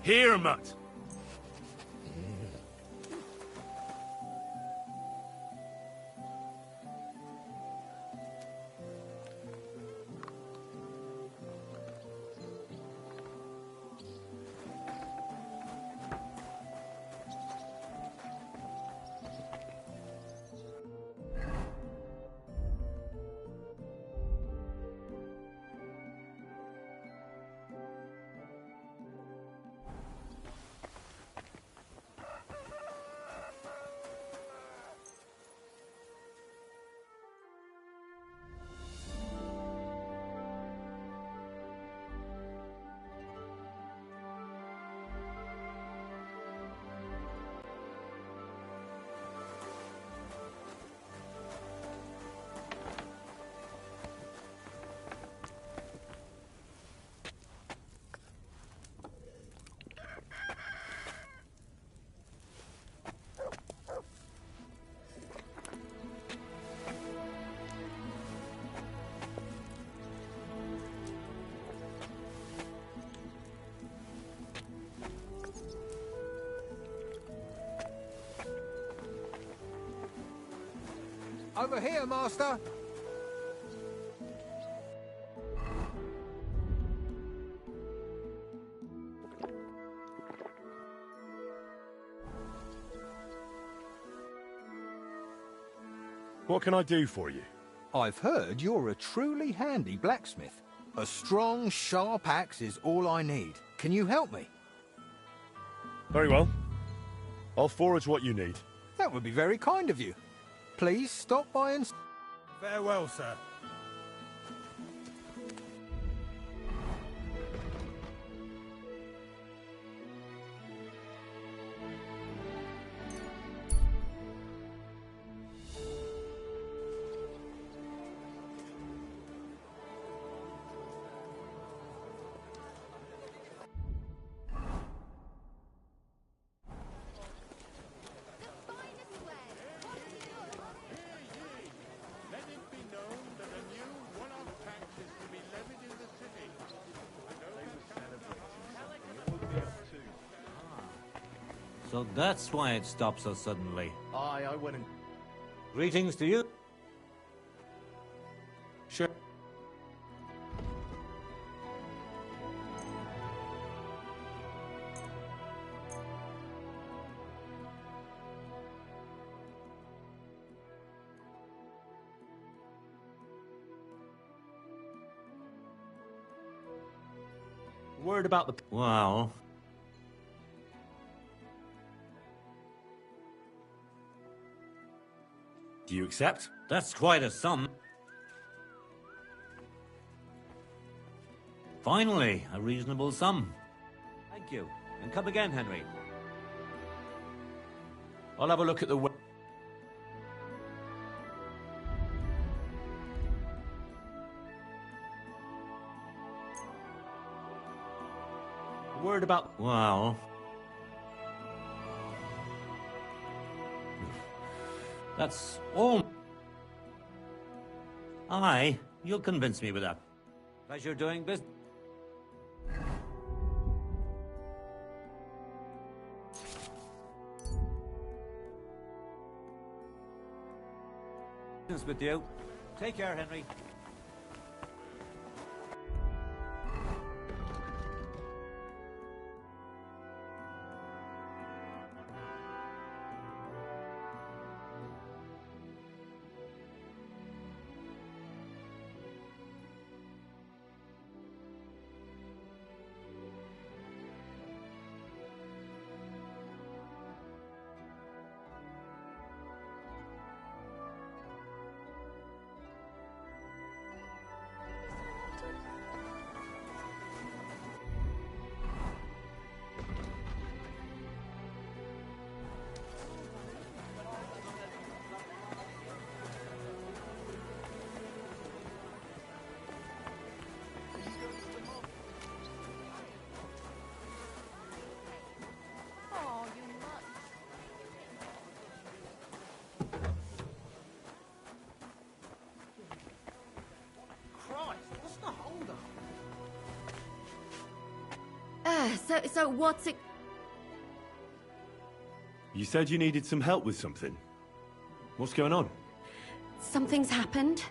Here, Mutt. Over here, Master. What can I do for you? I've heard you're a truly handy blacksmith. A strong, sharp axe is all I need. Can you help me? Very well. I'll forage what you need. That would be very kind of you. Please stop by and... Farewell, sir. So that's why it stopped so suddenly. Aye, I went and... Greetings to you. Sure. Word about the... Well... Do you accept? That's quite a sum. Finally, a reasonable sum. Thank you. And come again, Henry. I'll have a look at the... Word about... Well... That's all. Aye, you'll convince me with that. Pleasure doing business with you. Take care, Henry. So what's it? You said you needed some help with something. What's going on? Something's happened.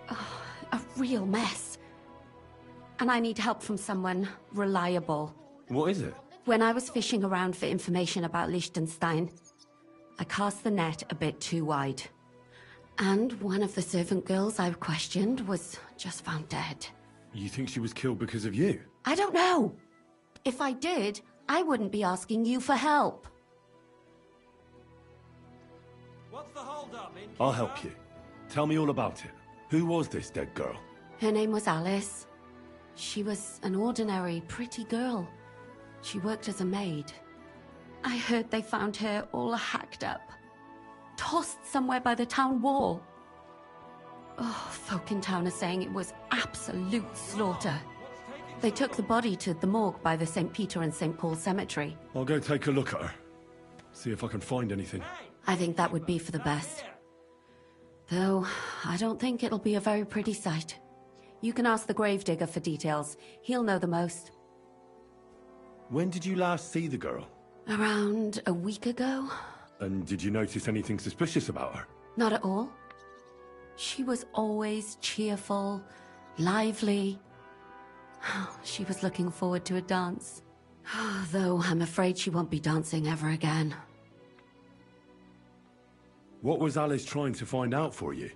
Oh, a real mess. And I need help from someone reliable. What is it? When I was fishing around for information about Liechtenstein, I cast the net a bit too wide. And one of the servant girls I questioned was just found dead. You think she was killed because of you? I don't know. If I did, I wouldn't be asking you for help. What's the hold-up, innkeeper? I'll help you. Tell me all about it. Who was this dead girl? Her name was Alice. She was an ordinary, pretty girl. She worked as a maid. I heard they found her all hacked up, tossed somewhere by the town wall. Oh, folk in town are saying it was absolute slaughter. They took the body to the morgue by the St. Peter and St. Paul cemetery. I'll go take a look at her. See if I can find anything. I think that would be for the best. Though, I don't think it'll be a very pretty sight. You can ask the gravedigger for details. He'll know the most. When did you last see the girl? Around a week ago? And did you notice anything suspicious about her? Not at all. She was always cheerful, lively. She was looking forward to a dance. Though I'm afraid she won't be dancing ever again. What was Alice trying to find out for you?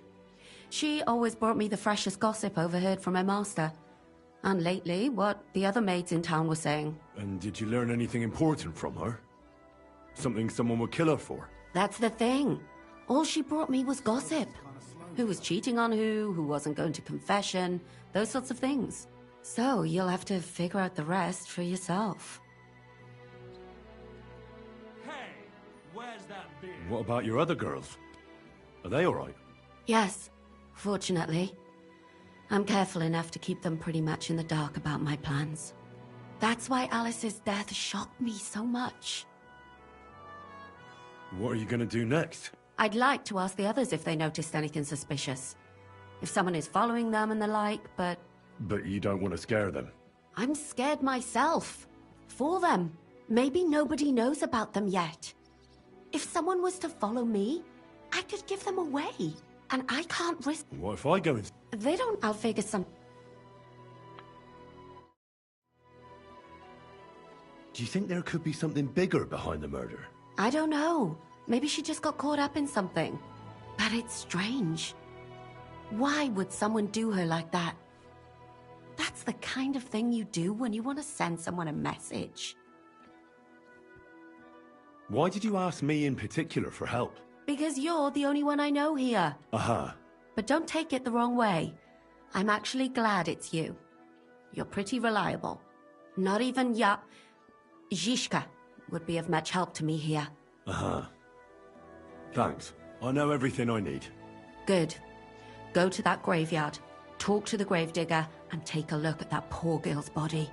She always brought me the freshest gossip overheard from her master. And lately, what the other maids in town were saying. And did you learn anything important from her? Something someone would kill her for? That's the thing. All she brought me was gossip. Who was cheating on who wasn't going to confession, those sorts of things. So you'll have to figure out the rest for yourself. Hey, where's that beer? What about your other girls? Are they alright? Yes, fortunately. I'm careful enough to keep them pretty much in the dark about my plans. That's why Alice's death shocked me so much. What are you gonna do next? I'd like to ask the others if they noticed anything suspicious. If someone is following them and the like, but... But you don't want to scare them. I'm scared myself. For them. Maybe nobody knows about them yet. If someone was to follow me, I could give them away. And I can't risk... What if I go and... They don't... I'll figure some... Do you think there could be something bigger behind the murder? I don't know. Maybe she just got caught up in something. But it's strange. Why would someone do her like that? That's the kind of thing you do when you want to send someone a message. Why did you ask me in particular for help? Because you're the only one I know here. Uh-huh. But don't take it the wrong way. I'm actually glad it's you. You're pretty reliable. Not even Zhishka would be of much help to me here. Uh-huh. Thanks. I know everything I need. Good. Go to that graveyard, talk to the gravedigger, and take a look at that poor girl's body.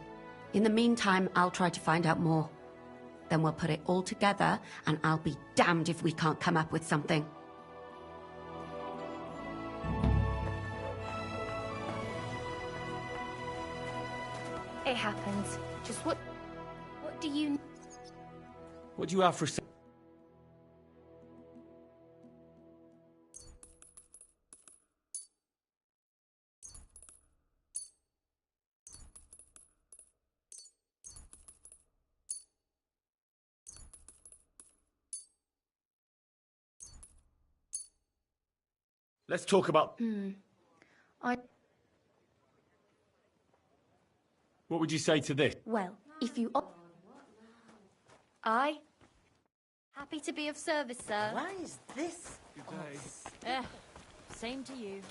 In the meantime, I'll try to find out more. Then we'll put it all together, and I'll be damned if we can't come up with something. It happens. Just what do you... What do you have for... Let's talk about... What would you say to this? Well, if you... Happy to be of service, sir. Why is this? Good day. Same to you.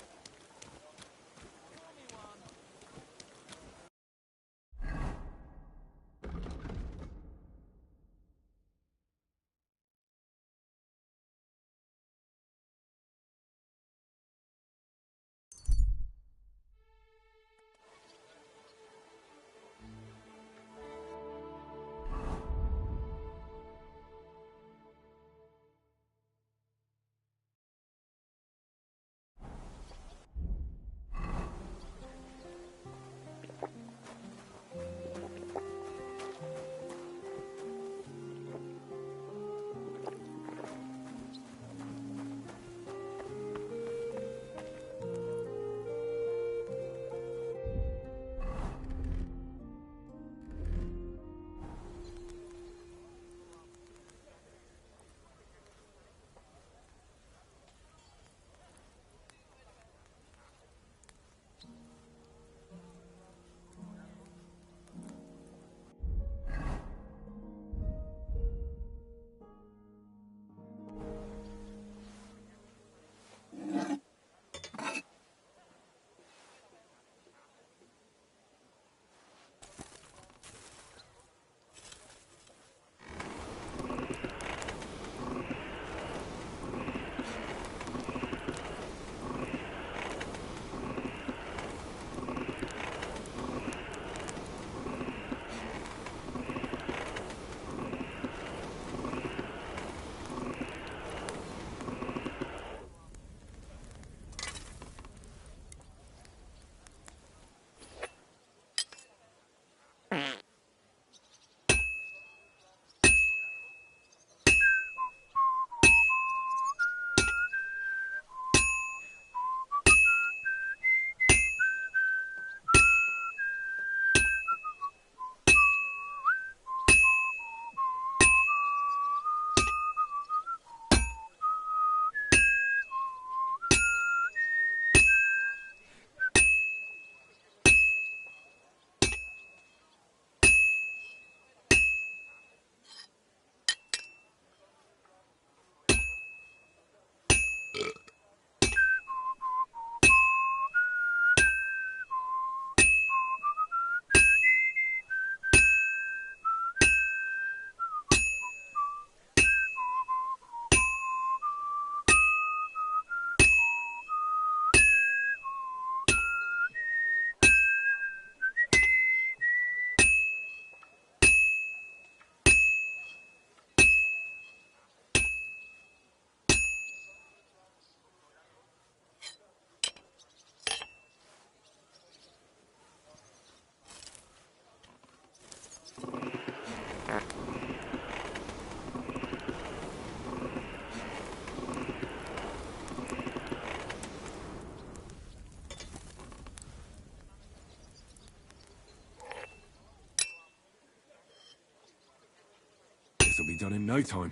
This'll be done in no time.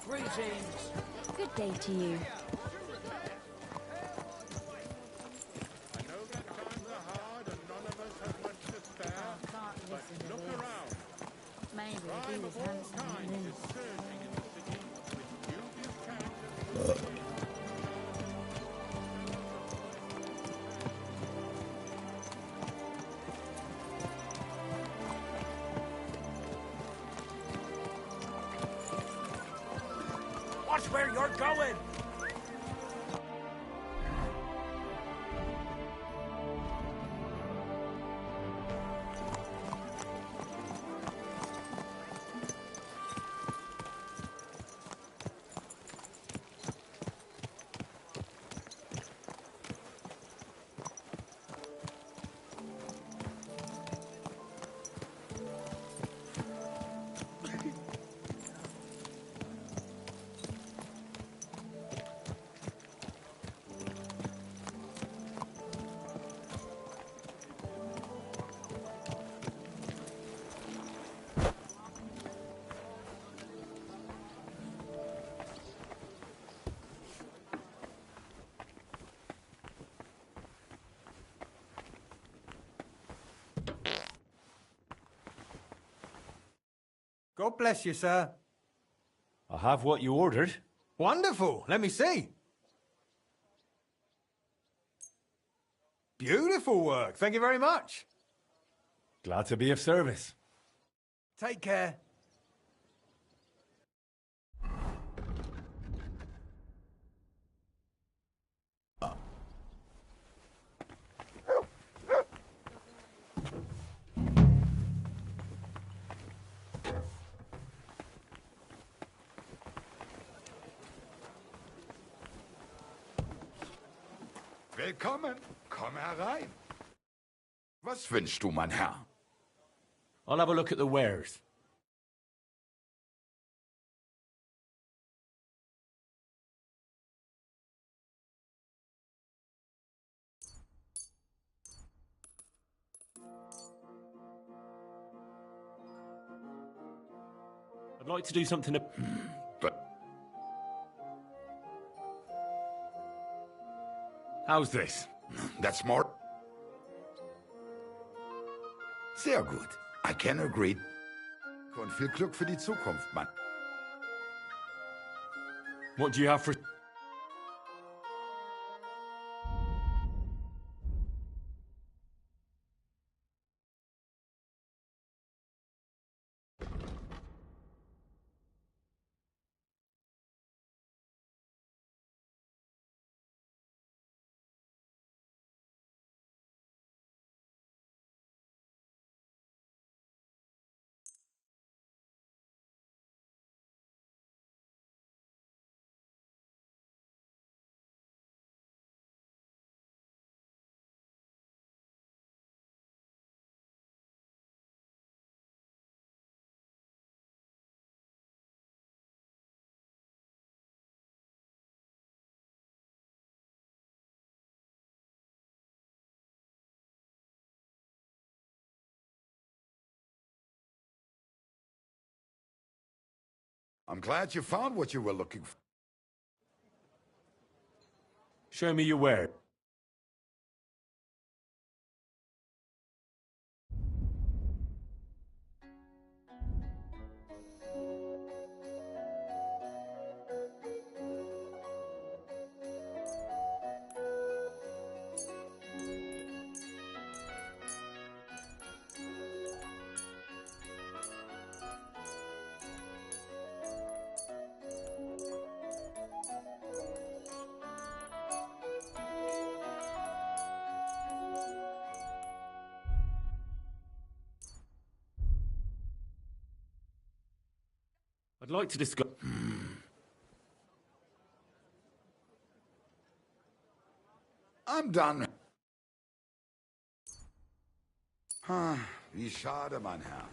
Greetings. Good day to you. I know that times are hard and none of us have much to spare, but look around. Maybe Crime of all kinds is surging in the city with dubious characters. Watch where you're going! God bless you, sir. I have what you ordered. Wonderful. Let me see. Beautiful work. Thank you very much. Glad to be of service. Take care. Willkommen. Komm herein. Was wünschst du, mein Herr? I'll have a look at the wares. I'd like to do something to... But How's this? that's more. Sehr gut. I can agree. Und viel Glück für die Zukunft, Mann. What do you have for... I'm glad you found what you were looking for. Show me your ware. I'd like to discuss... I'm done. Wie schade, mein Herr.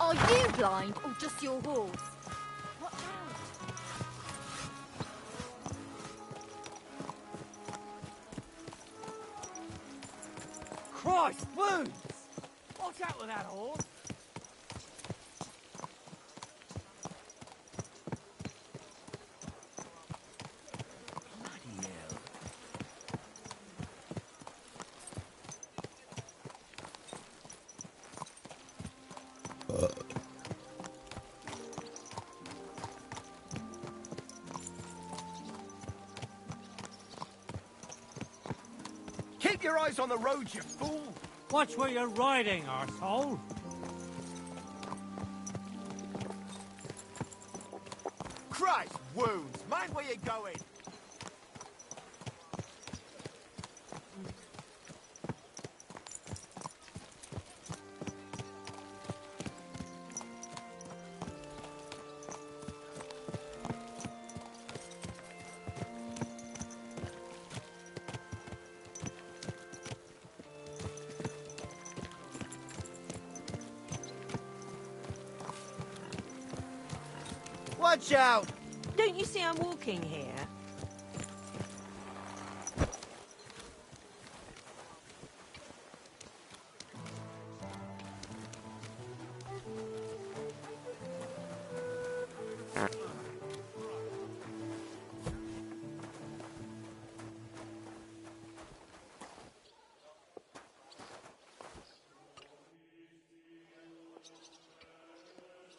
Are you blind or just your horse? Watch out! Christ, wounds! Watch out with that horse! Bloody hell. Keep your eyes on the road, you fool! Watch where you're riding, arsehole! Christ, wounds! Mind where you're going! Watch out! Don't you see I'm walking here?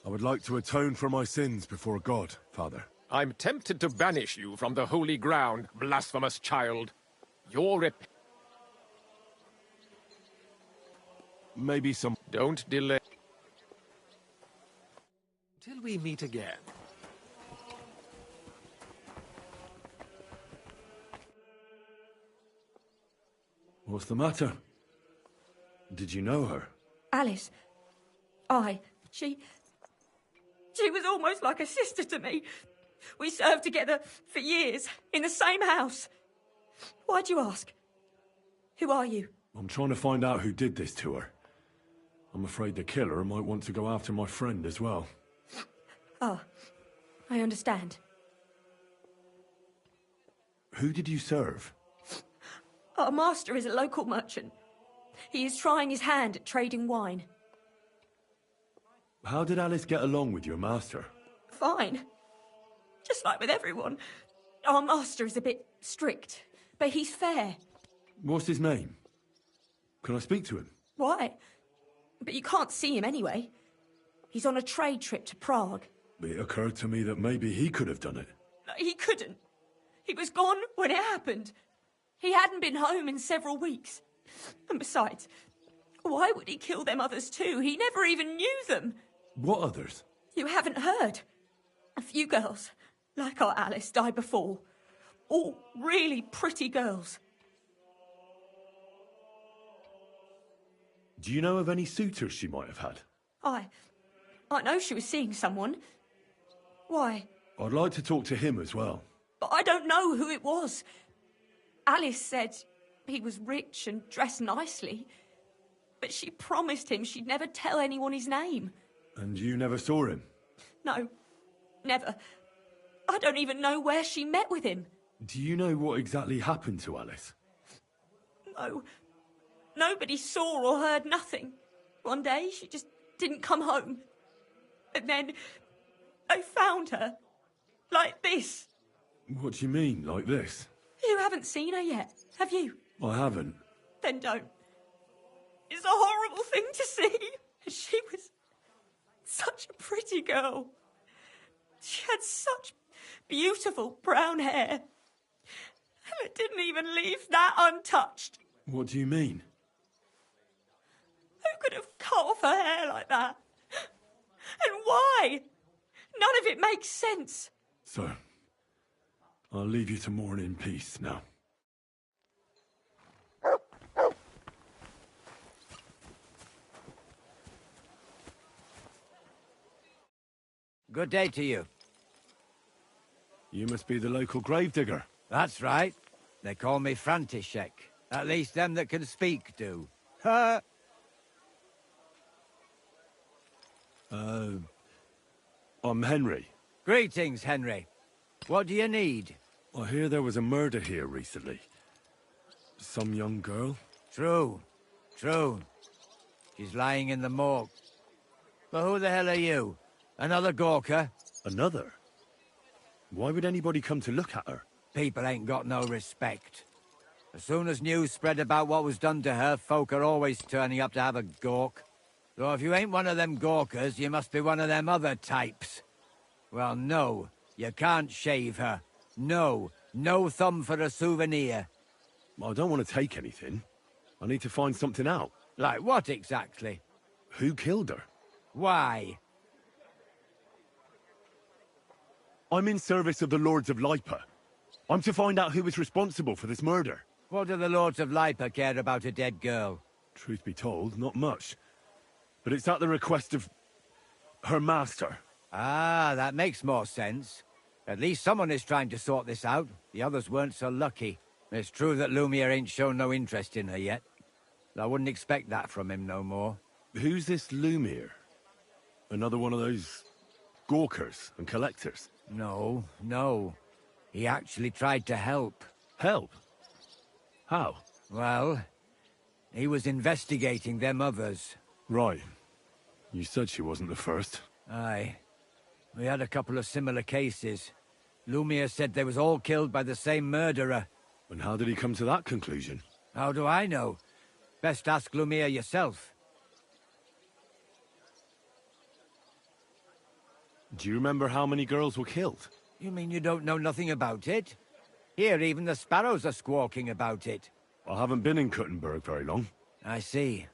I would like to atone for my sins before God, Father. I'm tempted to banish you from the holy ground, blasphemous child. Your Maybe some... Don't delay. Till we meet again. What's the matter? Did you know her? Alice. She was almost like a sister to me. We served together for years, in the same house. Why'd you ask? Who are you? I'm trying to find out who did this to her. I'm afraid the killer might want to go after my friend as well. Ah, I understand. Who did you serve? Our master is a local merchant. He is trying his hand at trading wine. How did Alice get along with your master? Fine. Just like with everyone. Our master is a bit strict, but he's fair. What's his name? Can I speak to him? Why? But you can't see him anyway. He's on a trade trip to Prague. It occurred to me that maybe he could have done it. No, he couldn't. He was gone when it happened. He hadn't been home in several weeks. And besides, why would he kill them others too? He never even knew them. What others? You haven't heard. A few girls, like our Alice, died before. All really pretty girls. Do you know of any suitors she might have had? I know she was seeing someone. Why? I'd like to talk to him as well. But I don't know who it was. Alice said he was rich and dressed nicely. But she promised him she'd never tell anyone his name. And you never saw him? No, never. I don't even know where she met with him. Do you know what exactly happened to Alice? No. Nobody saw or heard nothing. One day, she just didn't come home. And then, I found her. Like this. What do you mean, like this? You haven't seen her yet, have you? I haven't. Then don't. It's a horrible thing to see. She was such a pretty girl. She had such beautiful brown hair. And it didn't even leave that untouched. What do you mean? Who could have cut off her hair like that? And why? None of it makes sense. So, I'll leave you to mourn in peace now. Good day to you. You must be the local gravedigger. That's right. They call me František. At least them that can speak do. I'm Henry. Greetings, Henry. What do you need? I hear there was a murder here recently. Some young girl? True. She's lying in the morgue. But who the hell are you? Another Gawker? Another? Why would anybody come to look at her? People ain't got no respect. As soon as news spread about what was done to her, folk are always turning up to have a gawk. So if you ain't one of them Gawkers, you must be one of them other types. Well, no, you can't shave her. No thumb for a souvenir. I don't want to take anything. I need to find something out. Like what exactly? Who killed her? Why? I'm in service of the Lords of Lipa. I'm to find out who was responsible for this murder. What do the Lords of Lipa care about a dead girl? Truth be told, not much. But it's at the request of her master. Ah, that makes more sense. At least someone is trying to sort this out. The others weren't so lucky. It's true that Lumiere ain't shown no interest in her yet. I wouldn't expect that from him no more. Who's this Lumiere? Another one of those gawkers and collectors? No. He actually tried to help. Help? How? Well, he was investigating them others. Right. You said she wasn't the first. Aye. We had a couple of similar cases. Lumiere said they was all killed by the same murderer. And how did he come to that conclusion? How do I know? Best ask Lumiere yourself. Do you remember how many girls were killed? You mean you don't know nothing about it? Here, even the sparrows are squawking about it. I haven't been in Kuttenberg very long. I see.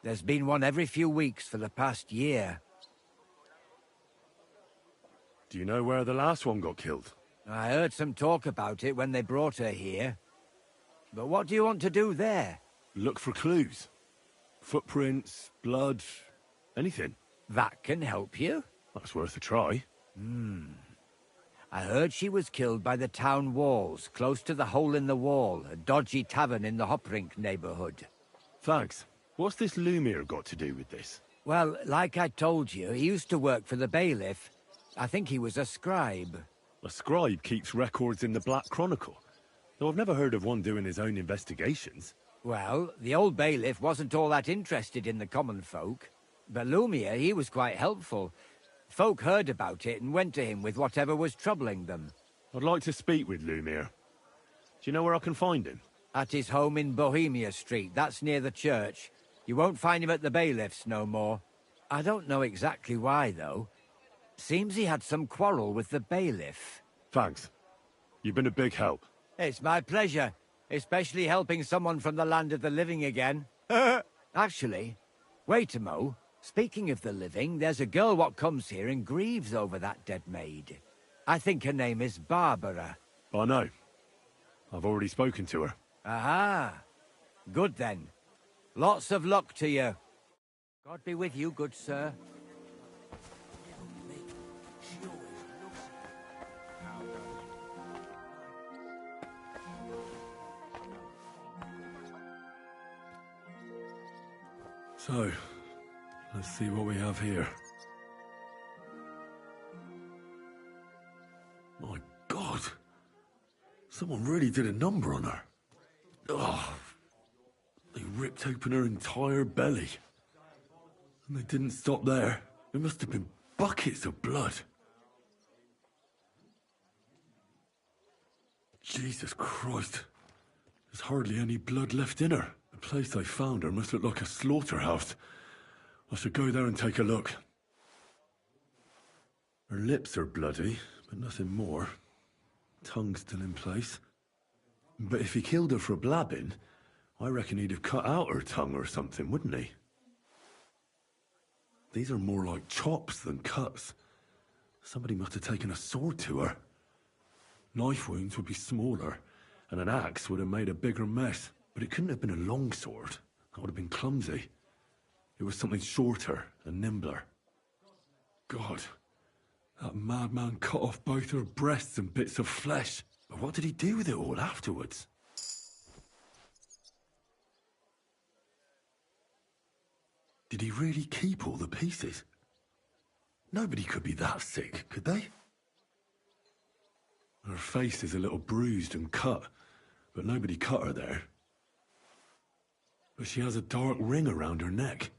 There's been one every few weeks for the past year. Do you know where the last one got killed? I heard some talk about it when they brought her here. But what do you want to do there? Look for clues. Footprints, blood, anything. That can help you? That's worth a try. I heard she was killed by the town walls, close to the Hole in the Wall, a dodgy tavern in the Hoprink neighborhood. Thanks. What's this Lumiere got to do with this? Well, like I told you, he used to work for the bailiff. I think he was a scribe. A scribe keeps records in the Black Chronicle, though I've never heard of one doing his own investigations. Well, the old bailiff wasn't all that interested in the common folk. But Lumiere, he was quite helpful. Folk heard about it and went to him with whatever was troubling them. I'd like to speak with Lumiere. Do you know where I can find him? At his home in Bohemia Street, that's near the church. You won't find him at the bailiff's no more. I don't know exactly why, though. Seems he had some quarrel with the bailiff. Thanks. You've been a big help. It's my pleasure. Especially helping someone from the land of the living again. Actually, wait a mo. Speaking of the living, there's a girl what comes here and grieves over that dead maid. I think her name is Barbara. I know. I've already spoken to her. Aha. Good then. Lots of luck to you. God be with you, good sir. So, let's see what we have here. My God! Someone really did a number on her. Ugh. They ripped open her entire belly. And they didn't stop there. There must have been buckets of blood. Jesus Christ. There's hardly any blood left in her. The place I found her must look like a slaughterhouse. I should go there and take a look. Her lips are bloody, but nothing more. Tongue still in place. But if he killed her for blabbing, I reckon he'd have cut out her tongue or something, wouldn't he? These are more like chops than cuts. Somebody must have taken a sword to her. Knife wounds would be smaller, and an axe would have made a bigger mess. But it couldn't have been a long sword. That would have been clumsy. It was something shorter and nimbler. God, that madman cut off both her breasts and bits of flesh. But what did he do with it all afterwards? Did he really keep all the pieces? Nobody could be that sick, could they? Her face is a little bruised and cut, but nobody cut her there. But she has a dark ring around her neck.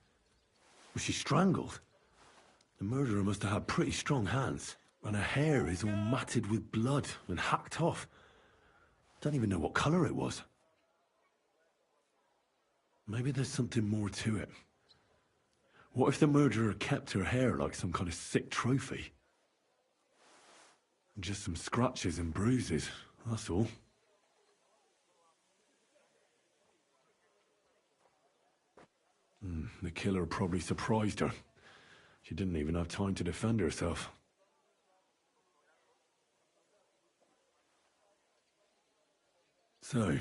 Was she strangled? The murderer must have had pretty strong hands, and her hair is all matted with blood and hacked off. Don't even know what colour it was. Maybe there's something more to it. What if the murderer kept her hair like some kind of sick trophy? Just some scratches and bruises, that's all. The killer probably surprised her. She didn't even have time to defend herself. So,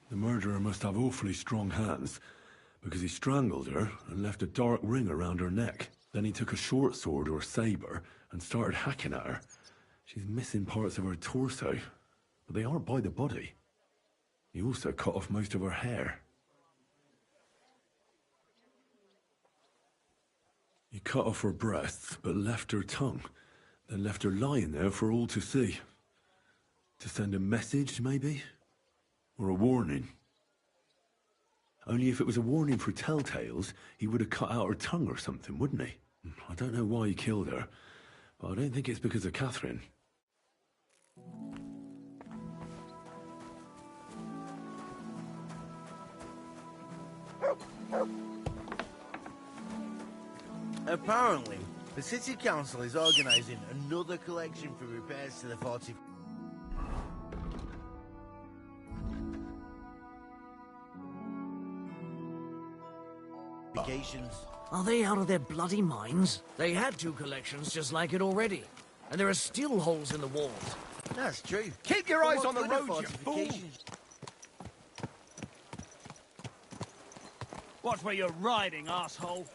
the murderer must have awfully strong hands, because he strangled her and left a dark ring around her neck. Then he took a short sword or saber and started hacking at her. She's missing parts of her torso, but they aren't by the body. He also cut off most of her hair. He cut off her breasts, but left her tongue, then left her lying there for all to see. To send a message, maybe? Or a warning? Only if it was a warning for telltales, he would have cut out her tongue or something, wouldn't he? I don't know why he killed her, but I don't think it's because of Catherine. Apparently, the city council is organising another collection for repairs to the fortifications. Are they out of their bloody minds? They had 2 collections just like it already, and there are still holes in the walls. That's true. Keep your eyes on the road, you fool! Watch where you're riding, asshole.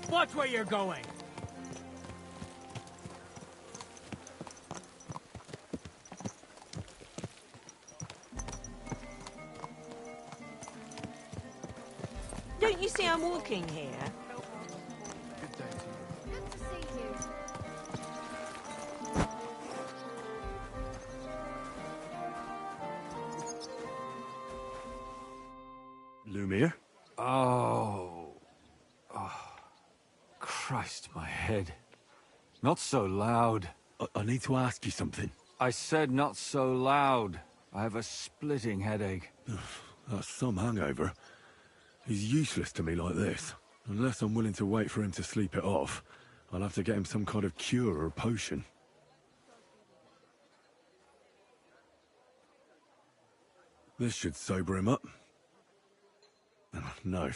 Watch where you're going. Don't you see I'm walking here? Good to see you. Lumiere? Oh. Christ, my head. Not so loud. I need to ask you something. I said not so loud. I have a splitting headache. That's some hangover. He's useless to me like this. Unless I'm willing to wait for him to sleep it off, I'll have to get him some kind of cure or potion. This should sober him up. No.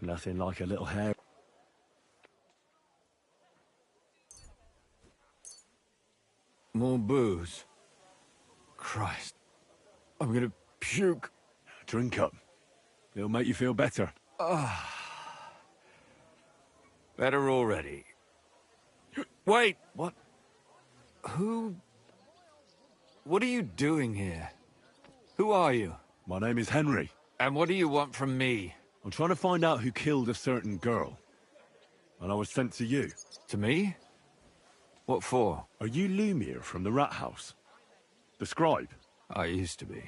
Nothing like a little hair. More booze. Christ. I'm gonna puke. Drink up. It'll make you feel better. Better already. Wait, what? Who... What are you doing here? Who are you? My name is Henry. And what do you want from me? I'm trying to find out who killed a certain girl. And I was sent to you. To me? What for? Are you Lumiere from the Rat House? The scribe? I used to be.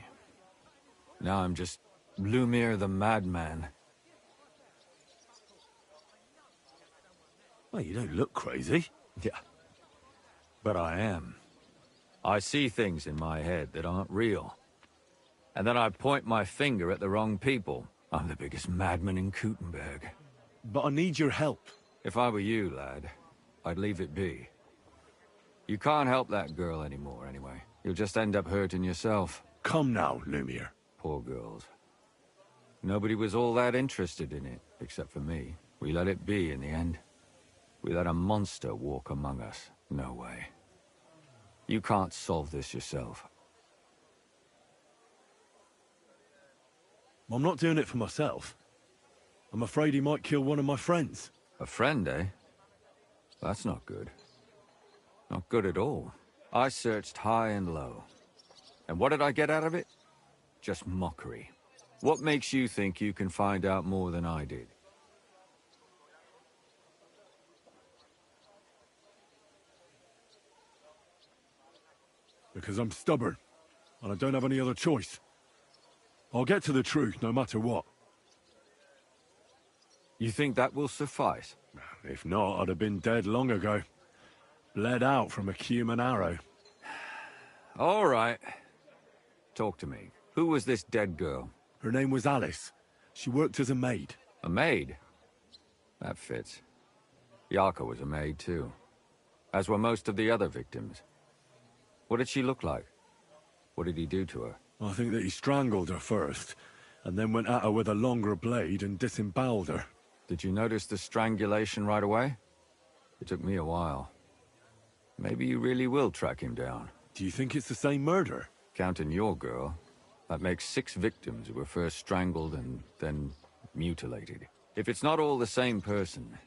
Now I'm just Lumiere the Madman. Well, you don't look crazy. Yeah. But I am. I see things in my head that aren't real. And then I point my finger at the wrong people. I'm the biggest madman in Kuttenberg. But I need your help. If I were you, lad, I'd leave it be. You can't help that girl anymore, anyway. You'll just end up hurting yourself. Come now, Lumiere. Poor girls. Nobody was all that interested in it, except for me. We let it be in the end. We let a monster walk among us. No way. You can't solve this yourself. I'm not doing it for myself. I'm afraid he might kill one of my friends. A friend, eh? That's not good. Not good at all. I searched high and low. And what did I get out of it? Just mockery. What makes you think you can find out more than I did? Because I'm stubborn, and I don't have any other choice. I'll get to the truth, no matter what. You think that will suffice? If not, I'd have been dead long ago. Bled out from a human arrow. All right. Talk to me. Who was this dead girl? Her name was Alice. She worked as a maid. A maid? That fits. Yarka was a maid, too. As were most of the other victims. What did she look like? What did he do to her? I think that he strangled her first, and then went at her with a longer blade and disemboweled her. Did you notice the strangulation right away? It took me a while. Maybe you really will track him down. Do you think it's the same murder? Counting your girl, that makes 6 victims who were first strangled and then mutilated. If it's not all the same person,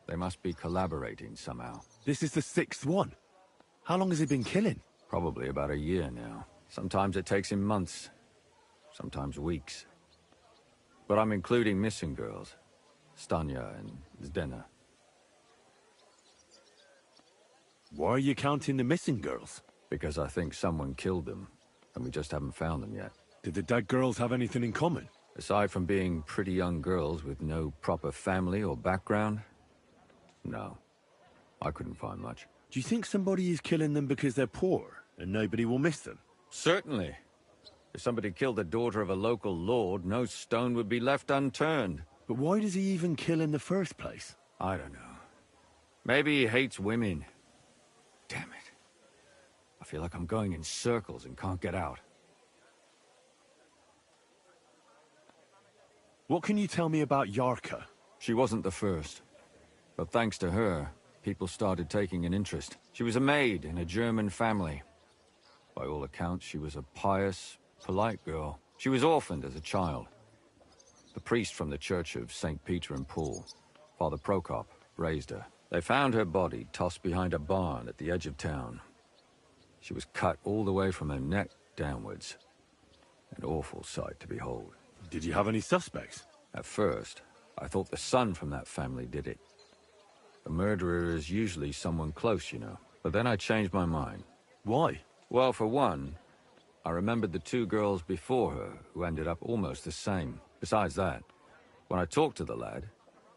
they must be collaborating somehow. This is the 6th one. How long has he been killing? Probably about a year now. Sometimes it takes him months, sometimes weeks. But I'm including missing girls. Stanya and Zdena. Why are you counting the missing girls? Because I think someone killed them, and we just haven't found them yet. Did the dead girls have anything in common? Aside from being pretty young girls with no proper family or background, no. I couldn't find much. Do you think somebody is killing them because they're poor, and nobody will miss them? Certainly. If somebody killed the daughter of a local lord, no stone would be left unturned. But why does he even kill in the first place? I don't know. Maybe he hates women. Damn it. I feel like I'm going in circles and can't get out. What can you tell me about Yarka? She wasn't the first. But thanks to her, people started taking an interest. She was a maid in a German family. By all accounts, she was a pious, polite girl. She was orphaned as a child. The priest from the Church of St. Peter and Paul, Father Prokop, raised her. They found her body tossed behind a barn at the edge of town. She was cut all the way from her neck downwards. An awful sight to behold. Did you have any suspects? At first, I thought the son from that family did it. The murderer is usually someone close, you know. But then I changed my mind. Why? Well, for one, I remembered the 2 girls before her who ended up almost the same. Besides that, when I talked to the lad,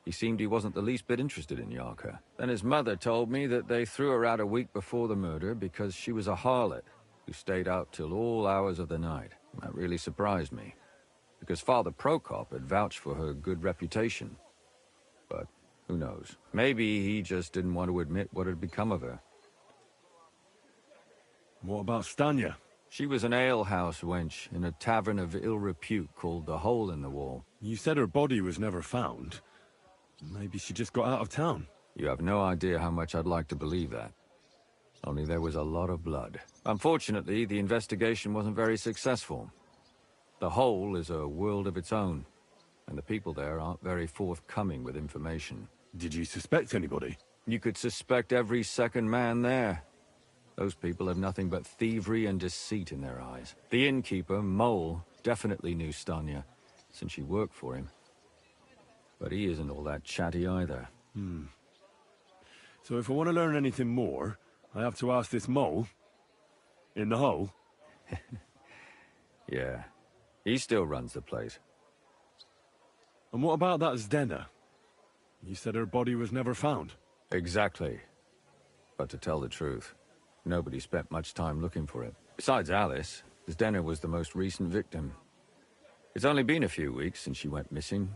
he seemed he wasn't the least bit interested in Yarka. Then his mother told me that they threw her out a week before the murder because she was a harlot who stayed out till all hours of the night. That really surprised me, because Father Prokop had vouched for her good reputation. But Who knows? Maybe he just didn't want to admit what had become of her. What about Stanya? She was an alehouse wench in a tavern of ill repute called the Hole in the Wall. You said her body was never found. Maybe she just got out of town. You have no idea how much I'd like to believe that. Only there was a lot of blood. Unfortunately, the investigation wasn't very successful. The Hole is a world of its own, and the people there aren't very forthcoming with information. Did you suspect anybody? You could suspect every second man there. Those people have nothing but thievery and deceit in their eyes. The innkeeper, Mole, definitely knew Stanya, since she worked for him. But he isn't all that chatty either. So if I want to learn anything more, I have to ask this Mole? In the Hole? Yeah. He still runs the place. And what about that Zdena? You said her body was never found. Exactly. But to tell the truth, nobody spent much time looking for it. Besides Alice, Zdena was the most recent victim. It's only been a few weeks since she went missing,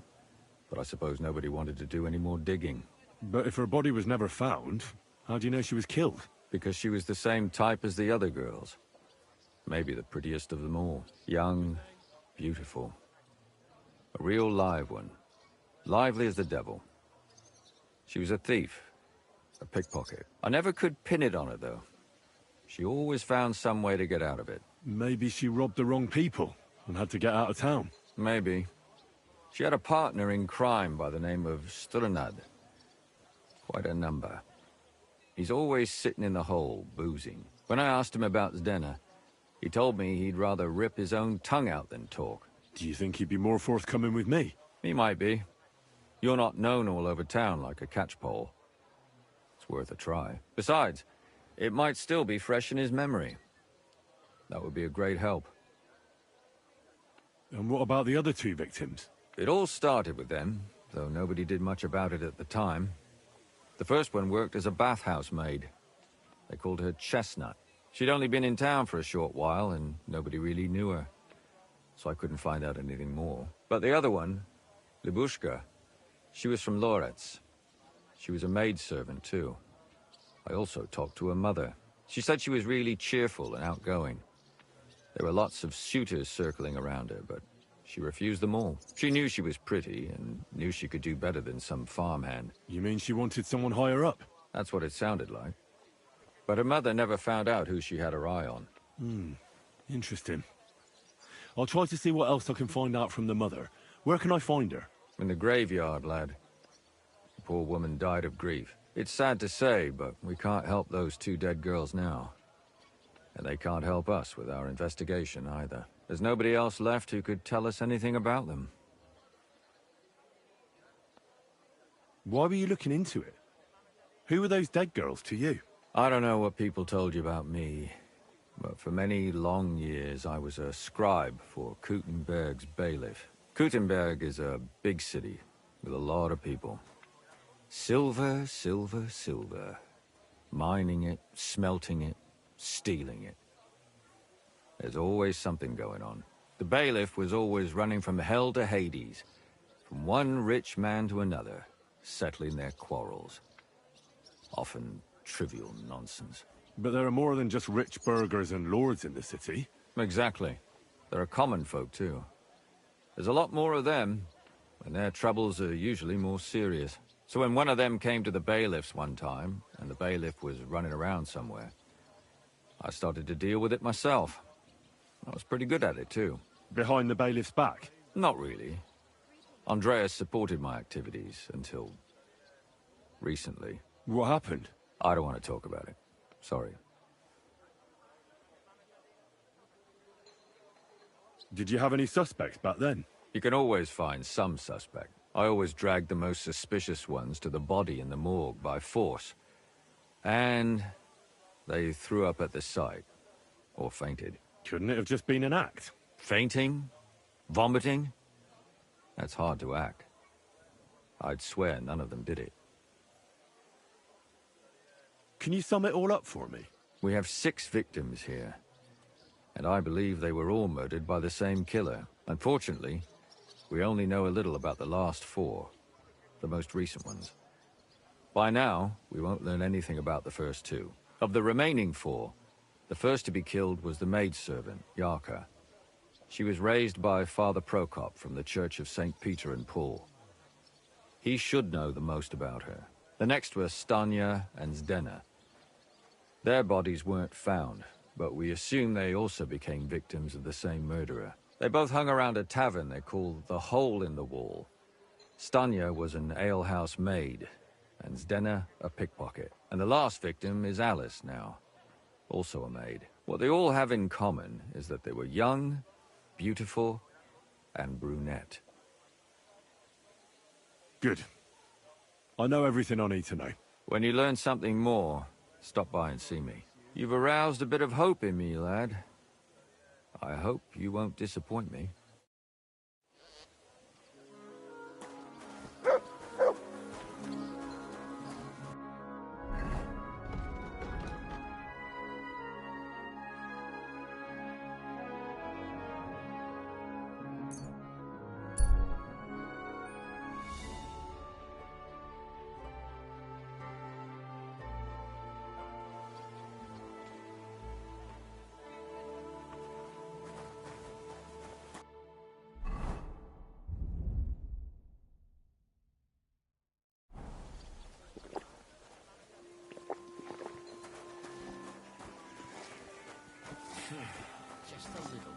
but I suppose nobody wanted to do any more digging. But if her body was never found, how do you know she was killed? Because she was the same type as the other girls. Maybe the prettiest of them all. Young, beautiful. A real live one. Lively as the devil. She was a thief. A pickpocket. I never could pin it on her, though. She always found some way to get out of it. Maybe she robbed the wrong people and had to get out of town. Maybe. She had a partner in crime by the name of Strunad. Quite a number. He's always sitting in the hole, boozing. When I asked him about Zdena, he told me he'd rather rip his own tongue out than talk. Do you think he'd be more forthcoming with me? He might be. You're not known all over town like a catchpole. It's worth a try. Besides, it might still be fresh in his memory. That would be a great help. And what about the other two victims? It all started with them, though nobody did much about it at the time. The first one worked as a bathhouse maid. They called her Chestnut. She'd only been in town for a short while, and nobody really knew her. So I couldn't find out anything more. But the other one, Libushka, she was from Loretz. She was a maidservant, too. I also talked to her mother. She said she was really cheerful and outgoing. There were lots of suitors circling around her, but she refused them all. She knew she was pretty, and knew she could do better than some farmhand. You mean she wanted someone higher up? That's what it sounded like. But her mother never found out who she had her eye on. Interesting. I'll try to see what else I can find out from the mother. Where can I find her? In the graveyard, lad. The poor woman died of grief. It's sad to say, but we can't help those two dead girls now. And they can't help us with our investigation either. There's nobody else left who could tell us anything about them. Why were you looking into it? Who were those dead girls to you? I don't know what people told you about me, but for many long years I was a scribe for Kuttenberg's bailiff. Kuttenberg is a big city with a lot of people. Silver, silver, silver. Mining it, smelting it, stealing it. There's always something going on. The bailiff was always running from hell to Hades, from one rich man to another, settling their quarrels. Often trivial nonsense. But there are more than just rich burghers and lords in the city. Exactly. There are common folk, too. There's a lot more of them, and their troubles are usually more serious. So when one of them came to the bailiff's one time, and the bailiff was running around somewhere, I started to deal with it myself. I was pretty good at it, too. Behind the bailiff's back? Not really. Andreas supported my activities until recently. What happened? I don't want to talk about it. Sorry. Did you have any suspects back then? You can always find some suspect. I always dragged the most suspicious ones to the body in the morgue by force. And they threw up at the sight. Or fainted. Couldn't it have just been an act? Fainting? Vomiting? That's hard to act. I'd swear none of them did it. Can you sum it all up for me? We have 6 victims here. And I believe they were all murdered by the same killer. Unfortunately, we only know a little about the last 4. The most recent ones. By now, we won't learn anything about the first two. Of the remaining four, the first to be killed was the maidservant, Yarka. She was raised by Father Prokop from the Church of St. Peter and Paul. He should know the most about her. The next were Stanya and Zdena. Their bodies weren't found, but we assume they also became victims of the same murderer. They both hung around a tavern they called the Hole in the Wall. Stanya was an alehouse maid, and Zdena a pickpocket. And the last victim is Alice now, also a maid. What they all have in common is that they were young, beautiful, and brunette. Good. I know everything I need to know. When you learn something more, stop by and see me. You've aroused a bit of hope in me, lad. I hope you won't disappoint me. Just a little.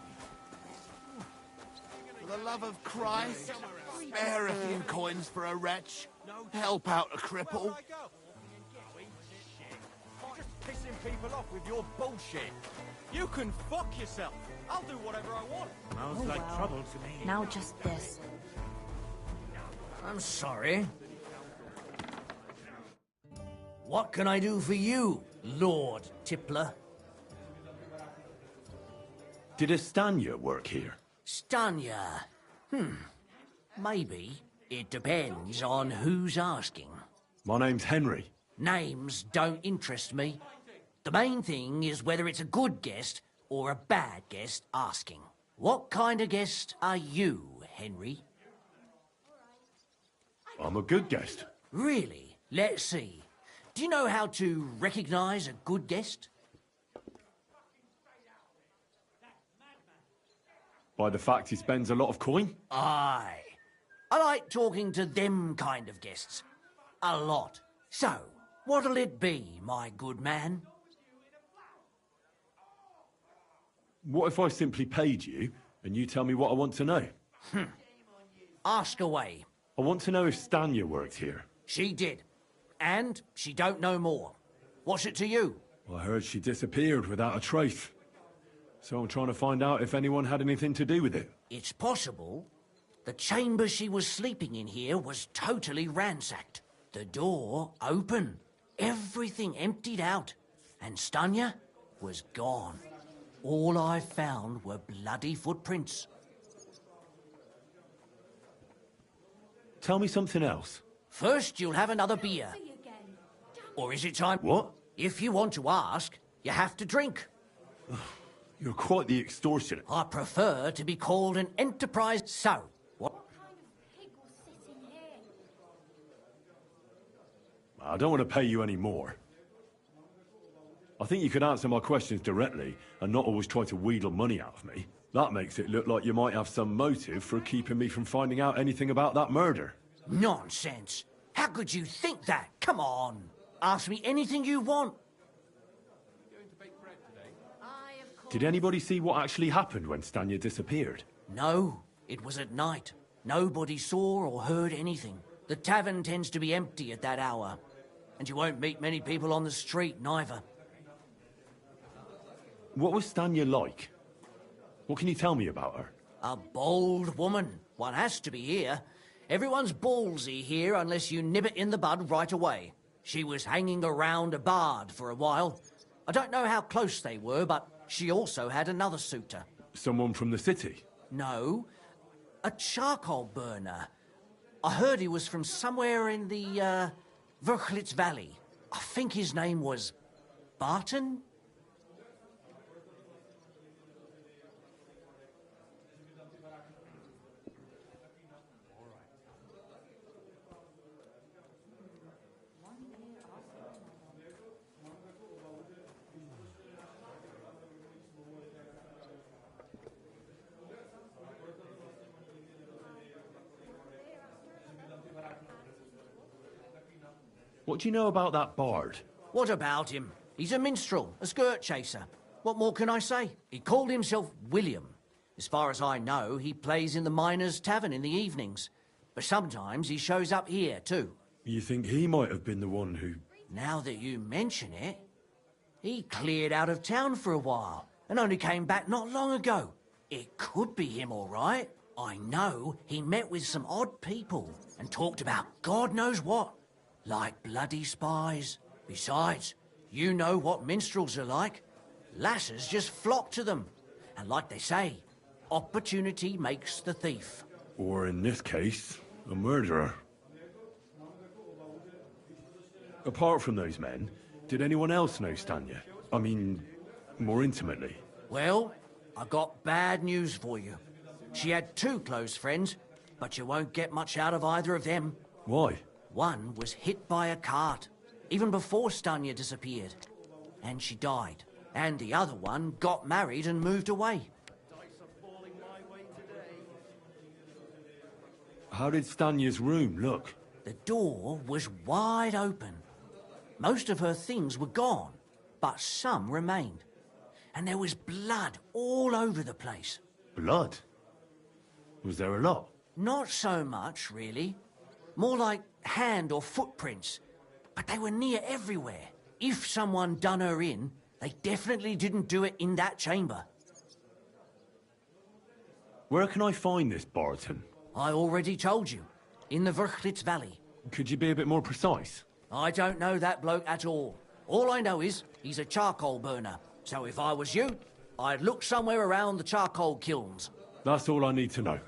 For the love of Christ, spare a few coins for a wretch. Help out a cripple. Just pissing people off with your bullshit. You can fuck yourself. I'll do whatever I want. Smells like trouble to me. Now just this. I'm sorry. What can I do for you, Lord Tippler? Did Estanya work here? Stanya. Maybe. It depends on who's asking. My name's Henry. Names don't interest me. The main thing is whether it's a good guest or a bad guest asking. What kind of guest are you, Henry? I'm a good guest. Really? Let's see. Do you know how to recognize a good guest? By the fact he spends a lot of coin? Aye. I like talking to them kind of guests. A lot. So, what'll it be, my good man? What if I simply paid you, and you tell me what I want to know? Ask away. I want to know if Stanya worked here. She did. And she don't know more. What's it to you? I heard she disappeared without a trace. So I'm trying to find out if anyone had anything to do with it. It's possible. The chamber she was sleeping in here was totally ransacked. The door open. Everything emptied out. And Stanya was gone. All I found were bloody footprints. Tell me something else. First, you'll have another beer. Or is it time? What? If you want to ask, you have to drink. You're quite the extortionate. I prefer to be called an enterprise. So, what? I don't want to pay you any more. I think you could answer my questions directly and not always try to wheedle money out of me. That makes it look like you might have some motive for keeping me from finding out anything about that murder. Nonsense. How could you think that? Come on. Ask me anything you want. Did anybody see what actually happened when Stanya disappeared? No, it was at night. Nobody saw or heard anything. The tavern tends to be empty at that hour. And you won't meet many people on the street, neither. What was Stanya like? What can you tell me about her? A bold woman. One has to be here. Everyone's ballsy here unless you nib it in the bud right away. She was hanging around a bard for a while. I don't know how close they were, but she also had another suitor. Someone from the city? No, a charcoal burner. I heard he was from somewhere in the, Verchlitz Valley. I think his name was Barton? What do you know about that bard? What about him? He's a minstrel, a skirt chaser. What more can I say? He called himself William. As far as I know, he plays in the Miners' Tavern in the evenings. But sometimes he shows up here, too. You think he might have been the one who... Now that you mention it, he cleared out of town for a while and only came back not long ago. It could be him, all right. I know he met with some odd people and talked about God knows what, like bloody spies. Besides, you know what minstrels are like. Lasses just flock to them. And like they say, opportunity makes the thief. Or in this case, a murderer. Apart from those men, did anyone else know Stanya? I mean, more intimately. Well, I got bad news for you. She had 2 close friends, but you won't get much out of either of them. Why? One was hit by a cart, even before Stanya disappeared, and she died. And the other one got married and moved away. How did Stanya's room look? The door was wide open. Most of her things were gone, but some remained. And there was blood all over the place. Blood? Was there a lot? Not so much, really. More like hand or footprints. But they were near everywhere. If someone done her in, they definitely didn't do it in that chamber. Where can I find this Barton? I already told you. In the Verchlitz Valley. Could you be a bit more precise? I don't know that bloke at all. All I know is he's a charcoal burner. So if I was you, I'd look somewhere around the charcoal kilns. That's all I need to know.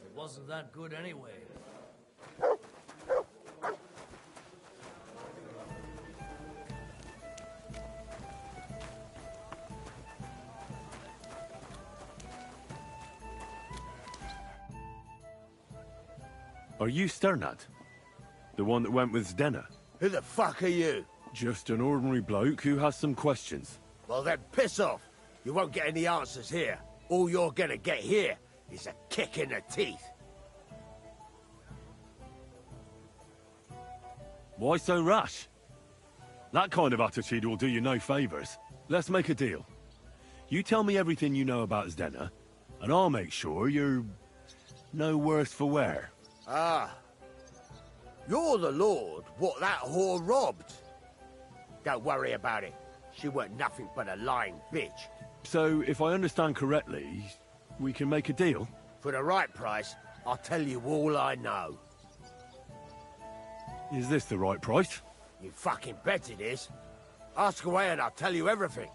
It wasn't that good anyway. Are you Sternad? The one that went with Zdenna? Who the fuck are you? Just an ordinary bloke who has some questions. Well then, piss off. You won't get any answers here. All you're gonna get here is a kick in the teeth. Why so rash? That kind of attitude will do you no favours. Let's make a deal. You tell me everything you know about Zdenna, and I'll make sure you're no worse for wear. Ah. You're the lord what that whore robbed. Don't worry about it. She weren't nothing but a lying bitch. So, if I understand correctly, we can make a deal? For the right price, I'll tell you all I know. Is this the right price? You fucking bet it is. Ask away and I'll tell you everything.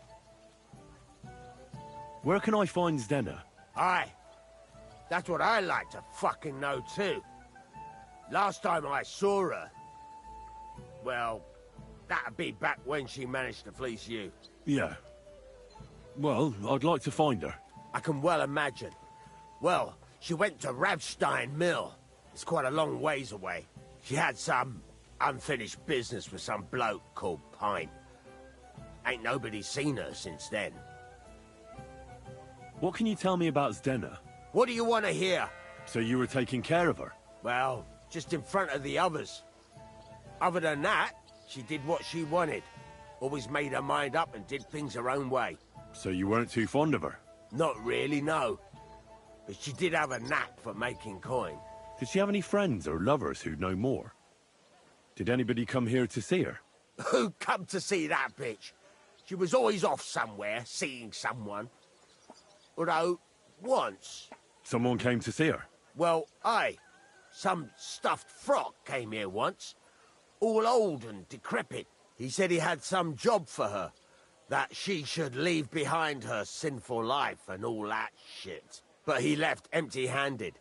Where can I find Zdenna? Aye. That's what I like to fucking know too. Last time I saw her... Well, that'd be back when she managed to fleece you. Yeah. Well, I'd like to find her. I can well imagine. Well, she went to Ravstein Mill. It's quite a long ways away. She had some unfinished business with some bloke called Pine. Ain't nobody seen her since then. What can you tell me about Zdenna? What do you want to hear? So you were taking care of her? Well, just in front of the others. Other than that, she did what she wanted. Always made her mind up and did things her own way. So you weren't too fond of her? Not really, no. But she did have a knack for making coin. Did she have any friends or lovers who'd know more? Did anybody come here to see her? Who come to see that bitch? She was always off somewhere, seeing someone. Although, once... Someone came to see her? Well, aye. Some stuffed frock came here once. All old and decrepit. He said he had some job for her. That she should leave behind her sinful life and all that shit. But he left empty-handed.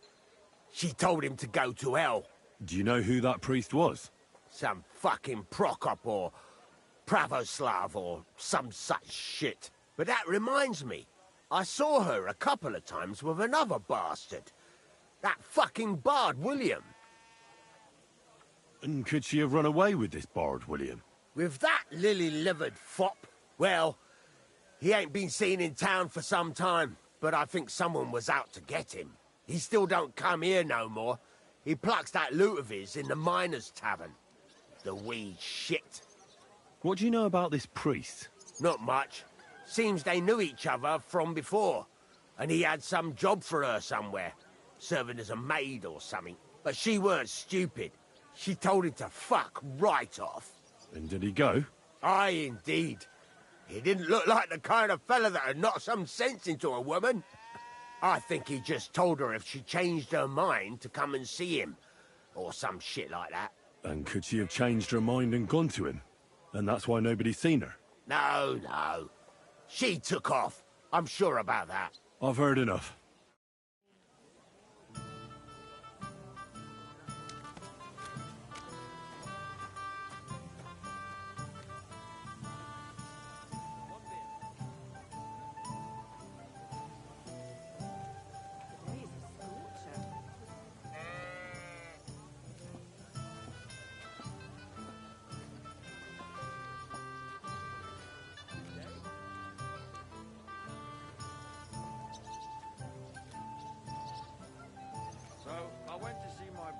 She told him to go to hell. Do you know who that priest was? Some fucking Prokop or Pravoslav or some such shit. But that reminds me. I saw her a couple of times with another bastard. That fucking bard, William. And could she have run away with this bard, William? With that lily-livered fop? Well, he ain't been seen in town for some time, but I think someone was out to get him. He still don't come here no more. He plucks that loot of his in the Miners' Tavern. The wee shit. What do you know about this priest? Not much. Seems they knew each other from before. And he had some job for her somewhere. Serving as a maid or something. But she weren't stupid. She told him to fuck right off. And did he go? Aye, indeed. He didn't look like the kind of fella that had knocked some sense into a woman. I think he just told her if she changed her mind to come and see him. Or some shit like that. And could she have changed her mind and gone to him? And that's why nobody's seen her? No, no. She took off. I'm sure about that. I've heard enough. So, I went to see my...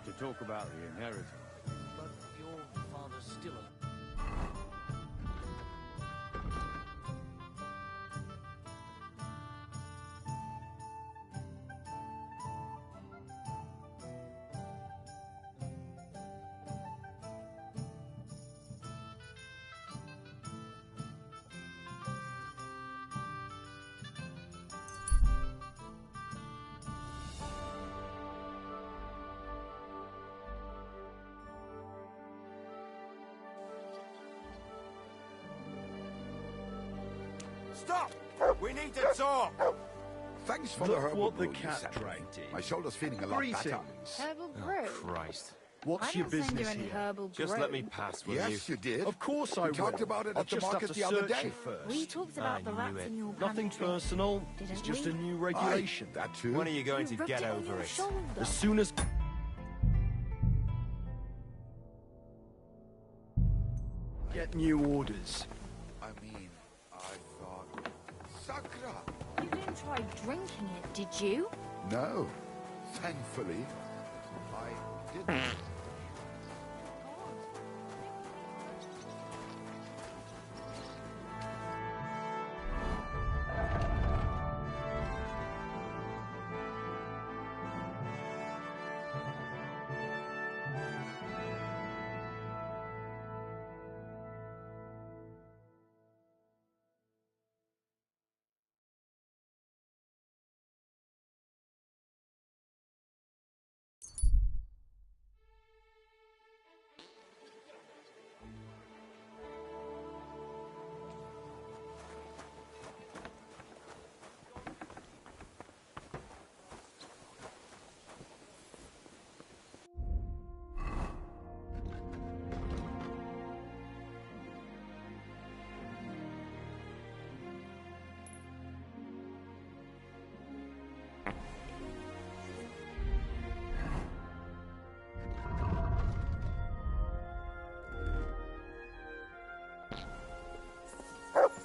To talk about the inheritance. But your father's still a... Stop! We need to talk! Thanks for the Look herbal what the brew you cat sent me. dragged in. My shoulder's feeling a lot better. Greetings. Herbal Oh, brew? Christ. I What's your didn't send you business any here? herbal Just brew. let me pass, will you? Yes, you did. Of course I We will. talked about it I'll at the just have market to the other search day. you first. We talked about the rats in your Nothing pantry. personal. It's Didn't just we? a new regulation. Aye, that too. When are you going You to rubbed get it on over your it? shoulder. As soon as... Get new orders. I mean, I thought... Sakra! You didn't try drinking it, did you? No. Thankfully, I didn't.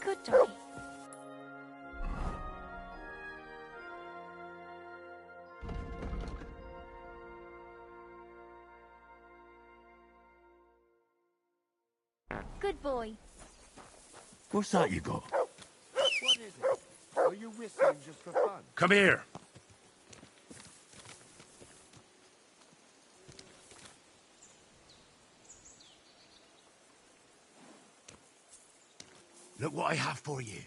Good doggy. Good boy. What's that you got? What is it? Are you whistling just for fun? Come here! Look what I have for you.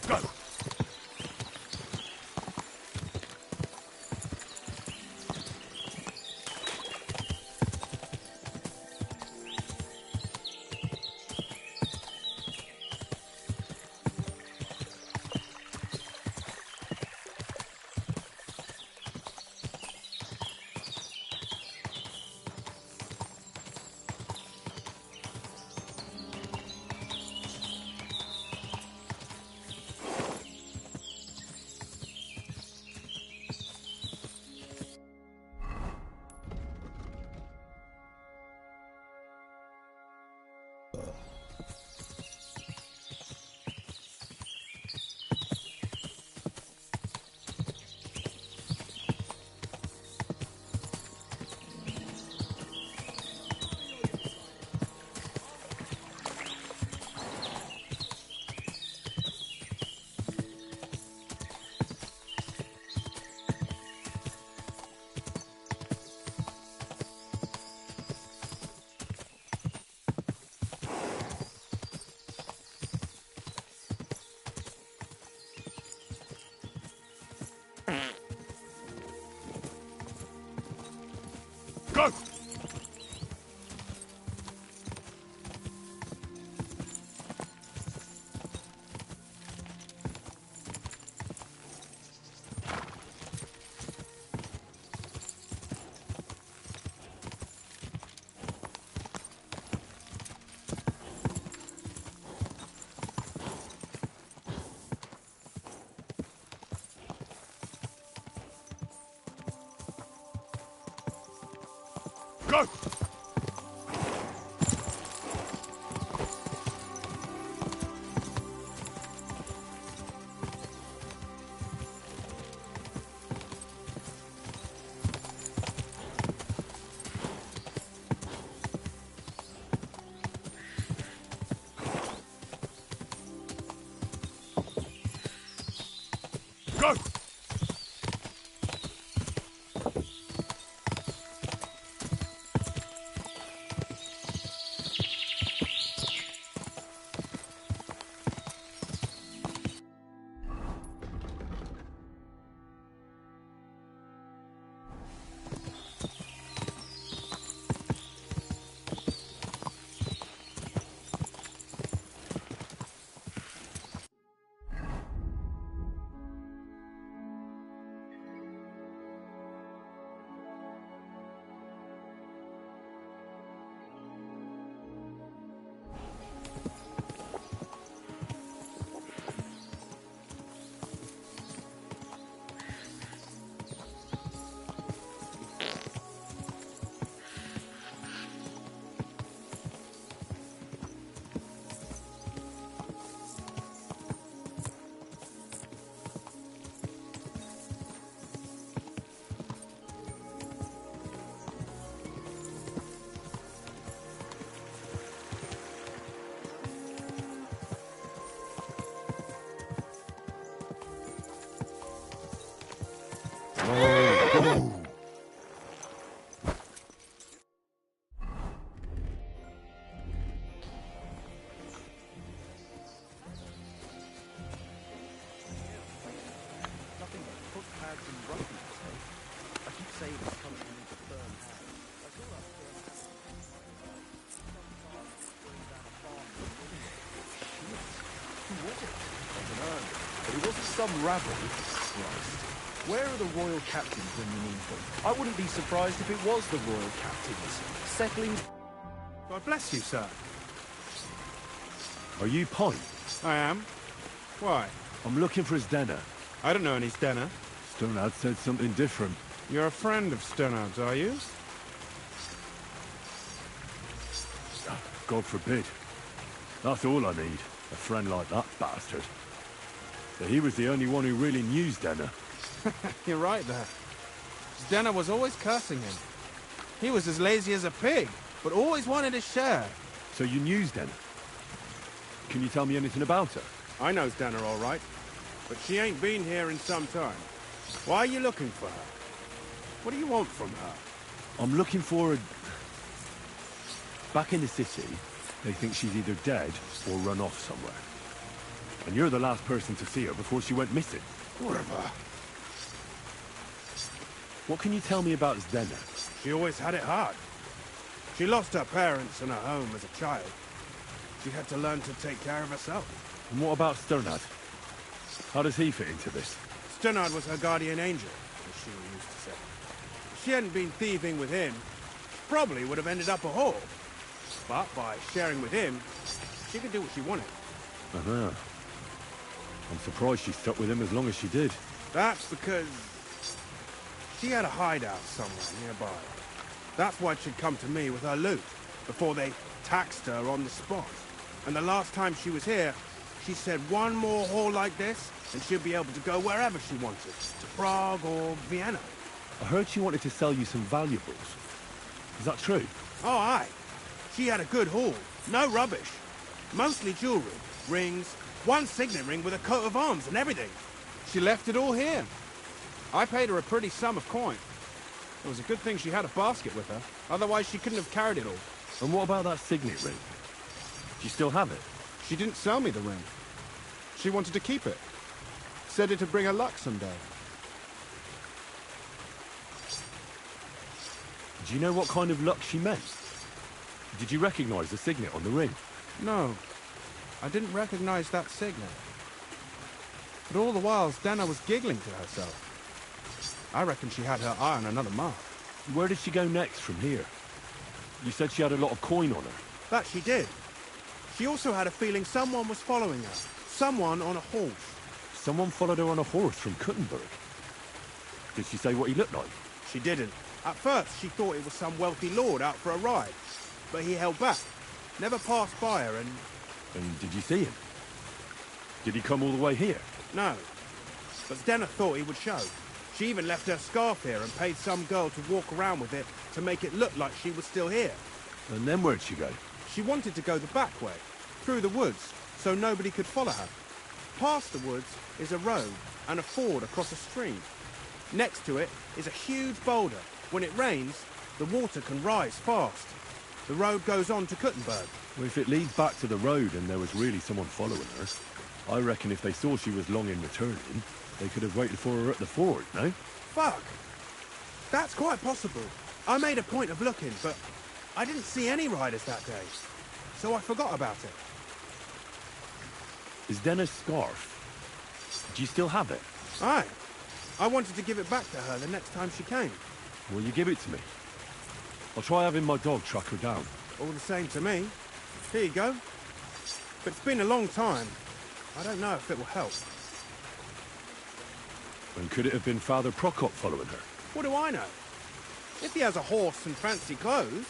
Go! Go! Go! Go! Go! Nothing but footpads and rugby to take. I keep saying it's coming into firm hands. That's all I've done. Who was it? I don't know. But it wasn't some rabble. Christ. Where are the royal captains when you need them? I wouldn't be surprised if it was the royal captains. Settling... God bless you, sir. Are you Pine? I am. Why? I'm looking for his denner. I don't know any Stenner. Stonehard said something different. You're a friend of Stonehard's, are you? God forbid. That's all I need. A friend like that bastard. But he was the only one who really knew Denner. You're right there. Stenner was always cursing him. He was as lazy as a pig, but always wanted a share. So you knew Denner? Can you tell me anything about her? I know Stenner all right, but she ain't been here in some time. Why are you looking for her? What do you want from her? I'm looking for a... Back in the city, they think she's either dead or run off somewhere. And you're the last person to see her before she went missing. Whatever. What can you tell me about Zdena? She always had it hard. She lost her parents and her home as a child. She had to learn to take care of herself. And what about Sternad? How does he fit into this? Sternad was her guardian angel, as she used to say. If she hadn't been thieving with him, she probably would have ended up a whore. But by sharing with him, she could do what she wanted. Uh-huh. I'm surprised she stuck with him as long as she did. That's because she had a hideout somewhere nearby. That's why she'd come to me with her loot, before they taxed her on the spot. And the last time she was here, she said one more haul like this, and she'd be able to go wherever she wanted, to Prague or Vienna. I heard she wanted to sell you some valuables. Is that true? Oh, aye. She had a good haul. No rubbish. Mostly jewelry, rings, one signet ring with a coat of arms and everything. She left it all here. I paid her a pretty sum of coin. It was a good thing she had a basket with her. Otherwise, she couldn't have carried it all. And what about that signet ring? Do you still have it? She didn't sell me the ring. She wanted to keep it. Said it'd bring her luck someday. Do you know what kind of luck she meant? Did you recognize the signet on the ring? No. I didn't recognize that signet. But all the while, Zdena was giggling to herself. I reckon she had her eye on another mark. Where did she go next from here? You said she had a lot of coin on her. That she did. She also had a feeling someone was following her. Someone on a horse. Someone followed her on a horse from Kuttenberg. Did she say what he looked like? She didn't. At first, she thought it was some wealthy lord out for a ride. But he held back. Never passed by her and... And did you see him? Did he come all the way here? No. But Zdena thought he would show. She even left her scarf here and paid some girl to walk around with it to make it look like she was still here. And then where'd she go? She wanted to go the back way, through the woods, so nobody could follow her. Past the woods is a road and a ford across a stream. Next to it is a huge boulder. When it rains, the water can rise fast. The road goes on to Kuttenberg. Well, if it leads back to the road and there was really someone following her, I reckon if they saw she was long in returning, they could have waited for her at the ford, no? Fuck! That's quite possible. I made a point of looking, but I didn't see any riders that day, so I forgot about it. Is Denna's scarf? Do you still have it? Aye. I wanted to give it back to her the next time she came. Will you give it to me? I'll try having my dog track her down. All the same to me. Here you go. But it's been a long time. I don't know if it will help. And could it have been Father Prokop following her? What do I know? If he has a horse and fancy clothes.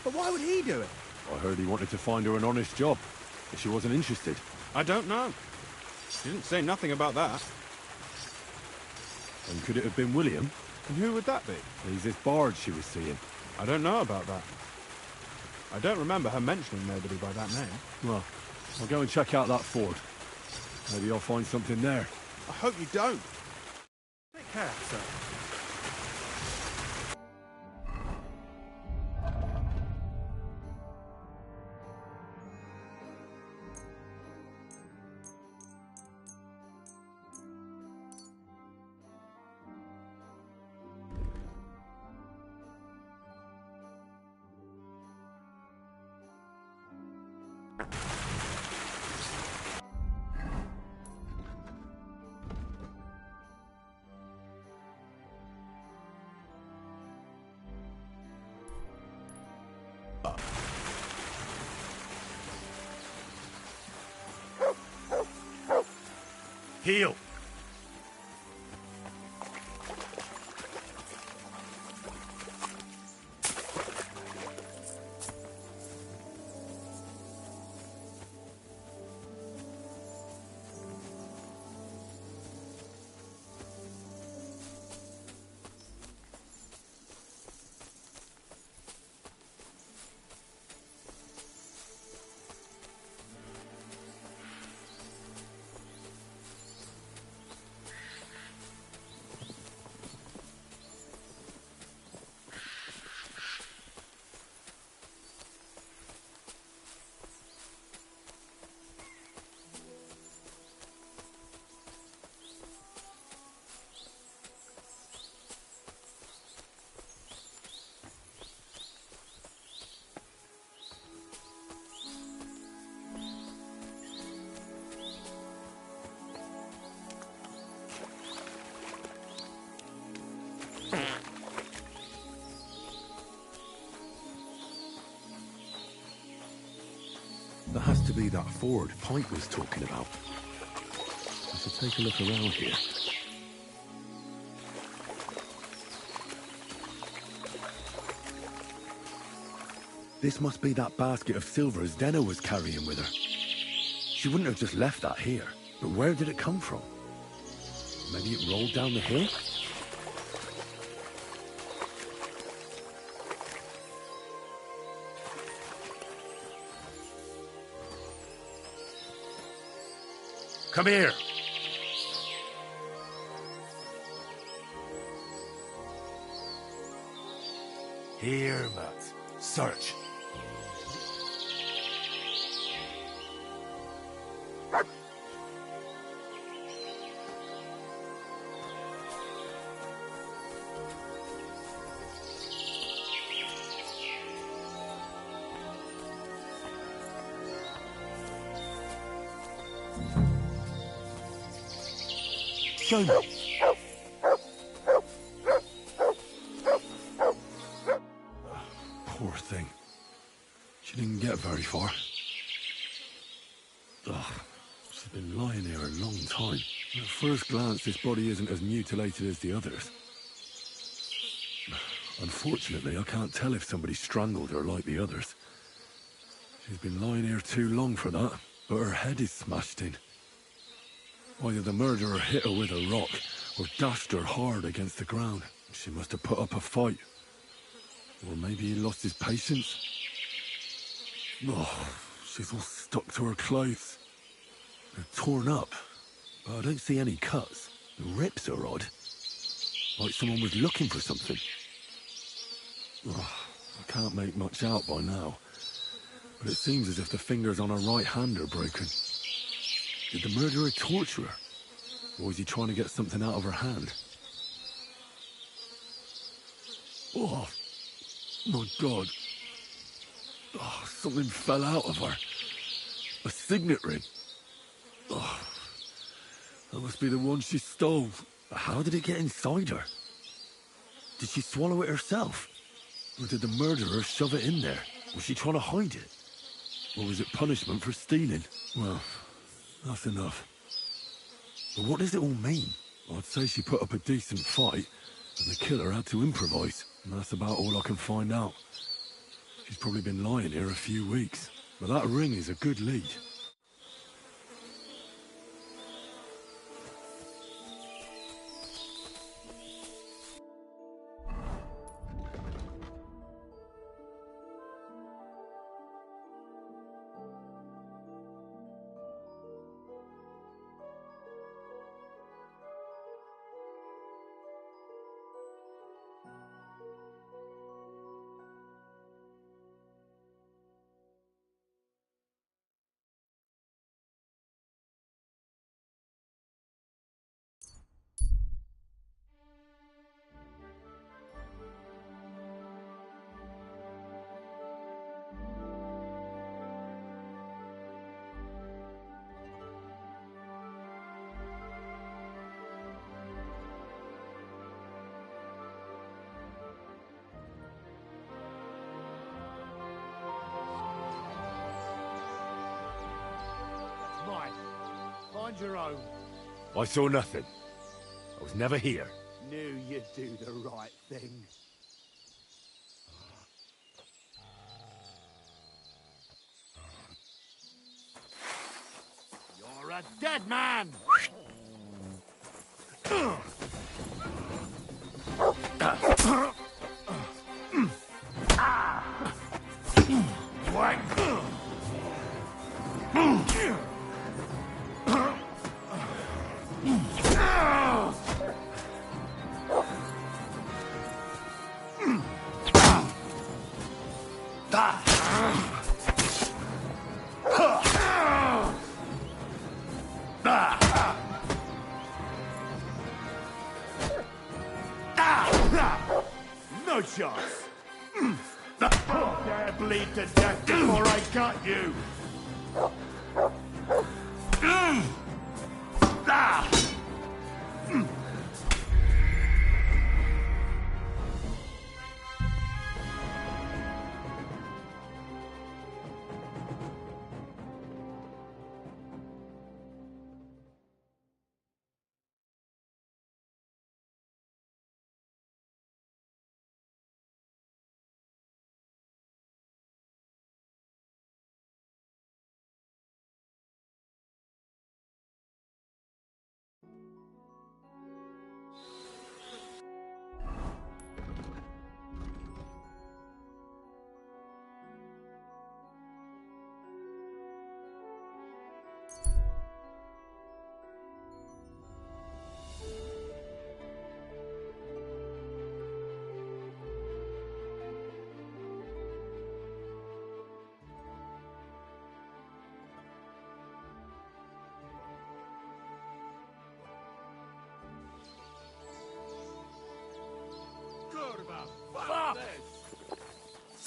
But why would he do it? I heard he wanted to find her an honest job. If she wasn't interested. I don't know. She didn't say nothing about that. And could it have been William? And who would that be? He's this bard she was seeing. I don't know about that. I don't remember her mentioning nobody by that name. Well, I'll go and check out that ford. Maybe I'll find something there. I hope you don't. Take care, sir. Heel! That has to be that ford Pike was talking about. I should take a look around here. This must be that basket of silver Zdena was carrying with her. She wouldn't have just left that here. But where did it come from? Maybe it rolled down the hill? Come here. Here, Matt. Search. Show me. Poor thing. She didn't get very far. Ugh, she's been lying here a long time. At first glance, this body isn't as mutilated as the others. Unfortunately, I can't tell if somebody strangled her like the others. She's been lying here too long for that, but her head is smashed in. Either the murderer hit her with a rock, or dashed her hard against the ground. She must have put up a fight. Or maybe he lost his patience. Oh, she's all stuck to her clothes. They're torn up, but I don't see any cuts. The rips are odd. Like someone was looking for something. Oh, I can't make much out by now. But it seems as if the fingers on her right hand are broken. Did the murderer torture her? Or was he trying to get something out of her hand? Oh, my God. Oh, something fell out of her. A signet ring. Oh, that must be the one she stole. How did it get inside her? Did she swallow it herself? Or did the murderer shove it in there? Was she trying to hide it? Or was it punishment for stealing? Well, that's enough. But what does it all mean? I'd say she put up a decent fight, and the killer had to improvise. And that's about all I can find out. She's probably been lying here a few weeks. But that ring is a good lead. Mine. Find your own. I saw nothing. I was never here. Knew you'd do the right thing. You're a dead man! No chance. Dare bleed to death before I cut you.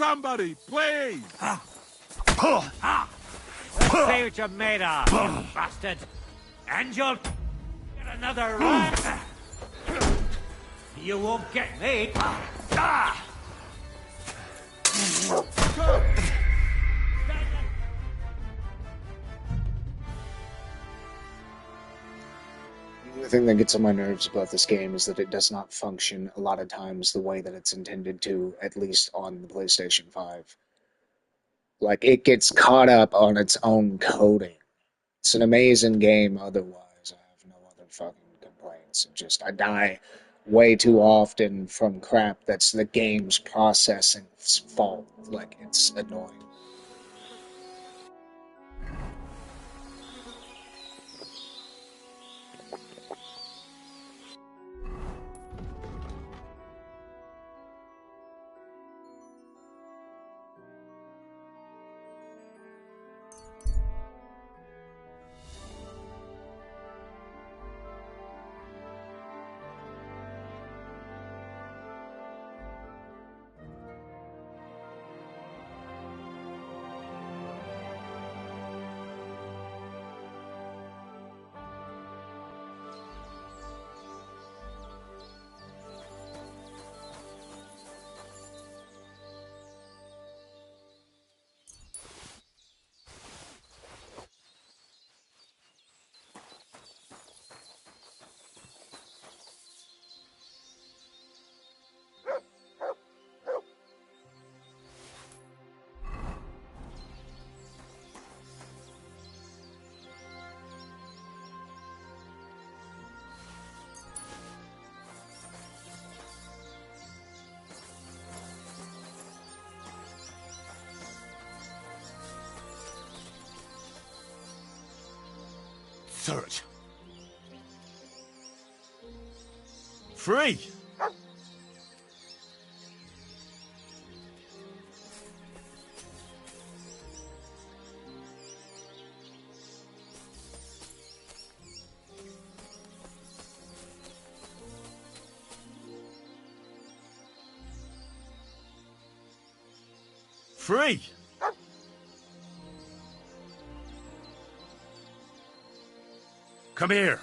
somebody, please! Let's see what you're made of, you bastard. And you'll get another run. You won't get me. The thing that gets on my nerves about this game is that it does not function a lot of times the way that it's intended to, at least on the PlayStation 5. Like, it gets caught up on its own coding. It's an amazing game otherwise. I have no other fucking complaints. It just, I die way too often from crap that's the game's processing's fault. Like, it's annoying. Search. Free! Free! Come here.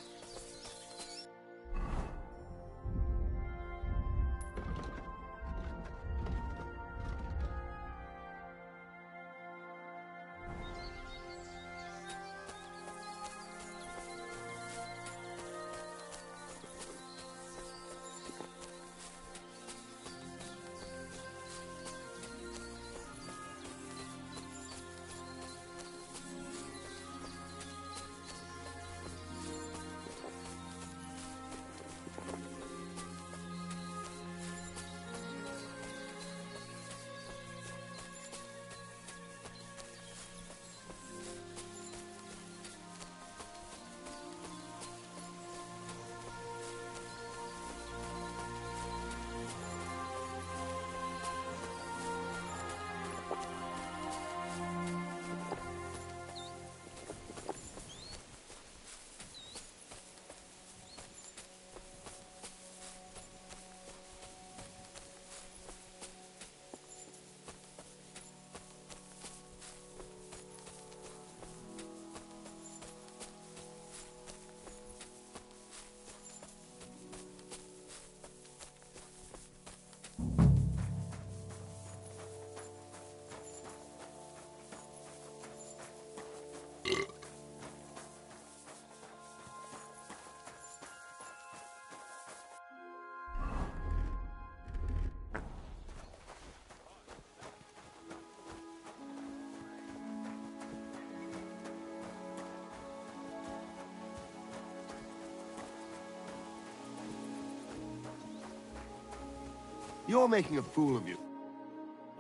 You're making a fool of you.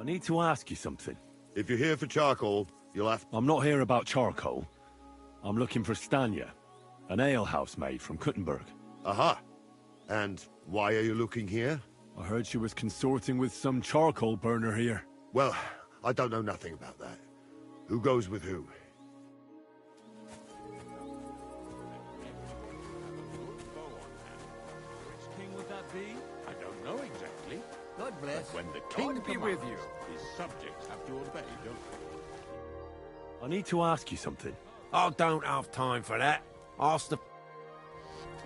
I need to ask you something. If you're here for charcoal, you'll have... I'm not here about charcoal. I'm looking for Stanya, an alehouse maid from Kuttenberg. Aha. And why are you looking here? I heard she was consorting with some charcoal burner here. Well, I don't know nothing about that. Who goes with who? Which king would that be? I don't know exactly. Good bless. When the God king be with commands, you. his subjects have to obey, don't they? I need to ask you something. I don't have time for that. Ask the...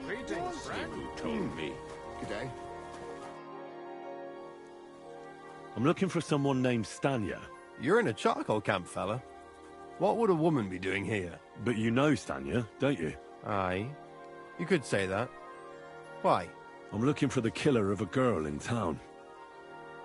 Greetings, friend. Who told me? G'day. I'm looking for someone named Stanya. You're in a charcoal camp, fella. What would a woman be doing here? But you know Stanya, don't you? Aye. You could say that. Why? I'm looking for the killer of a girl in town.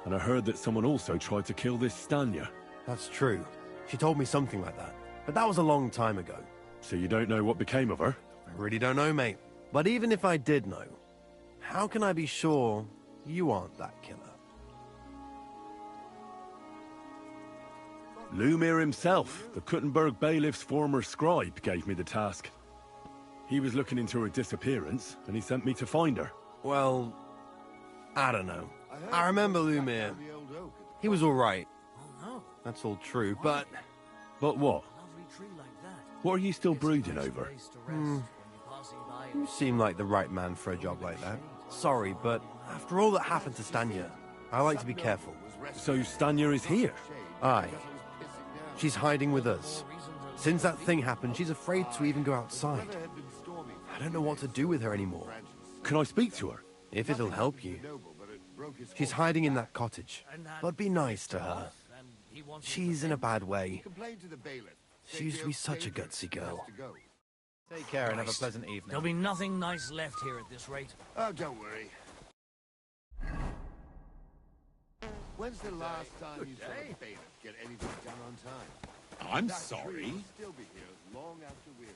And I heard that someone also tried to kill this Stanya. That's true. She told me something like that. But that was a long time ago. So you don't know what became of her? I really don't know, mate. But even if I did know, how can I be sure you aren't that killer? Lumir himself, the Kuttenberg bailiff's former scribe, gave me the task. He was looking into her disappearance, and he sent me to find her. Well, I don't know. I remember Lumir. He was all right. That's all true, but... But what? What are you still brooding over? You seem like the right man for a job like that. Sorry, but after all that happened to Stanya, I like to be careful. So Stanya is here? Aye. She's hiding with us. Since that thing happened, she's afraid to even go outside. I don't know what to do with her anymore. Can I speak to her? If it'll help you. She's hiding in that cottage, but be nice to her. She's in a bad way. She used to be such a gutsy girl. Take care and have a pleasant evening. There'll be nothing nice left here at this rate. Oh, don't worry. When's the last time you saw the bailiff get anything done on time? I'm That sorry. tree will still be here long after we're...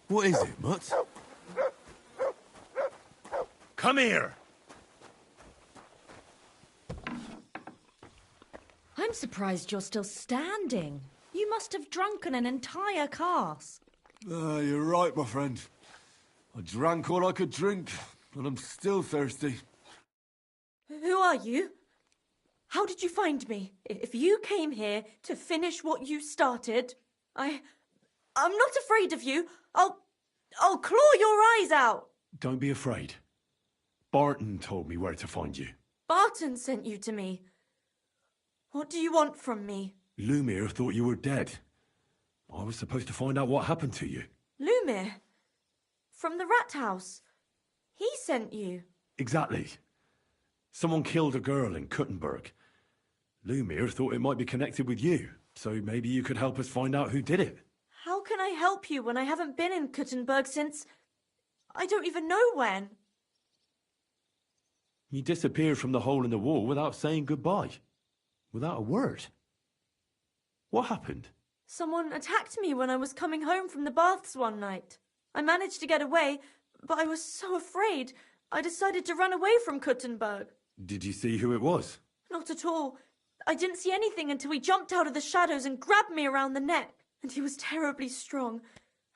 What is it, Mutt? Come here! I'm surprised you're still standing. You must have drunken an entire cask. You're right, my friend. I drank all I could drink, and I'm still thirsty. Who are you? How did you find me? If you came here to finish what you started, I'm not afraid of you. I'll claw your eyes out. Don't be afraid. Barton told me where to find you. Barton sent you to me. What do you want from me? Lumir thought you were dead. I was supposed to find out what happened to you. Lumir? From the rat house. He sent you. Exactly. Someone killed a girl in Kuttenberg. Lumir thought it might be connected with you, so maybe you could help us find out who did it. How can I help you when I haven't been in Kuttenberg since... I don't even know when. You disappeared from the hole in the wall without saying goodbye. Without a word. What happened? Someone attacked me when I was coming home from the baths one night. I managed to get away, but I was so afraid, I decided to run away from Kuttenberg. Did you see who it was? Not at all. I didn't see anything until he jumped out of the shadows and grabbed me around the neck. And he was terribly strong.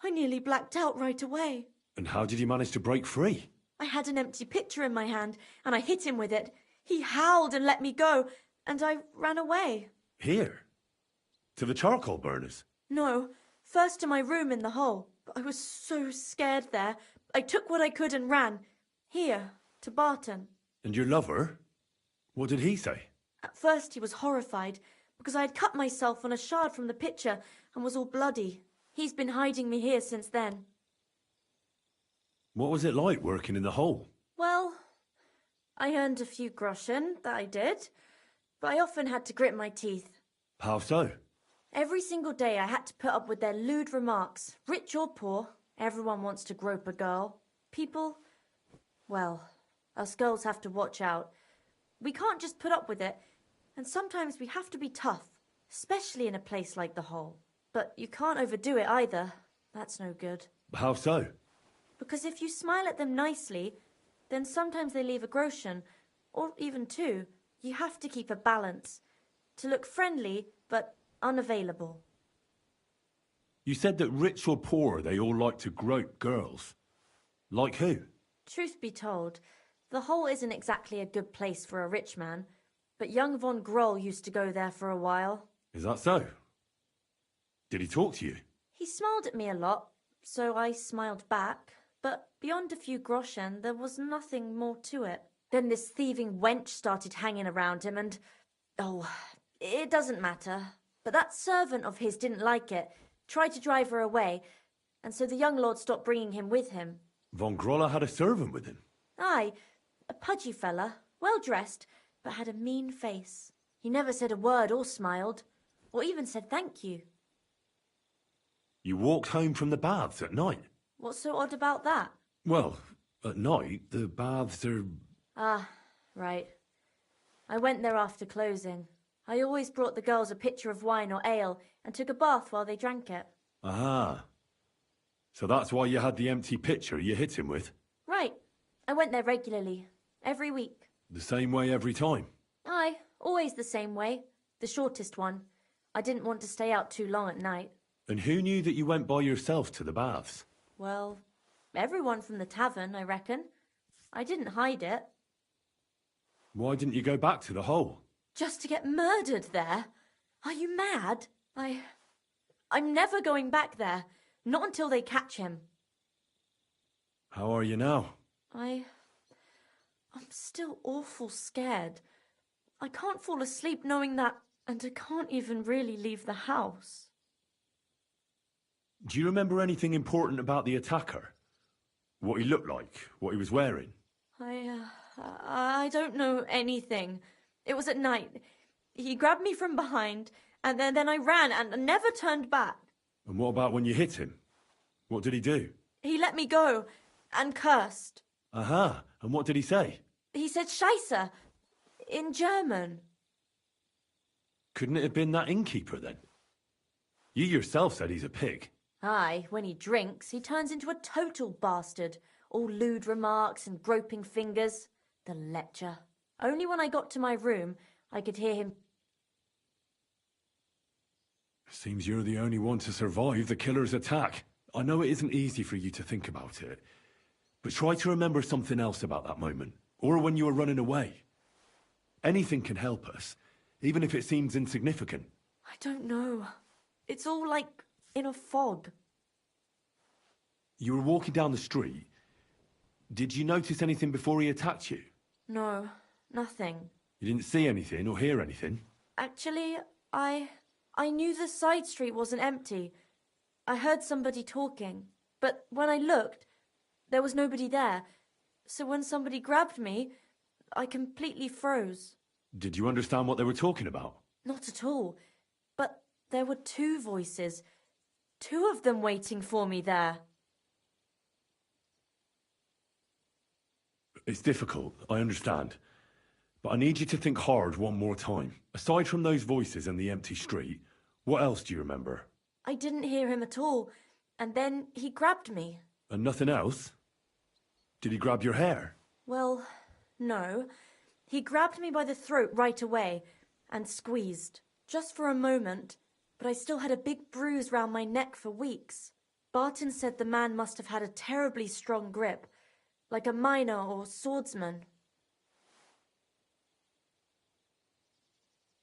I nearly blacked out right away. And how did you manage to break free? I had an empty pitcher in my hand, and I hit him with it. He howled and let me go, and I ran away. Here? To the charcoal burners? No, first to my room in the hole. But I was so scared there. I took what I could and ran. Here, to Barton. And your lover? What did he say? At first he was horrified, because I had cut myself on a shard from the pitcher and was all bloody. He's been hiding me here since then. What was it like working in the hole? Well, I earned a few groschen, that I did, but I often had to grit my teeth. How so? Every single day I had to put up with their lewd remarks. Rich or poor, everyone wants to grope a girl. People, well, us girls have to watch out. We can't just put up with it, and sometimes we have to be tough, especially in a place like the hole. But you can't overdo it either. That's no good. How so? Because if you smile at them nicely, then sometimes they leave a groschen, or even two. You have to keep a balance. To look friendly, but unavailable. You said that rich or poor, they all like to grope girls. Like who? Truth be told, The hole isn't exactly a good place for a rich man, but young von Groll used to go there for a while. Is that so? Did he talk to you? He smiled at me a lot, so I smiled back, but beyond a few groschen, there was nothing more to it. Then this thieving wench started hanging around him and... oh, it doesn't matter. But that servant of his didn't like it, tried to drive her away, and so the young lord stopped bringing him with him. Von Grolla had a servant with him? Aye, a pudgy fella, well-dressed, but had a mean face. He never said a word or smiled, or even said thank you. You walked home from the baths at night? What's so odd about that? Well, at night, the baths are... Ah, right. I went there after closing. I always brought the girls a pitcher of wine or ale and took a bath while they drank it. Aha. So that's why you had the empty pitcher you hit him with? Right. I went there regularly, every week. The same way every time? Aye, always the same way. The shortest one. I didn't want to stay out too long at night. And who knew that you went by yourself to the baths? Well, everyone from the tavern, I reckon. I didn't hide it. Why didn't you go back to the hole? Just to get murdered there? Are you mad? I'm never going back there. Not until they catch him. How are you now? I'm still awful scared. I can't fall asleep knowing that, and I can't even really leave the house. Do you remember anything important about the attacker? What he looked like? What he was wearing? I don't know anything. It was at night. He grabbed me from behind, and then I ran and never turned back. And what about when you hit him? What did he do? He let me go and cursed. Aha, and what did he say? He said Scheisse in German. Couldn't it have been that innkeeper then? You yourself said he's a pig. Aye, when he drinks, he turns into a total bastard. All lewd remarks and groping fingers. The lecher. Only when I got to my room, I could hear him. Seems you're the only one to survive the killer's attack. I know it isn't easy for you to think about it, but try to remember something else about that moment, or when you were running away. Anything can help us, even if it seems insignificant. I don't know. It's all like in a fog. You were walking down the street. Did you notice anything before he attacked you? No, nothing. You didn't see anything or hear anything? Actually, I knew the side street wasn't empty. I heard somebody talking, but when I looked, there was nobody there. So when somebody grabbed me, I completely froze. Did you understand what they were talking about? Not at all. But there were two voices. Two of them waiting for me there. It's difficult, I understand. But I need you to think hard one more time. Aside from those voices and the empty street, what else do you remember? I didn't hear him at all, and then he grabbed me. And nothing else? Did he grab your hair? Well, no. He grabbed me by the throat right away and squeezed, just for a moment, but I still had a big bruise round my neck for weeks. Barton said the man must have had a terribly strong grip, like a miner or swordsman.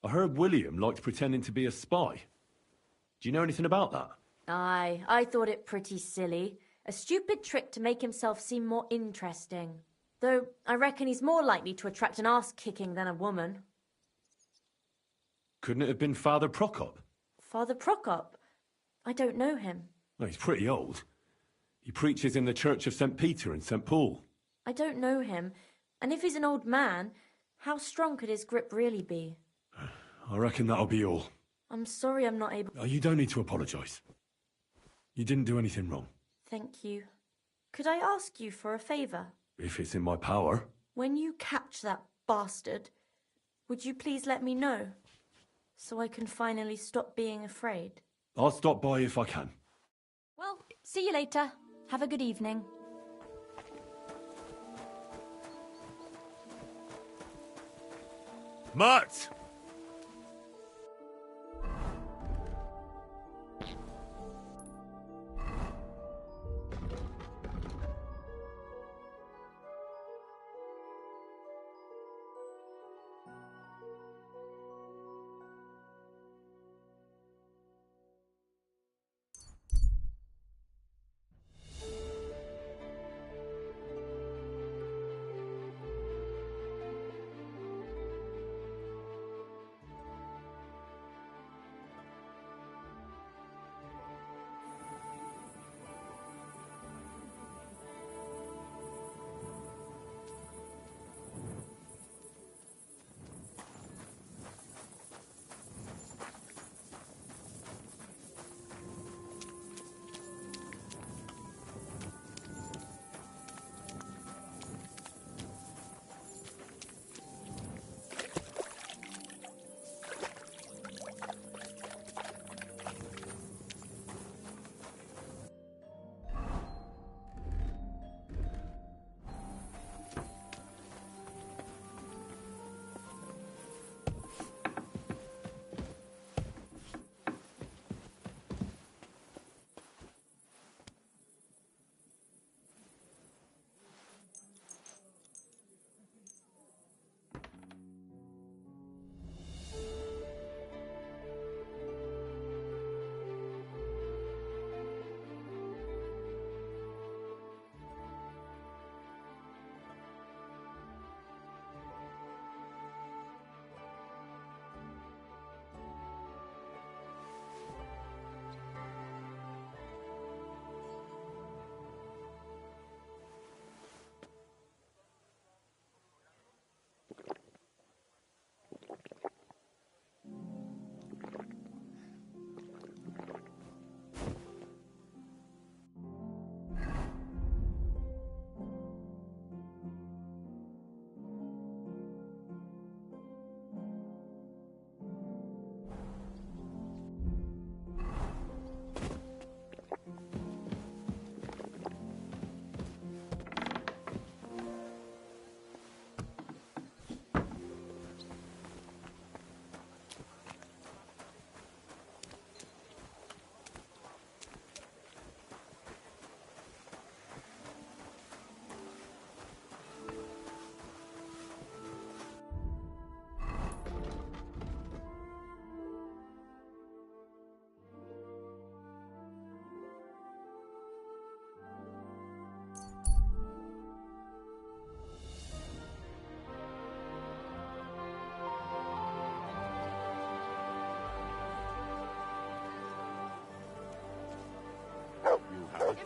I heard William liked pretending to be a spy. Do you know anything about that? Aye, I thought it pretty silly. A stupid trick to make himself seem more interesting. Though I reckon he's more likely to attract an arse-kicking than a woman. Couldn't it have been Father Prokop? Father Prokop? I don't know him. Well, he's pretty old. He preaches in the Church of St. Peter and St. Paul. I don't know him, and if he's an old man, how strong could his grip really be? I reckon that'll be all. I'm sorry I'm not able... Oh, you don't need to apologise. You didn't do anything wrong. Thank you. Could I ask you for a favour? If it's in my power. When you catch that bastard, would you please let me know? So I can finally stop being afraid. I'll stop by if I can. Well, see you later. Have a good evening. Mutt!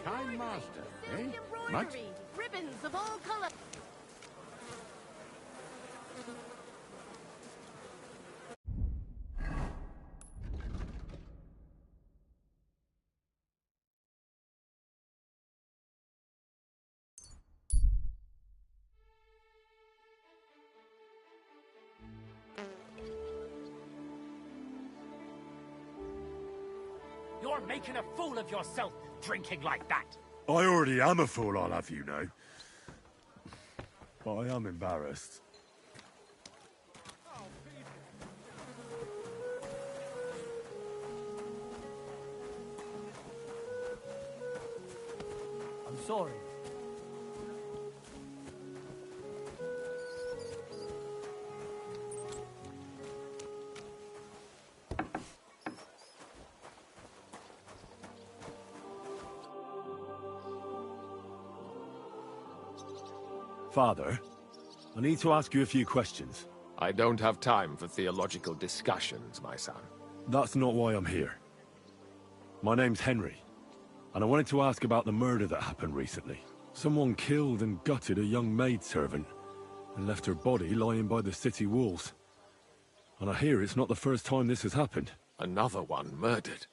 Kind master, eh? Much? Ribbons of all colors. You're making a fool of yourself, drinking like that. I already am a fool, I'll have you know. But I am embarrassed. I'm sorry. Father, I need to ask you a few questions. I don't have time for theological discussions, my son. That's not why I'm here. My name's Henry, and I wanted to ask about the murder that happened recently. Someone killed and gutted a young maidservant and left her body lying by the city walls. And I hear it's not the first time this has happened. Another one murdered.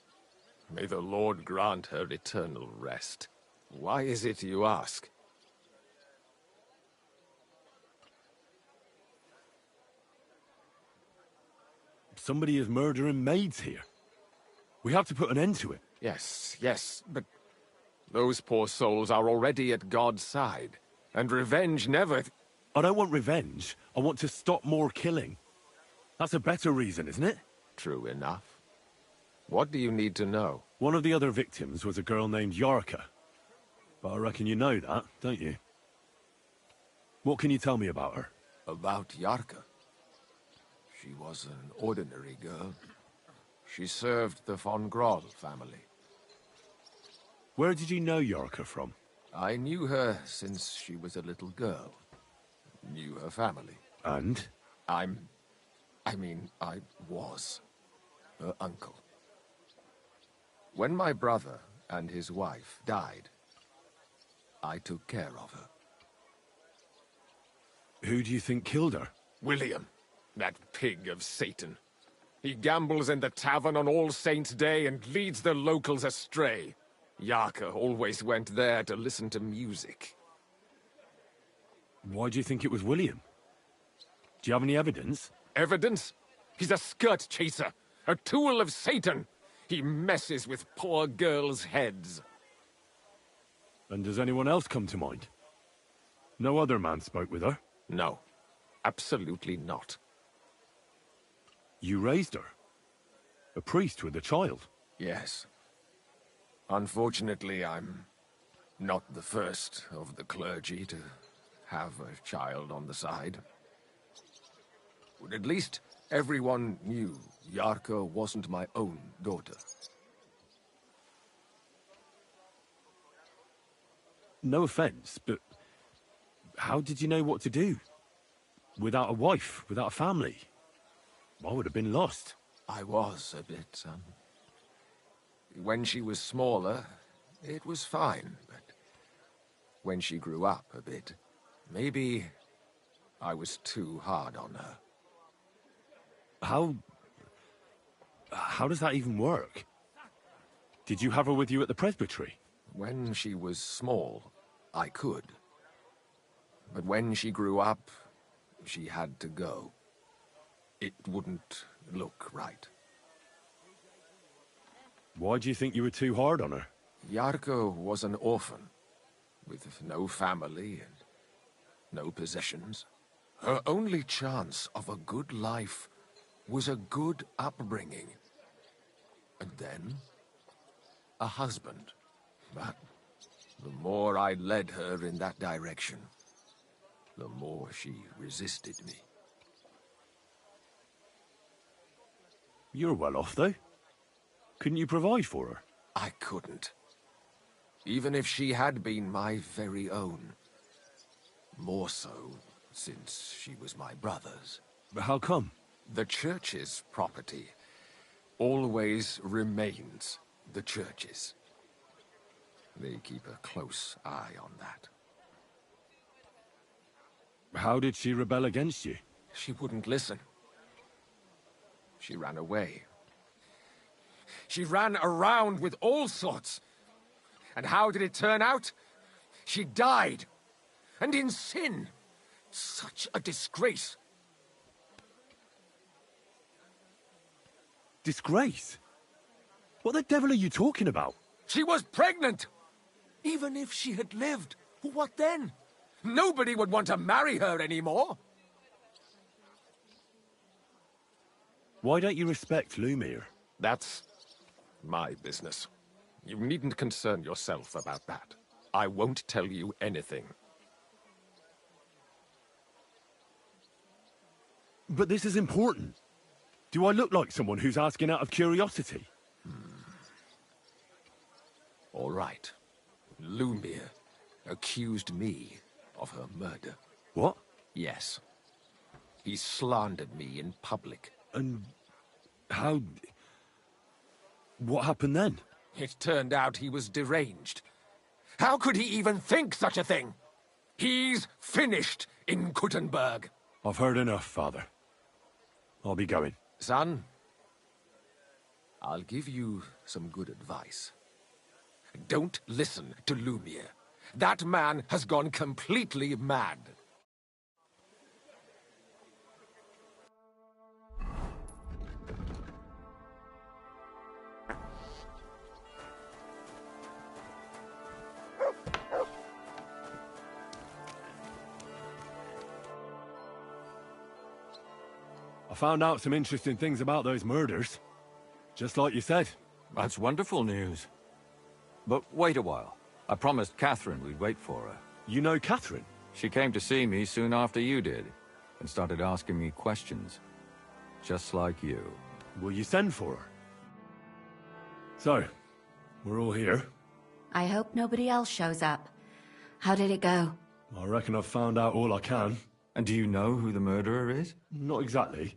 May the Lord grant her eternal rest. Why is it you ask? Somebody is murdering maids here. We have to put an end to it. Yes, but those poor souls are already at God's side. And revenge never... I don't want revenge. I want to stop more killing. That's a better reason, isn't it? True enough. What do you need to know? One of the other victims was a girl named Yarka. But I reckon you know that, don't you? What can you tell me about her? About Yarka? She was an ordinary girl. She served the von Groll family. Where did you know Yarka from? I knew her since she was a little girl. Knew her family. And? I was her uncle. When my brother and his wife died, I took care of her. Who do you think killed her? William, that pig of Satan. He gambles in the tavern on All Saints' Day and leads the locals astray. Yarka always went there to listen to music. Why do you think it was William? Do you have any evidence? Evidence? He's a skirt chaser, a tool of Satan. He messes with poor girls' heads. And does anyone else come to mind? No other man spoke with her? No, absolutely not. You raised her? A priest with a child? Yes. Unfortunately, I'm not the first of the clergy to have a child on the side. But at least everyone knew Yarka wasn't my own daughter. No offense, but how did you know what to do? Without a wife, without a family? I would have been lost. I was a bit, son. When she was smaller, it was fine, but when she grew up a bit, maybe I was too hard on her. How does that even work? Did you have her with you at the presbytery? When she was small, I could. But when she grew up, she had to go. It wouldn't look right. Why do you think you were too hard on her? Yarka was an orphan, with no family and no possessions. Her only chance of a good life was a good upbringing. And then, a husband. But the more I led her in that direction, the more she resisted me. You're well off, though. Couldn't you provide for her? I couldn't. Even if she had been my very own. More so, since she was my brother's. But how come? The church's property always remains the church's. They keep a close eye on that. How did she rebel against you? She wouldn't listen. She ran away. She ran around with all sorts. And how did it turn out? She died. And in sin. Such a disgrace. Disgrace? What the devil are you talking about? She was pregnant! Even if she had lived, what then? Nobody would want to marry her anymore. Why don't you respect Lumiere? That's my business. You needn't concern yourself about that. I won't tell you anything. But this is important. Do I look like someone who's asking out of curiosity? All right. Lumiere accused me of her murder. What? Yes. He slandered me in public. And how... What happened then? It turned out he was deranged. How could he even think such a thing? He's finished in Kuttenberg. I've heard enough, Father. I'll be going. Son, I'll give you some good advice. Don't listen to Lumiere. That man has gone completely mad. I found out some interesting things about those murders. Just like you said. That's wonderful news. But wait a while. I promised Catherine we'd wait for her. You know Catherine? She came to see me soon after you did, and started asking me questions. Just like you. Will you send for her? So, we're all here. I hope nobody else shows up. How did it go? I reckon I've found out all I can. And do you know who the murderer is? Not exactly,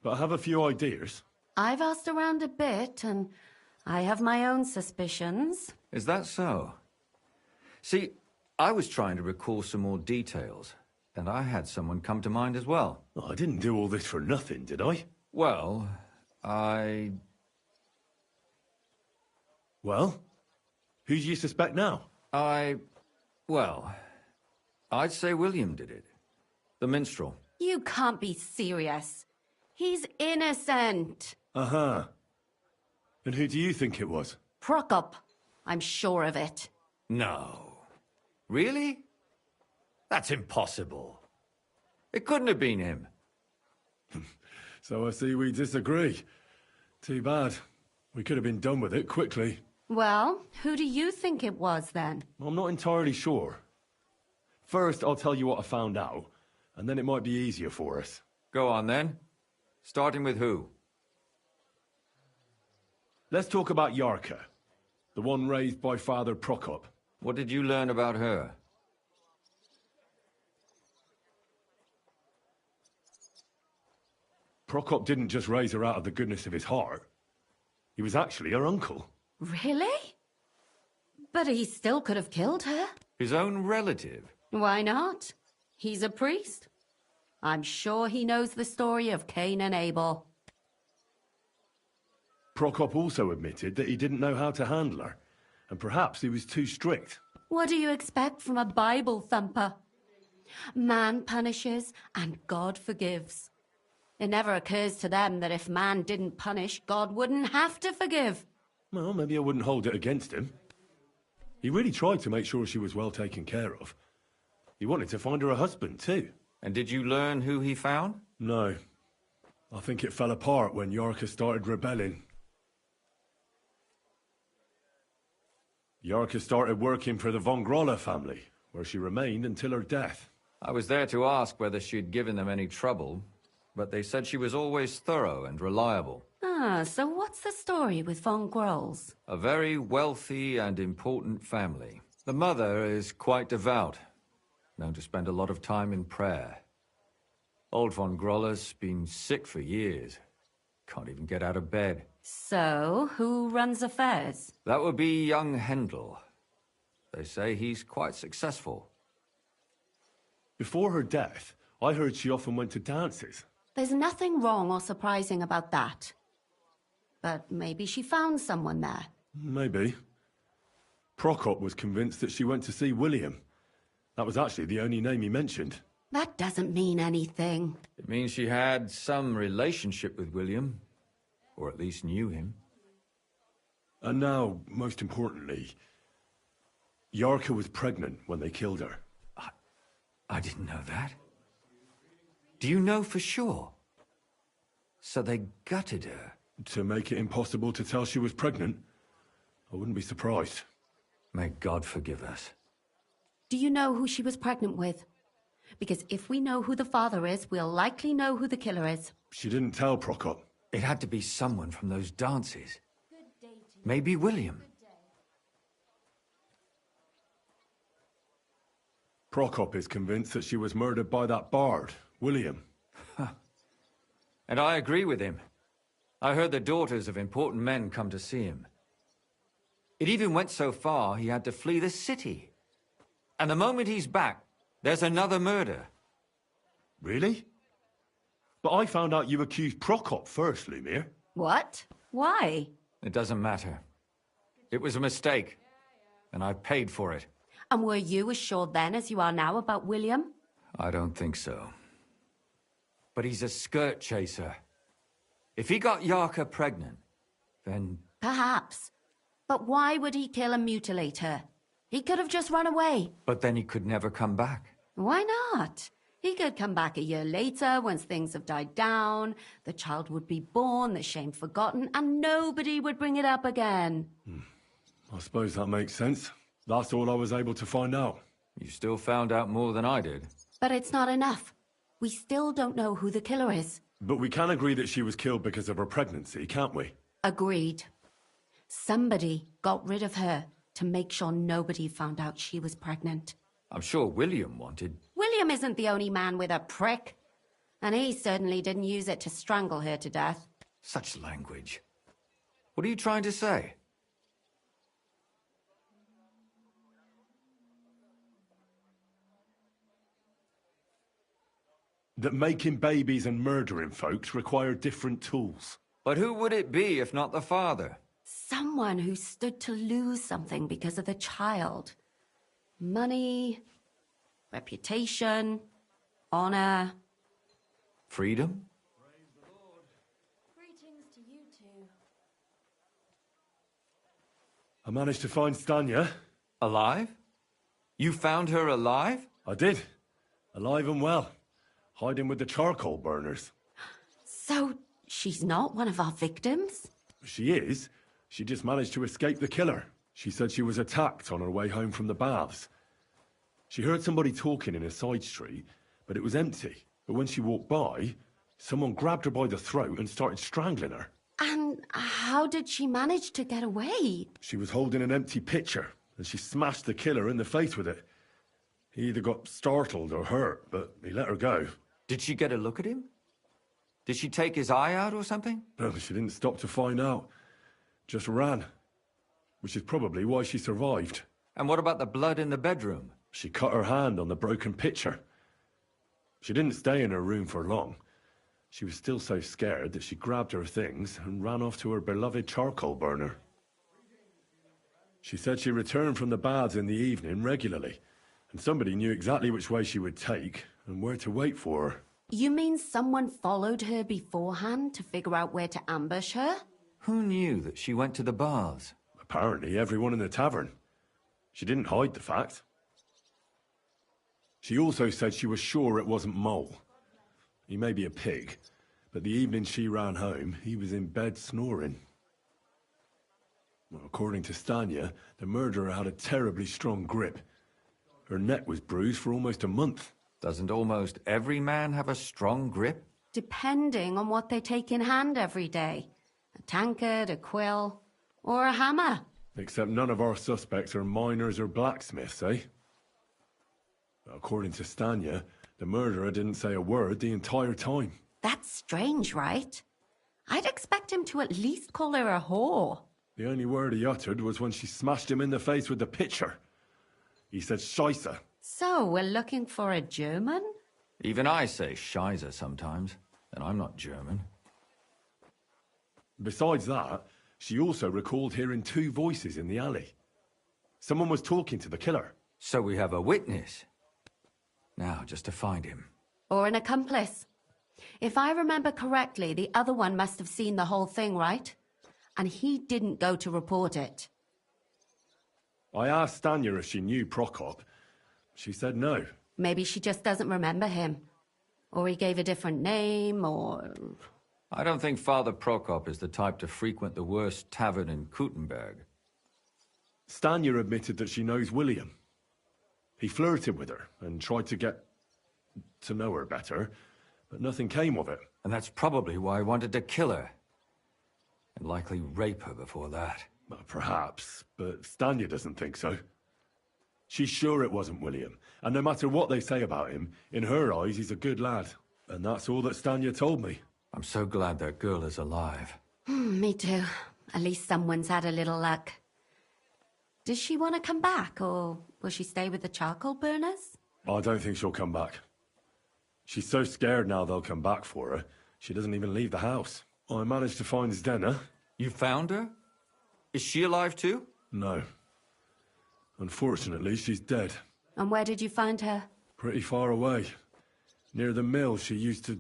but I have a few ideas. I've asked around a bit, and I have my own suspicions. Is that so? See, I was trying to recall some more details, and I had someone come to mind as well. Oh, I didn't do all this for nothing, did I? Well, Well? Who do you suspect now? Well, I'd say William did it. The minstrel. You can't be serious. He's innocent. Uh-huh. And who do you think it was? Prokop. I'm sure of it. No. Really? That's impossible. It couldn't have been him. So I see we disagree. Too bad. We could have been done with it quickly. Well, who do you think it was then? I'm not entirely sure. First, I'll tell you what I found out, and then it might be easier for us. Go on then. Starting with who? Let's talk about Yarka, the one raised by Father Prokop. What did you learn about her? Prokop didn't just raise her out of the goodness of his heart. He was actually her uncle. Really? But he still could have killed her. His own relative? Why not? He's a priest. I'm sure he knows the story of Cain and Abel. Prokop also admitted that he didn't know how to handle her, and perhaps he was too strict. What do you expect from a Bible thumper? Man punishes and God forgives. It never occurs to them that if man didn't punish, God wouldn't have to forgive. Well, maybe I wouldn't hold it against him. He really tried to make sure she was well taken care of. He wanted to find her a husband, too. And did you learn who he found? No. I think it fell apart when Yarka started rebelling. Yarka started working for the von Grolla family, where she remained until her death. I was there to ask whether she'd given them any trouble, but they said she was always thorough and reliable. Ah, so what's the story with von Grolls? A very wealthy and important family. The mother is quite devout, known to spend a lot of time in prayer. Old von Grolla's been sick for years. Can't even get out of bed. So, who runs affairs? That would be young Hendel. They say he's quite successful. Before her death, I heard she often went to dances. There's nothing wrong or surprising about that. But maybe she found someone there. Maybe. Prokop was convinced that she went to see William. That was actually the only name he mentioned. That doesn't mean anything. It means she had some relationship with William, or at least knew him. And now, most importantly, Yarka was pregnant when they killed her. I didn't know that. Do you know for sure? So they gutted her? To make it impossible to tell she was pregnant? I wouldn't be surprised. May God forgive us. Do you know who she was pregnant with? Because if we know who the father is, we'll likely know who the killer is. She didn't tell Prokop. It had to be someone from those dances. Maybe William. Prokop is convinced that she was murdered by that bard, William. And I agree with him. I heard the daughters of important men come to see him. It even went so far he had to flee the city. And the moment he's back, there's another murder. Really? But I found out you accused Prokop first, Lumir. What? Why? It doesn't matter. It was a mistake, and I paid for it. And were you as sure then as you are now about William? I don't think so. But he's a skirt chaser. If he got Yarka pregnant, then... Perhaps. But why would he kill and mutilate her? He could have just run away. But then he could never come back. Why not? He could come back a year later, once things have died down, the child would be born, the shame forgotten, and nobody would bring it up again. I suppose that makes sense. That's all I was able to find out. You still found out more than I did. But it's not enough. We still don't know who the killer is. But we can agree that she was killed because of her pregnancy, can't we? Agreed. Somebody got rid of her to make sure nobody found out she was pregnant. I'm sure William wanted... William isn't the only man with a prick. And he certainly didn't use it to strangle her to death. Such language. What are you trying to say? That making babies and murdering folks require different tools. But who would it be if not the father? Someone who stood to lose something because of the child. Money, reputation, honor. Freedom? Greetings to you two. I managed to find Stanya. Alive? You found her alive? I did. Alive and well. Hiding with the charcoal burners. So, she's not one of our victims? She is. She just managed to escape the killer. She said she was attacked on her way home from the baths. She heard somebody talking in a side street, but it was empty. But when she walked by, someone grabbed her by the throat and started strangling her. And how did she manage to get away? She was holding an empty pitcher, and she smashed the killer in the face with it. He either got startled or hurt, but he let her go. Did she get a look at him? Did she take his eye out or something? No, she didn't stop to find out. Just ran. Which is probably why she survived. And what about the blood in the bedroom? She cut her hand on the broken pitcher. She didn't stay in her room for long. She was still so scared that she grabbed her things and ran off to her beloved charcoal burner. She said she returned from the baths in the evening regularly, and somebody knew exactly which way she would take and where to wait for her. You mean someone followed her beforehand to figure out where to ambush her? Who knew that she went to the baths? Apparently everyone in the tavern. She didn't hide the fact. She also said she was sure it wasn't Mole. He may be a pig, but the evening she ran home, he was in bed snoring. Well, according to Stanya, the murderer had a terribly strong grip. Her neck was bruised for almost a month. Doesn't almost every man have a strong grip? Depending on what they take in hand every day. A tankard, a quill, or a hammer. Except none of our suspects are miners or blacksmiths, eh? According to Stanya, the murderer didn't say a word the entire time. That's strange, right? I'd expect him to at least call her a whore. The only word he uttered was when she smashed him in the face with the pitcher. He said Scheisse. So, we're looking for a German? Even I say Scheiße sometimes, and I'm not German. Besides that, she also recalled hearing 2 voices in the alley. Someone was talking to the killer. So we have a witness. Now, just to find him. Or an accomplice. If I remember correctly, the other one must have seen the whole thing, right? And he didn't go to report it. I asked Stanya if she knew Prokop. She said no. Maybe she just doesn't remember him. Or he gave a different name, or... I don't think Father Prokop is the type to frequent the worst tavern in Kuttenberg. Stanya admitted that she knows William. He flirted with her and tried to get to know her better, but nothing came of it. And that's probably why I wanted to kill her. And likely rape her before that. Well, perhaps, but Stanya doesn't think so. She's sure it wasn't William, and no matter what they say about him, in her eyes he's a good lad. And that's all that Stanya told me. I'm so glad that girl is alive. Me too. At least someone's had a little luck. Does she want to come back, or will she stay with the charcoal burners? I don't think she'll come back. She's so scared now they'll come back for her, she doesn't even leave the house. I managed to find Zdena. You found her? Is she alive too? No. Unfortunately, she's dead. And where did you find her? Pretty far away. Near the mill she used to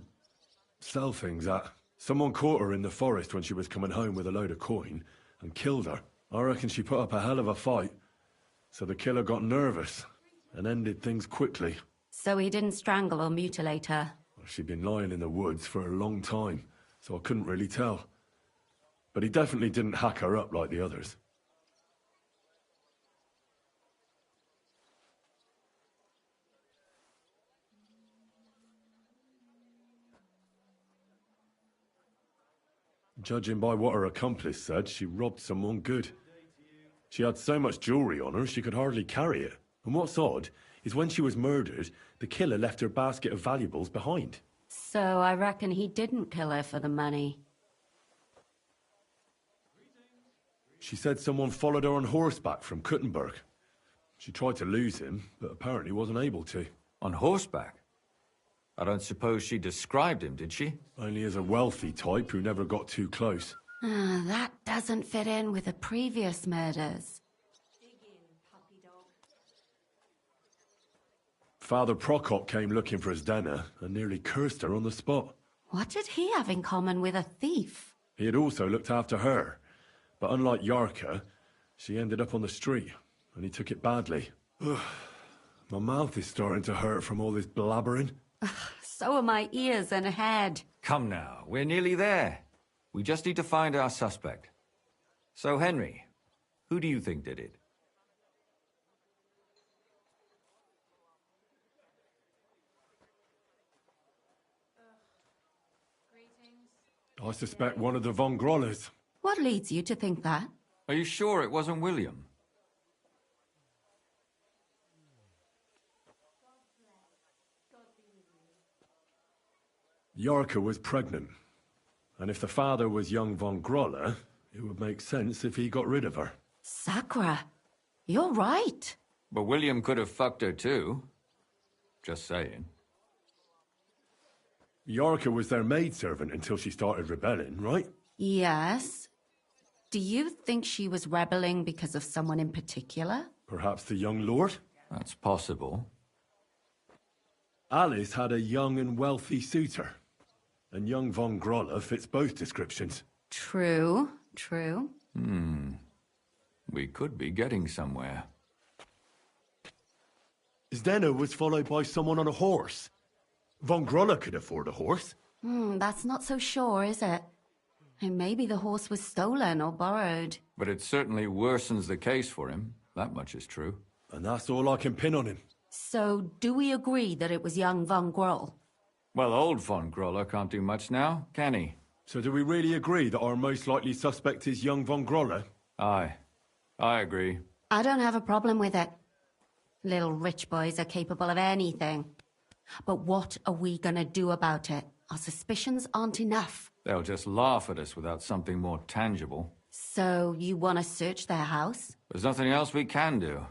sell things at. Someone caught her in the forest when she was coming home with a load of coin and killed her. I reckon she put up a hell of a fight. So the killer got nervous and ended things quickly. So he didn't strangle or mutilate her? She'd been lying in the woods for a long time, so I couldn't really tell. But he definitely didn't hack her up like the others. Judging by what her accomplice said, she robbed someone good. She had so much jewelry on her, she could hardly carry it. And what's odd is when she was murdered, the killer left her basket of valuables behind. So I reckon he didn't kill her for the money. She said someone followed her on horseback from Kuttenberg. She tried to lose him, but apparently wasn't able to. On horseback? I don't suppose she described him, did she? Only as a wealthy type who never got too close. That doesn't fit in with the previous murders. Father Prokop came looking for Zdena and nearly cursed her on the spot. What did he have in common with a thief? He had also looked after her, but unlike Yarka, she ended up on the street, and he took it badly. Ugh. My mouth is starting to hurt from all this blabbering. So are my ears and head. Come now, we're nearly there. We just need to find our suspect. So, Henry, who do you think did it? I suspect one of the Von Grollers. What leads you to think that? Are you sure it wasn't William? Yarka was pregnant, and if the father was young Von Groller, it would make sense if he got rid of her. Sakura, you're right. But William could have fucked her too. Just saying. Yarka was their maidservant until she started rebelling, right? Yes. Do you think she was rebelling because of someone in particular? Perhaps the young lord? That's possible. Alice had a young and wealthy suitor, and young Von Groller fits both descriptions. True, true. We could be getting somewhere. Zdena was followed by someone on a horse. Von Groller could afford a horse. That's not so sure, is it? And maybe the horse was stolen or borrowed. But it certainly worsens the case for him. That much is true. And that's all I can pin on him. So, do we agree that it was young Von Groll? Well, old Von Groller can't do much now, can he? So do we really agree that our most likely suspect is young Von Groller? Aye. I agree. I don't have a problem with it. Little rich boys are capable of anything. But what are we gonna do about it? Our suspicions aren't enough. They'll just laugh at us without something more tangible. So, you want to search their house? There's nothing else we can do.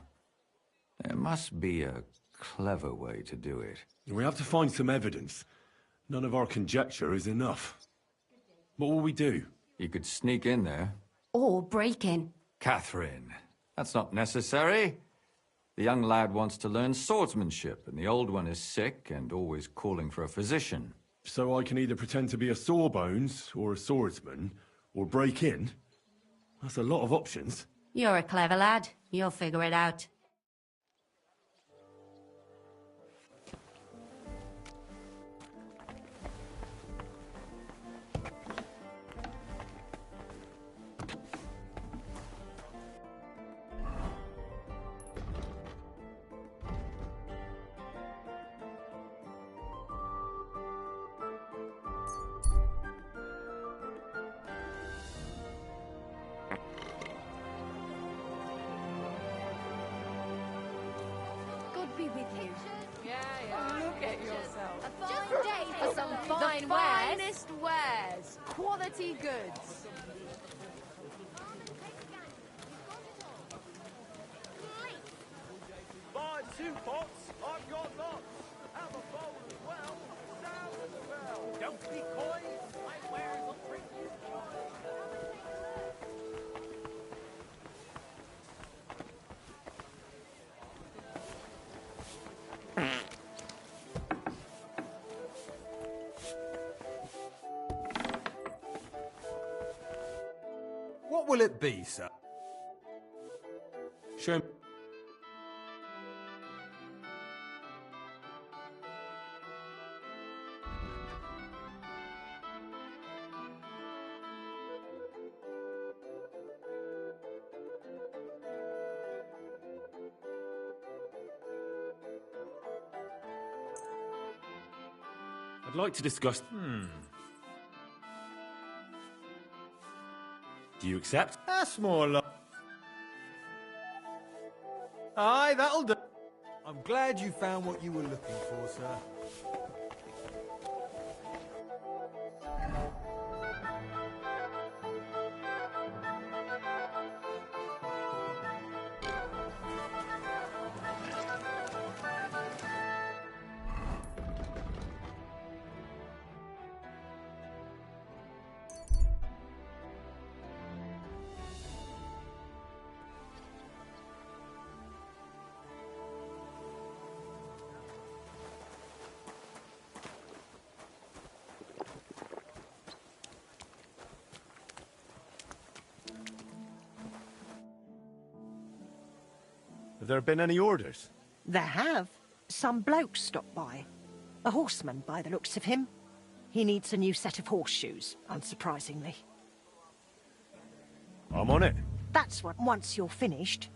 There must be a clever way to do it. We have to find some evidence. None of our conjecture is enough. What will we do? You could sneak in there. Or break in. Catherine, that's not necessary. The young lad wants to learn swordsmanship, and the old one is sick and always calling for a physician. So I can either pretend to be a sawbones or a swordsman, or break in? That's a lot of options. You're a clever lad. You'll figure it out. God be with you. Look at yourself. A fine day for some fine the wares. finest wares. Quality goods. Buy 2 pots, I've got lots. Have a bowl as well. Sound as well. Don't be coy. My wares will bring you What will it be, sir? Show me. I'd like to discuss... Do you accept? That's more like... Aye, that'll do. I'm glad you found what you were looking for, sir. Have there been any orders? There have. Some bloke stopped by. A horseman, by the looks of him. He needs a new set of horseshoes, unsurprisingly. I'm on it. That's what, once you're finished.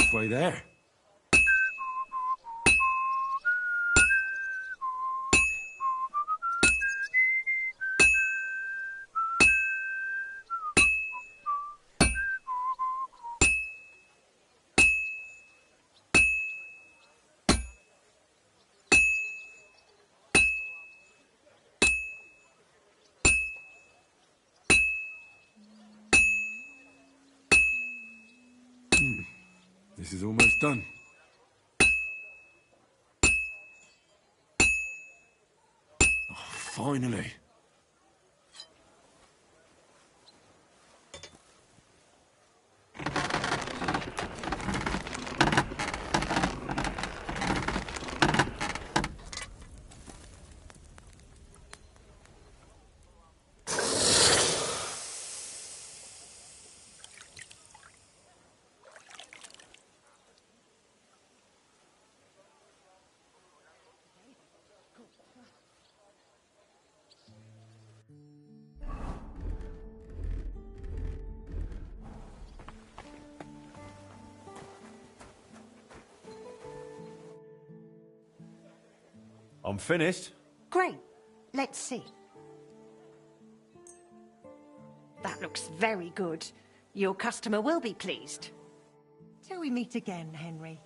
halfway there. This is almost done. Oh, finally. I'm finished. Great. Let's see. That looks very good. Your customer will be pleased. Till we meet again, Henry.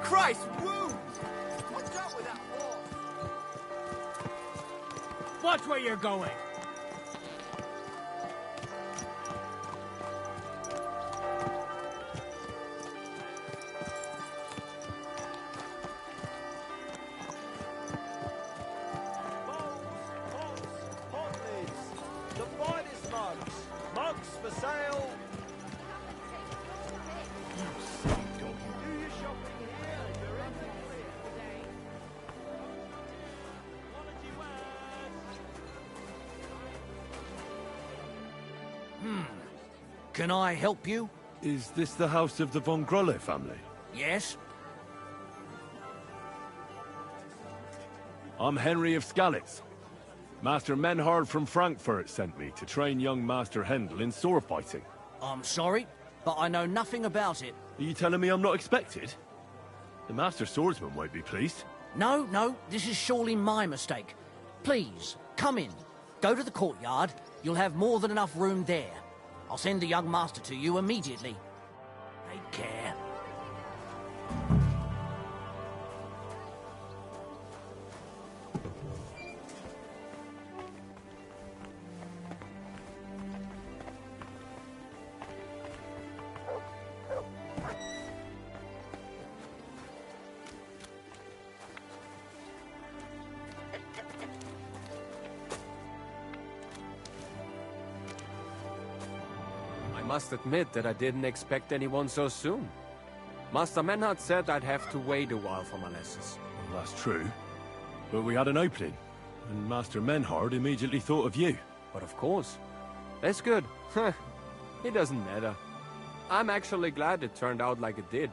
Christ, wounds! What's up with that horse? Watch where you're going. The finest mugs. Mugs for sale. Do your shopping here. You're in the clear today. Can I help you? Is this the house of the Von Grolle family? Yes? I'm Henry of Skalitz. Master Menhard from Frankfurt sent me to train young Master Hendel in sword fighting. I'm sorry, but I know nothing about it. Are you telling me I'm not expected? The Master Swordsman won't be pleased. No, this is surely my mistake. Please, come in. Go to the courtyard. You'll have more than enough room there. I'll send the young master to you immediately. Take care. I must admit that I didn't expect anyone so soon. Master Menhard said I'd have to wait a while for my lessons. Well, that's true. But we had an opening, and Master Menhard immediately thought of you. But of course. That's good. It doesn't matter. I'm actually glad it turned out like it did.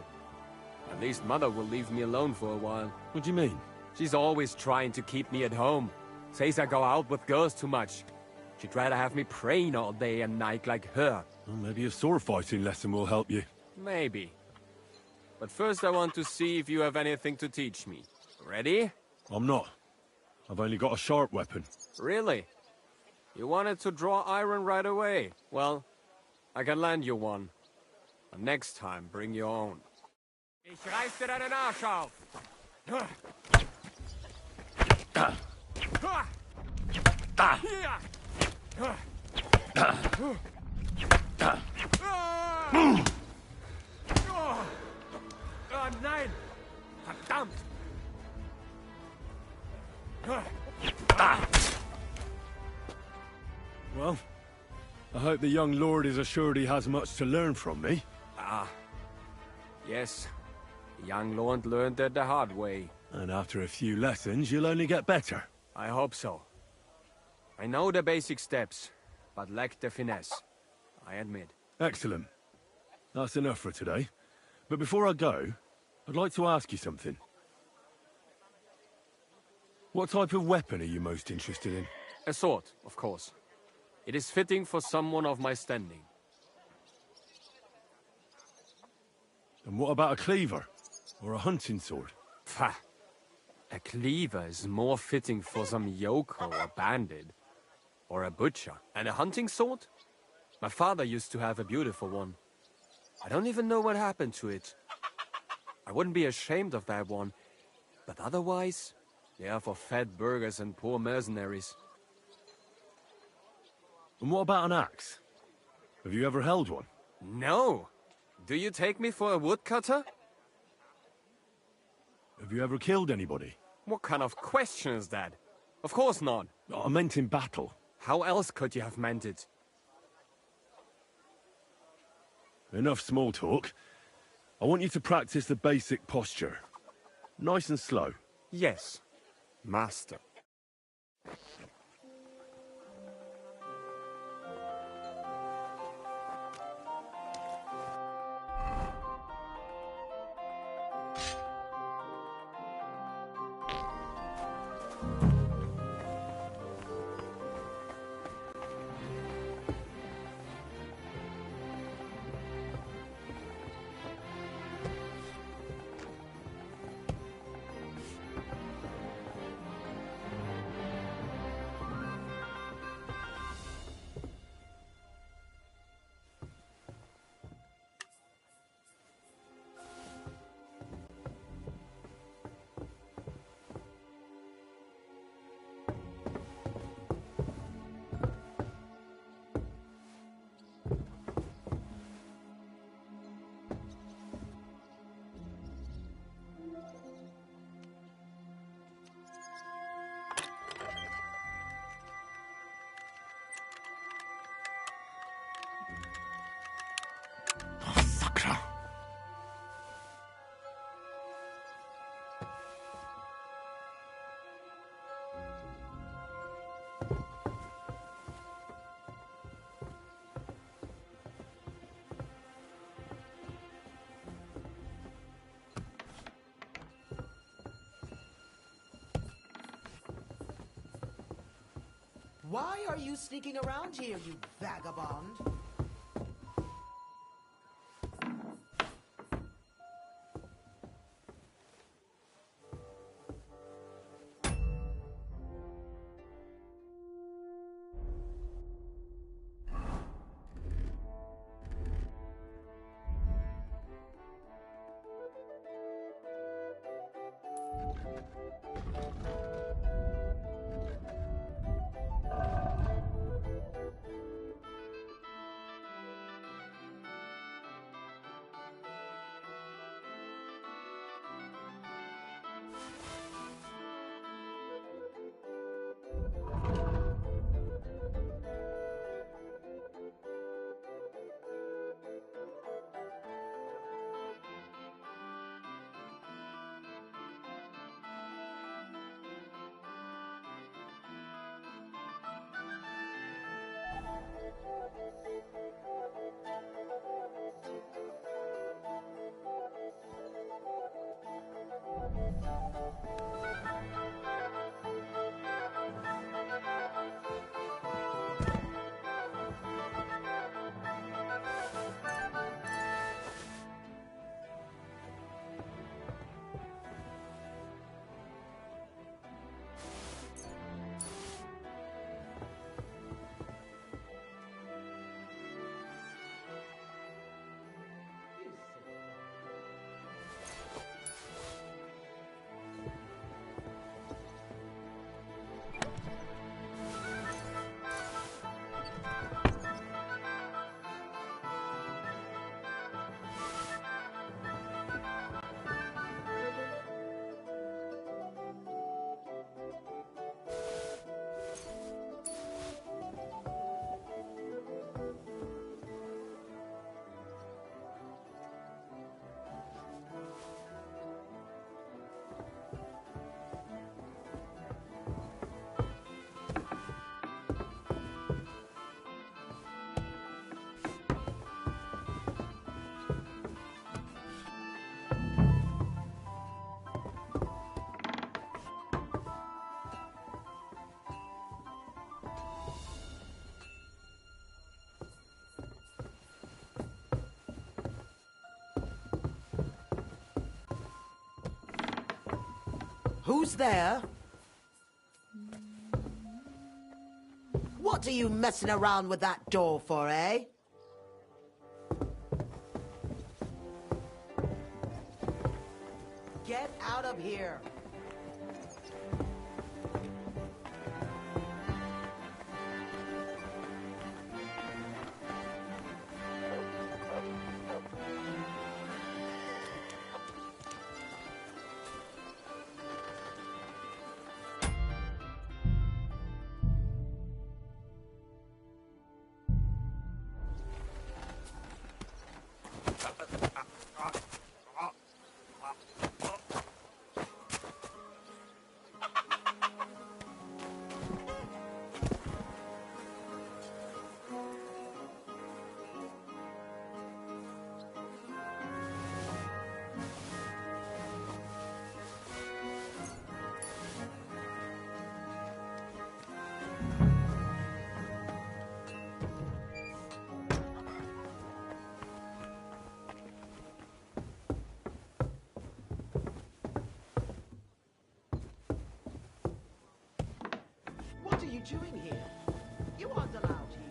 At least Mother will leave me alone for a while. What do you mean? She's always trying to keep me at home. Says I go out with girls too much. She'd rather have me praying all day and night like her. Well, maybe a sword fighting lesson will help you. Maybe. But first I want to see if you have anything to teach me. Ready? I'm not. I've only got a sharp weapon. Really? You wanted to draw iron right away. Well, I can lend you one. But next time, bring your own. Ich reiß dir deinen Arsch auf! Oh nein! Verdammt! Well, I hope the young lord is assured he has much to learn from me. Yes. The young lord learned it the hard way. And after a few lessons, you'll only get better. I hope so. I know the basic steps, but lack the finesse. I admit. Excellent. That's enough for today. But before I go, I'd like to ask you something. What type of weapon are you most interested in? A sword, of course. It is fitting for someone of my standing. And what about a cleaver? Or a hunting sword? Pah! A cleaver is more fitting for some yokel or bandit. Or a butcher. And a hunting sword? My father used to have a beautiful one. I don't even know what happened to it. I wouldn't be ashamed of that one. But otherwise, they are for fat burghers and poor mercenaries. And what about an axe? Have you ever held one? No! Do you take me for a woodcutter? Have you ever killed anybody? What kind of question is that? Of course not. I meant in battle. How else could you have meant it? Enough small talk. I want you to practice the basic posture. Nice and slow. Yes, master. Why are you sneaking around here, you vagabond? Who's there? What are you messing around with that door for, eh? Get out of here! What are you doing here? You aren't allowed here.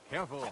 Careful.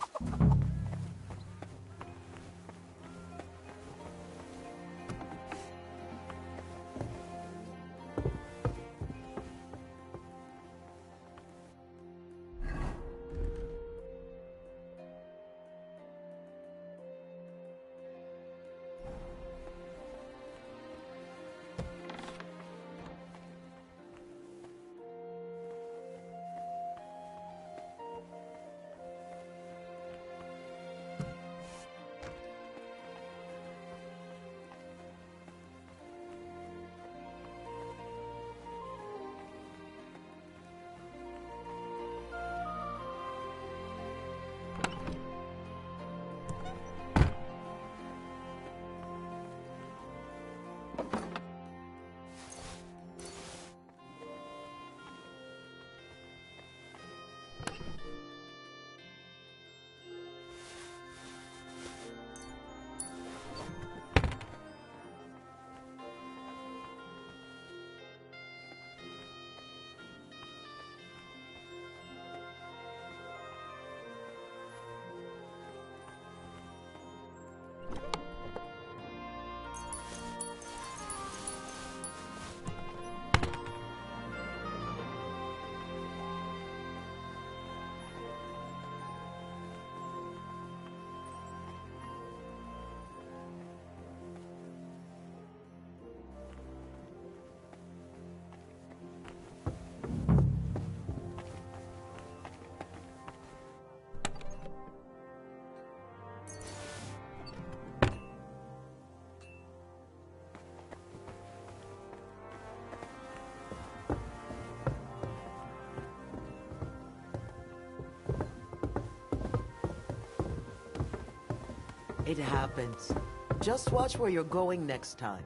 It happens. Just watch where you're going next time.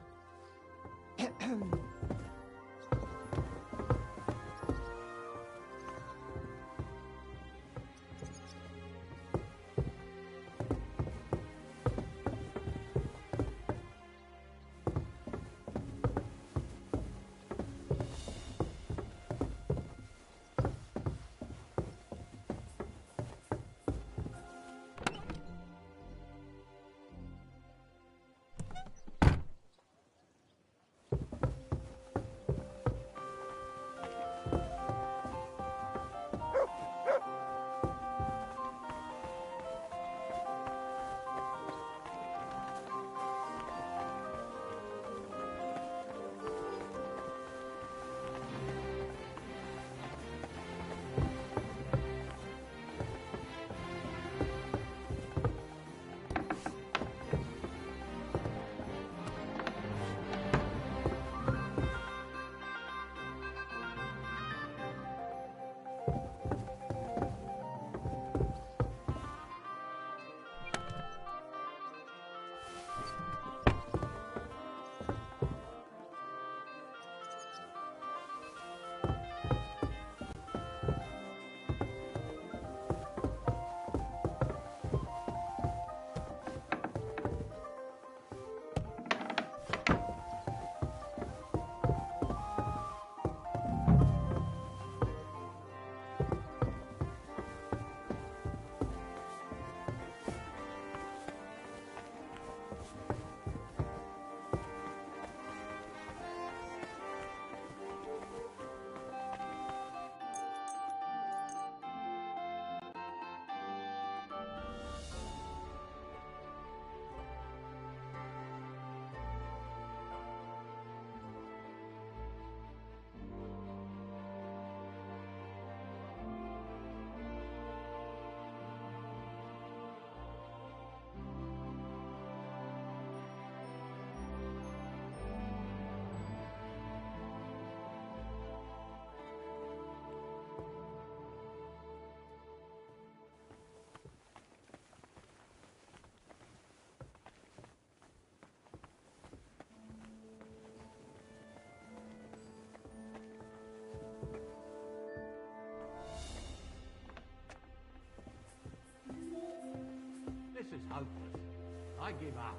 This is hopeless. I give up.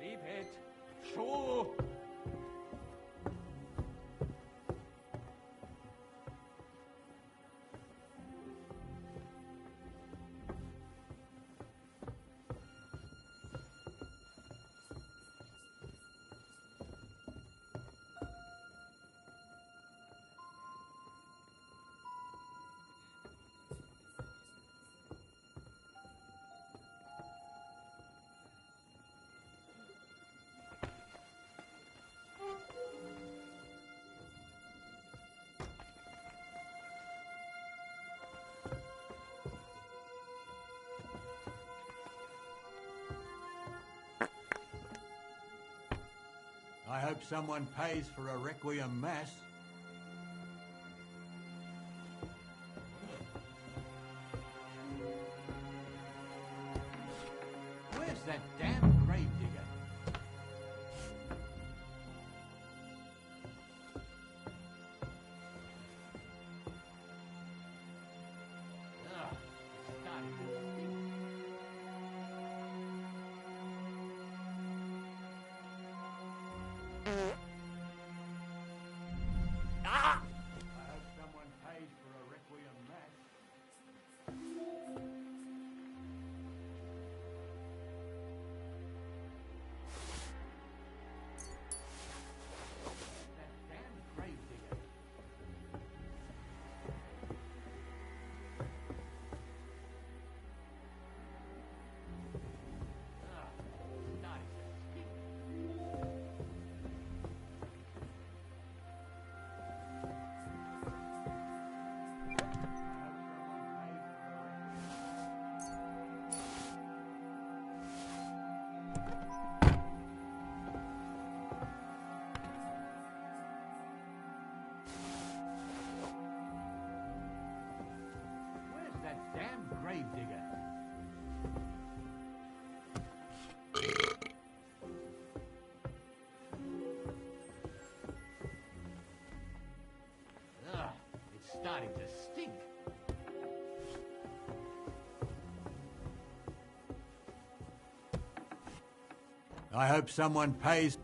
Leave it. Sure. I hope someone pays for a requiem mass. Where's that damn gravedigger? Ugh, it's starting to stink. Damn gravedigger. Ugh, it's starting to stink. I hope someone pays.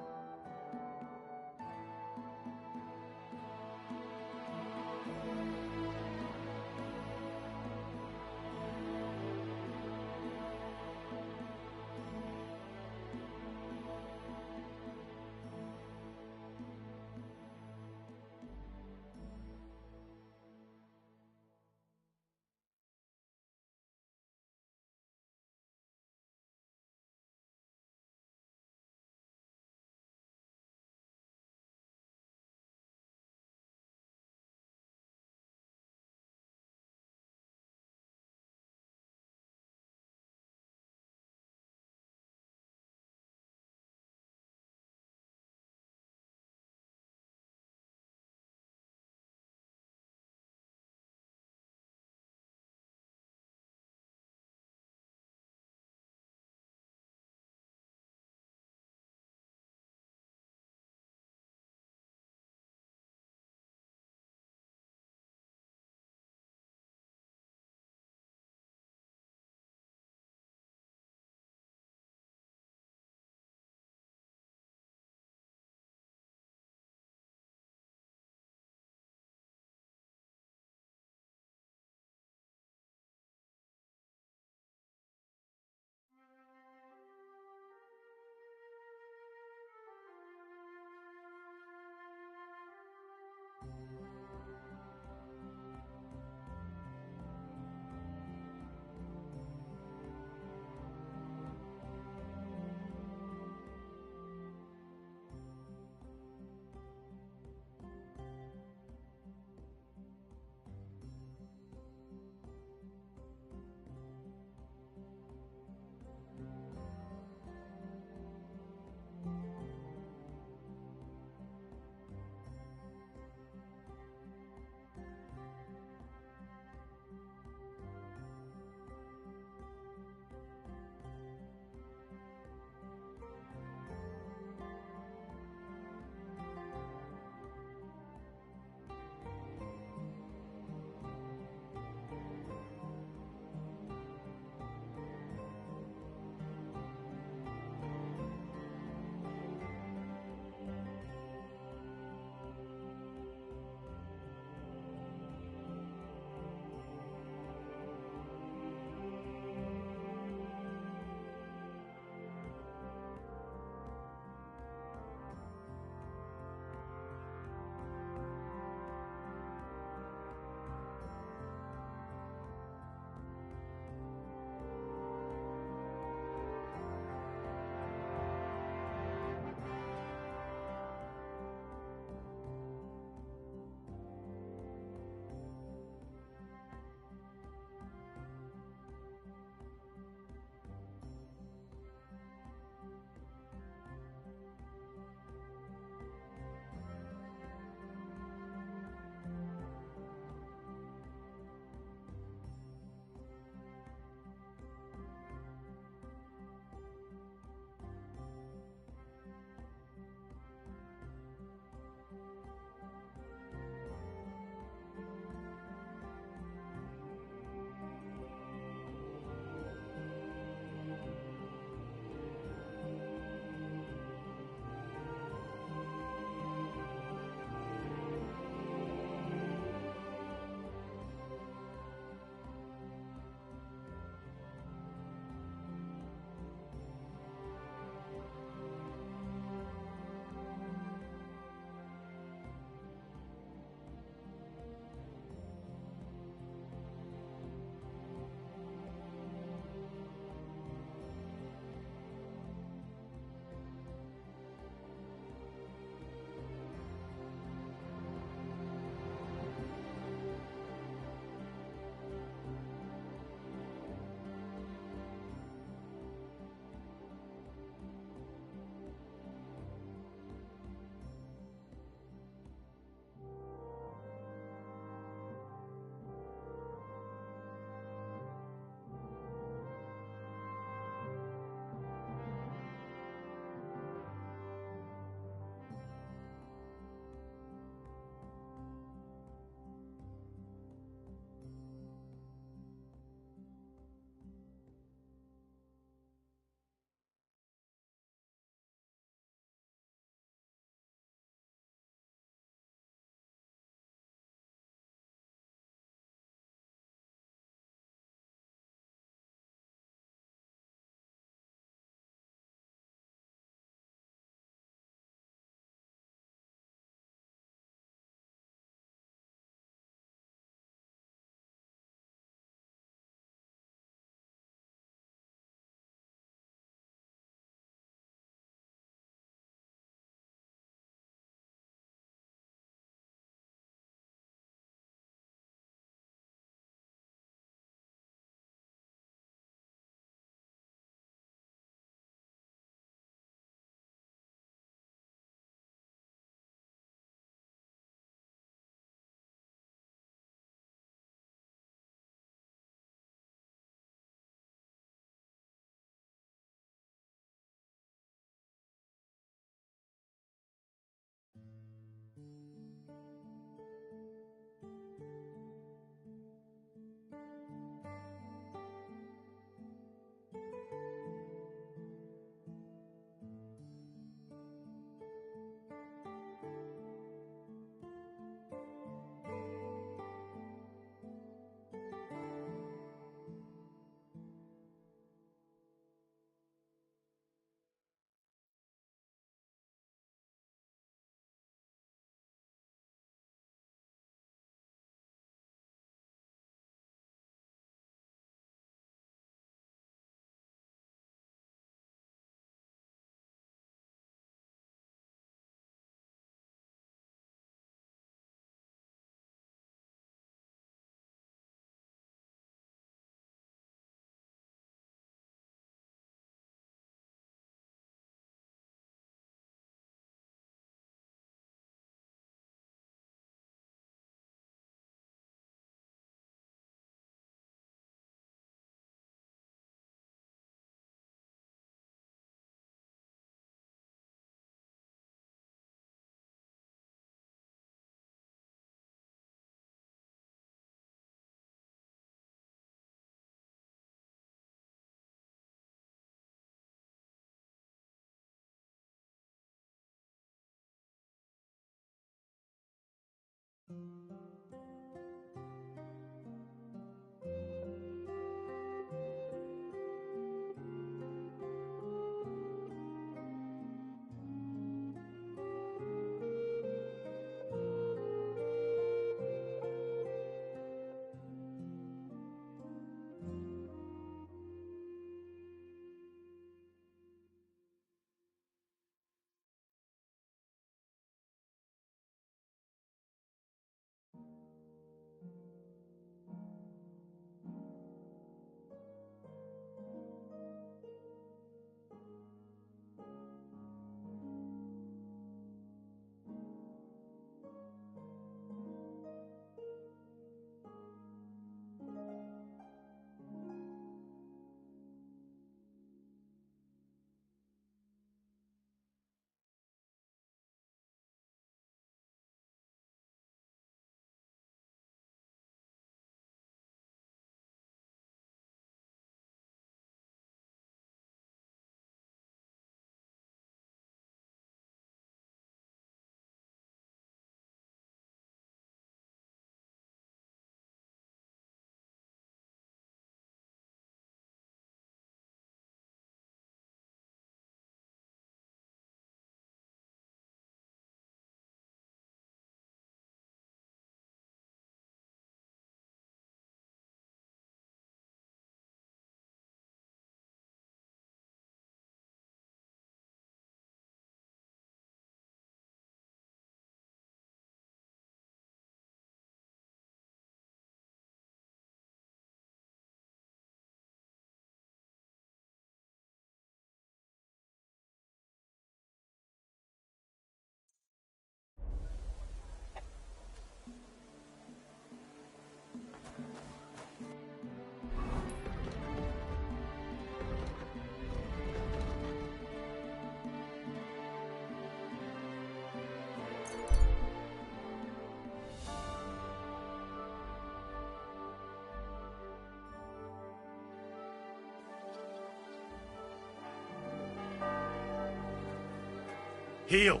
Heel!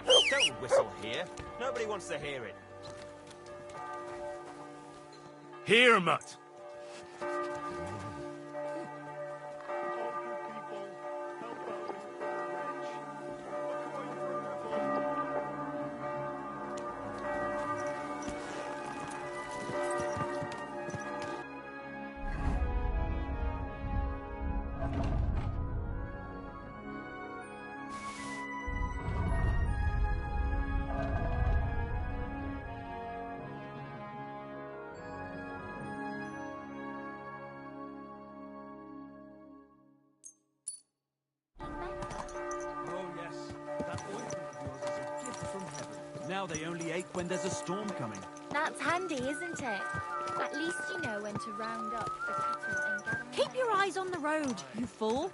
Don't whistle here. Nobody wants to hear it. Here, mutt! Oh, yes. That ointment of yours is a gift from heaven. Now they only ache when there's a storm coming. That's handy, isn't it? At least you know when to round up the cattle and gather. Keep your eyes on the road, you fool.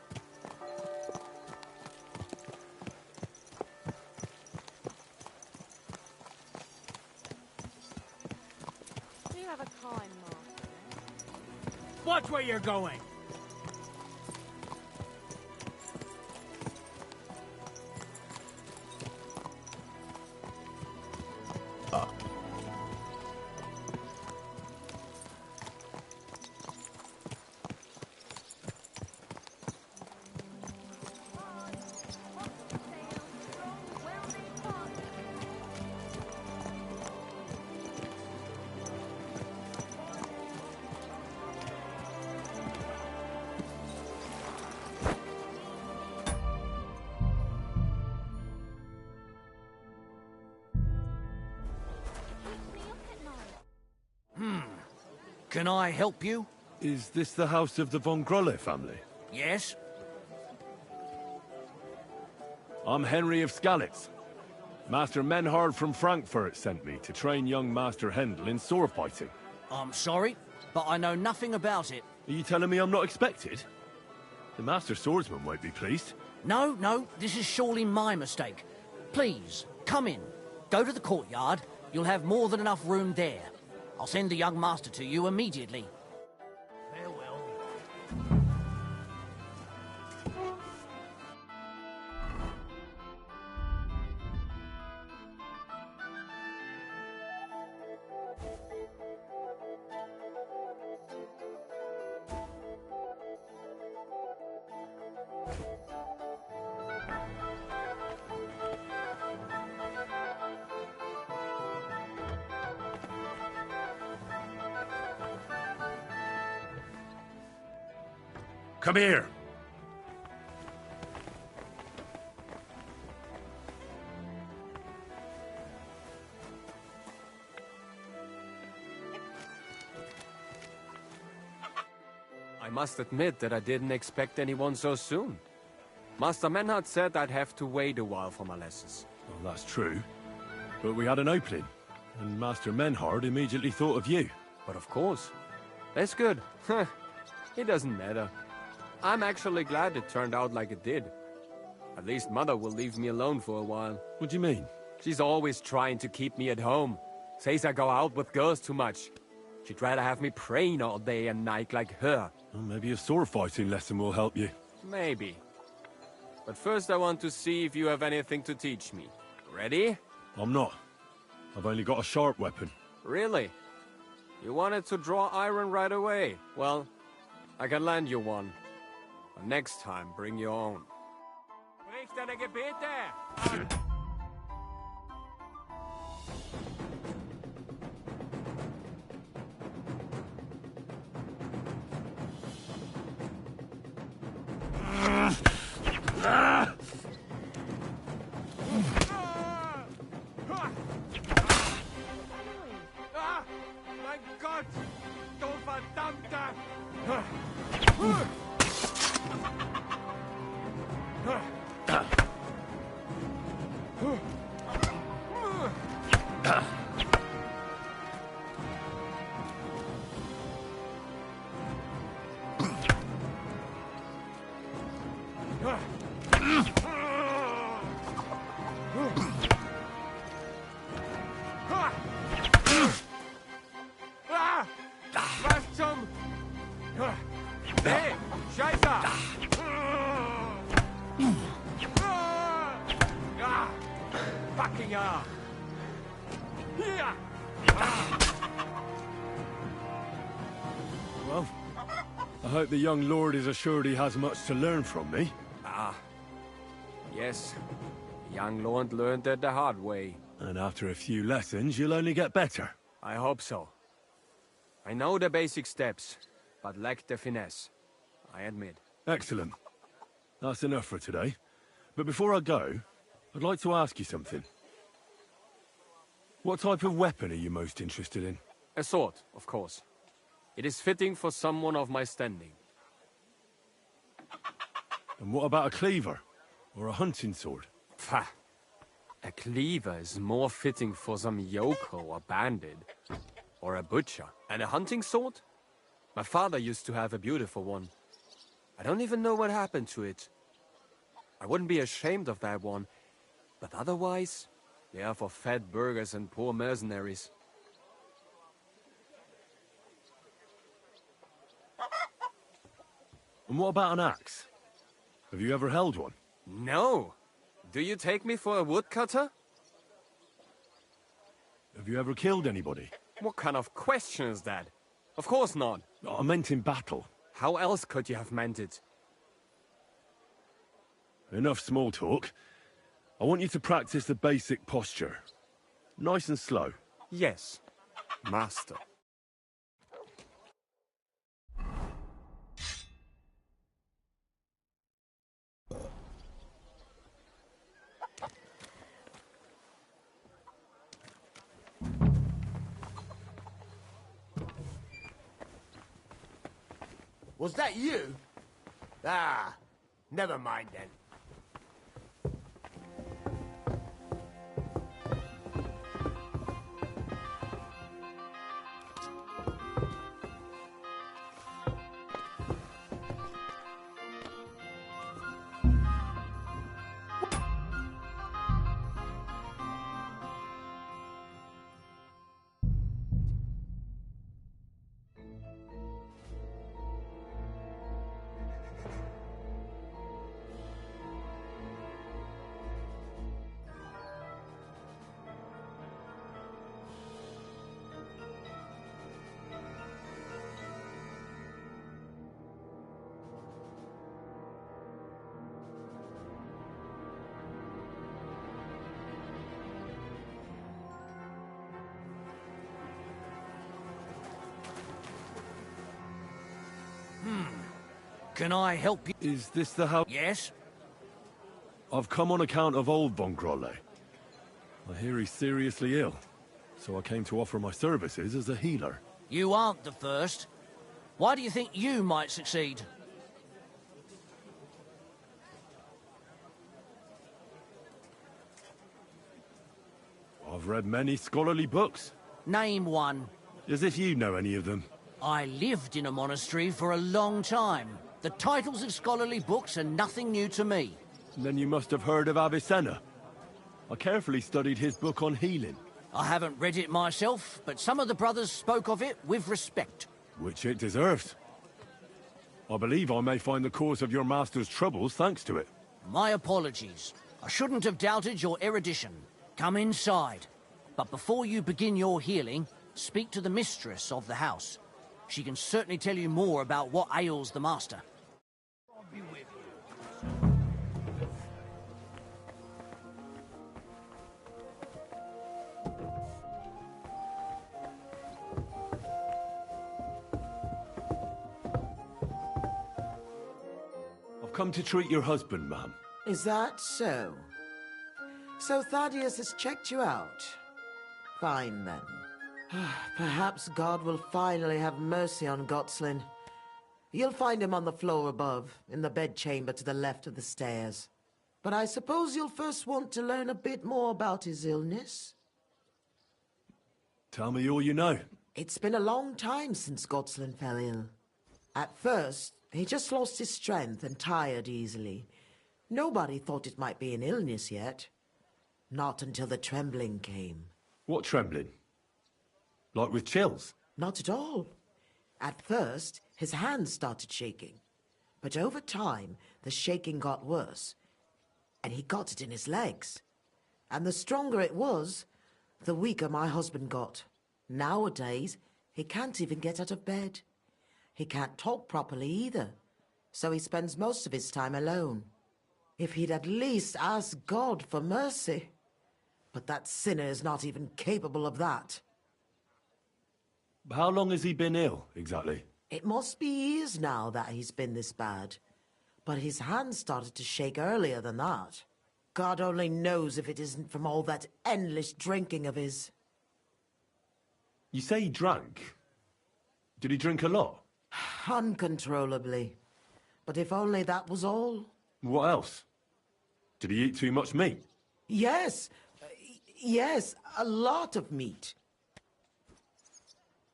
Do you have a kind master? Watch where you're going! Can I help you? Is this the house of the Von Grolle family? Yes? I'm Henry of Skalitz. Master Menhard from Frankfurt sent me to train young Master Hendel in sword fighting. I'm sorry, but I know nothing about it. Are you telling me I'm not expected? The Master Swordsman won't be pleased. No, this is surely my mistake. Please, come in. Go to the courtyard. You'll have more than enough room there. I'll send the young master to you immediately. Farewell. Come here! I must admit that I didn't expect anyone so soon. Master Menhard said I'd have to wait a while for my lessons. Well, that's true. But we had an opening, and Master Menhard immediately thought of you. But of course. That's good. It doesn't matter. I'm actually glad it turned out like it did. At least Mother will leave me alone for a while. What do you mean? She's always trying to keep me at home. Says I go out with girls too much. She'd rather have me praying all day and night like her. Well, maybe a sword fighting lesson will help you. Maybe. But first I want to see if you have anything to teach me. Ready? I'm not. I've only got a sharp weapon. Really? You wanted to draw iron right away. Well, I can lend you one. But next time, bring your own. Sprichst deine Gebete! Mein Gott! Du verdammter! Was zum... Hey, Scheiße! Well, I hope the young lord is assured he has much to learn from me. Ah. Yes. The young lord learned it the hard way. And after a few lessons, you'll only get better. I hope so. I know the basic steps, but lack the finesse. I admit. Excellent. That's enough for today. But before I go, I'd like to ask you something. What type of weapon are you most interested in? A sword, of course. It is fitting for someone of my standing. And what about a cleaver? Or a hunting sword? Pah! A cleaver is more fitting for some yokel or bandit. Or a butcher. And a hunting sword? My father used to have a beautiful one. I don't even know what happened to it. I wouldn't be ashamed of that one. But otherwise, they are for fat burghers and poor mercenaries. And what about an axe? Have you ever held one? No! Do you take me for a woodcutter? Have you ever killed anybody? What kind of question is that? Of course not. I meant in battle. How else could you have meant it? Enough small talk. I want you to practice the basic posture. Nice and slow. Yes, master. Was that you? Ah, never mind then. Can I help you? Is this the house? Yes? I've come on account of old Von Grolle. I hear he's seriously ill, so I came to offer my services as a healer. You aren't the first. Why do you think you might succeed? I've read many scholarly books. Name one. As if you know any of them. I lived in a monastery for a long time. The titles of scholarly books are nothing new to me. Then you must have heard of Avicenna. I carefully studied his book on healing. I haven't read it myself, but some of the brothers spoke of it with respect. Which it deserves. I believe I may find the cause of your master's troubles thanks to it. My apologies. I shouldn't have doubted your erudition. Come inside. But before you begin your healing, speak to the mistress of the house. She can certainly tell you more about what ails the master. I've come to treat your husband, ma'am. Is that so? So Thaddeus has checked you out? Fine, then. Perhaps God will finally have mercy on Gotslin. You'll find him on the floor above, in the bedchamber to the left of the stairs. But I suppose you'll first want to learn a bit more about his illness? Tell me all you know. It's been a long time since Gotslin fell ill. At first, he just lost his strength and tired easily. Nobody thought it might be an illness yet. Not until the trembling came. What trembling? Like with chills? Not at all. At first, his hands started shaking. But over time, the shaking got worse. And he got it in his legs. And the stronger it was, the weaker my husband got. Nowadays, he can't even get out of bed. He can't talk properly either, so he spends most of his time alone. If he'd at least ask God for mercy. But that sinner is not even capable of that. How long has he been ill, exactly? It must be years now that he's been this bad. But his hands started to shake earlier than that. God only knows if it isn't from all that endless drinking of his. You say he drank? Did he drink a lot? Uncontrollably. But if only that was all. What else? Did he eat too much meat? Yes. Yes, a lot of meat.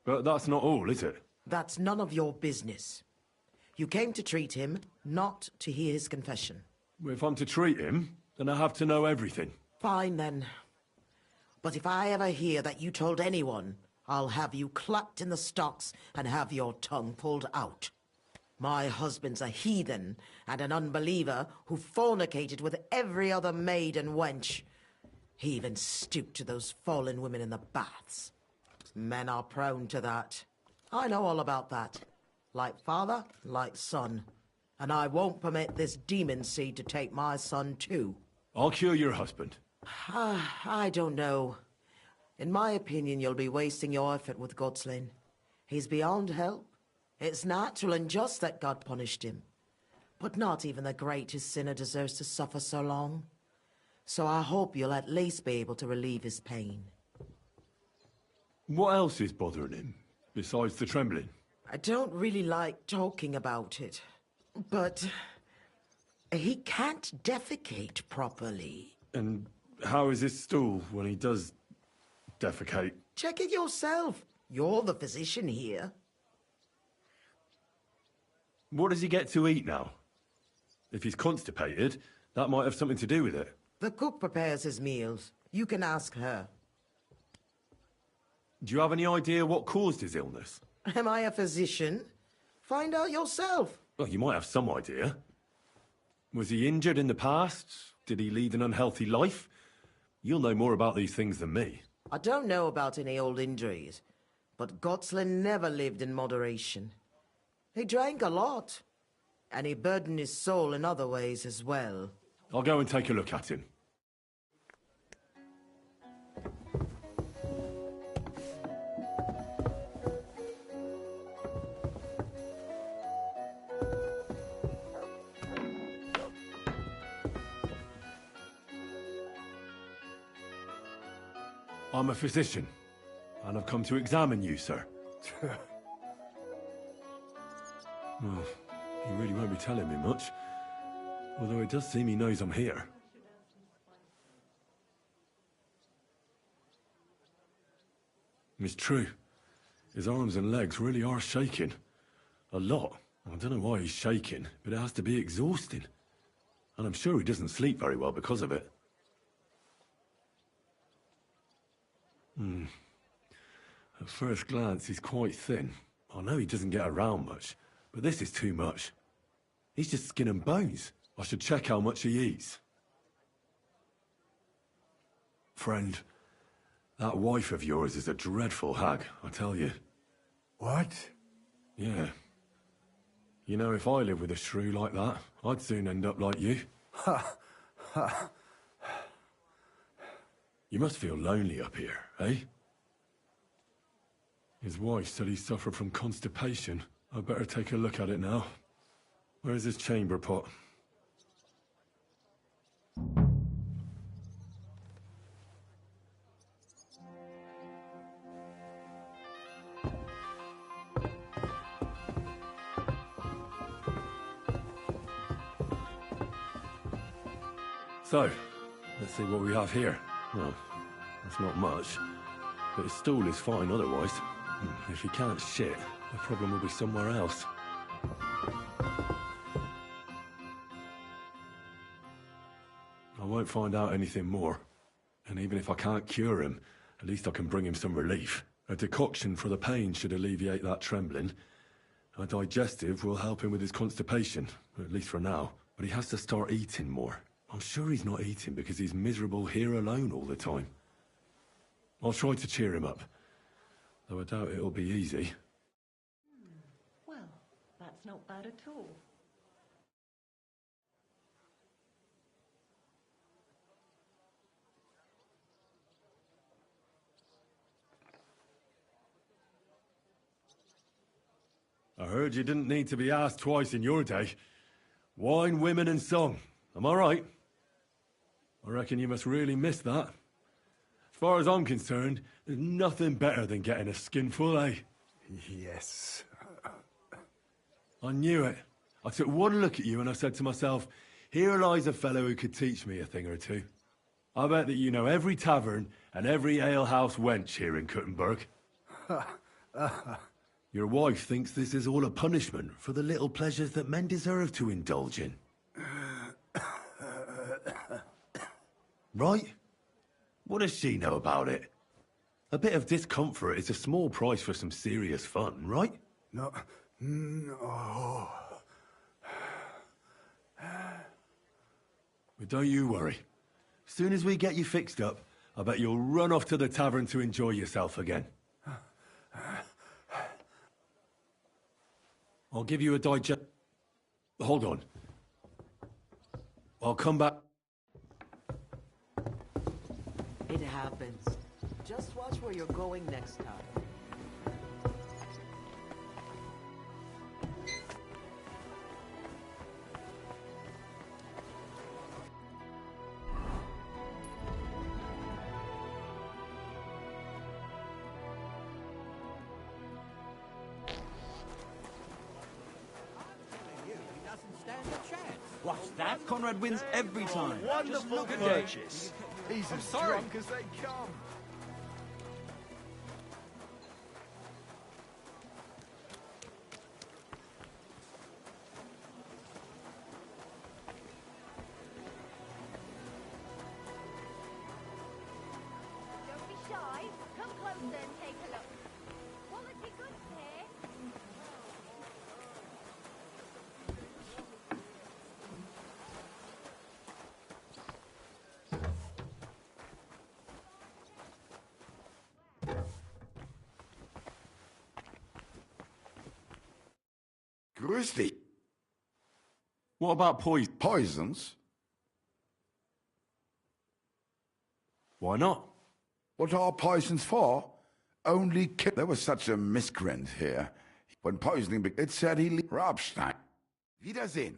But that's not all, is it? That's none of your business. You came to treat him, not to hear his confession. If I'm to treat him, then I have to know everything. Fine, then. But if I ever hear that you told anyone, I'll have you clapped in the stocks and have your tongue pulled out. My husband's a heathen and an unbeliever who fornicated with every other maid and wench. He even stooped to those fallen women in the baths. Men are prone to that. I know all about that. Like father, like son. And I won't permit this demon seed to take my son too. I'll cure your husband. I don't know. In my opinion, you'll be wasting your effort with Godslin. He's beyond help. It's natural and just that God punished him. But not even the greatest sinner deserves to suffer so long. So I hope you'll at least be able to relieve his pain. What else is bothering him, besides the trembling? I don't really like talking about it, but he can't defecate properly. And how is his stool when he does defecate? Check it yourself. You're the physician here. What does he get to eat now? If he's constipated, that might have something to do with it. The cook prepares his meals. You can ask her. Do you have any idea what caused his illness? Am I a physician? Find out yourself. Well, you might have some idea. Was he injured in the past? Did he lead an unhealthy life? You'll know more about these things than me. I don't know about any old injuries, but Godslin never lived in moderation. He drank a lot, and he burdened his soul in other ways as well. I'll go and take a look at him. I'm a physician, and I've come to examine you, sir. Well, he really won't be telling me much, although it does seem he knows I'm here. It's true. His arms and legs really are shaking. A lot. I don't know why he's shaking, but it has to be exhausting. And I'm sure he doesn't sleep very well because of it. At first glance, he's quite thin. I know he doesn't get around much, but this is too much. He's just skin and bones. I should check how much he eats. Friend, that wife of yours is a dreadful hag, I tell you. What? Yeah. You know, if I lived with a shrew like that, I'd soon end up like you. You must feel lonely up here, eh? His wife said he suffered from constipation. I'd better take a look at it now. Where's his chamber pot? So, let's see what we have here. Well, that's not much, but his stool is fine otherwise. If he can't shit, the problem will be somewhere else. I won't find out anything more. And even if I can't cure him, at least I can bring him some relief. A decoction for the pain should alleviate that trembling. A digestive will help him with his constipation, at least for now. But he has to start eating more. I'm sure he's not eating because he's miserable here alone all the time. I'll try to cheer him up, though I doubt it'll be easy. Well, That's not bad at all. I heard you didn't need to be asked twice in your day. Wine, women, and song. Am I right? I reckon you must really miss that. As far as I'm concerned, there's nothing better than getting a skinful, eh? Yes. I knew it. I took one look at you and I said to myself, here lies a fellow who could teach me a thing or two. I bet that you know every tavern and every alehouse wench here in Kuttenberg. Your wife thinks this is all a punishment for the little pleasures that men deserve to indulge in. Right? What does she know about it? A bit of discomfort is a small price for some serious fun, right? No. No. But don't you worry. As soon as we get you fixed up, I bet you'll run off to the tavern to enjoy yourself again. I'll give you a digest... Hold on. I'll come back... It happens. Just watch where you're going next time. What's that? Conrad wins every time. Just look at purchase. He's as drunk as they come. Don't be shy. Come closer and take a look. Quality goods here. Grüß dich. What about poisons? Why not? What are poisons for? Only kill. There was such a miscreant here. When poisoning began, it said he Rabstein. Wiedersehen.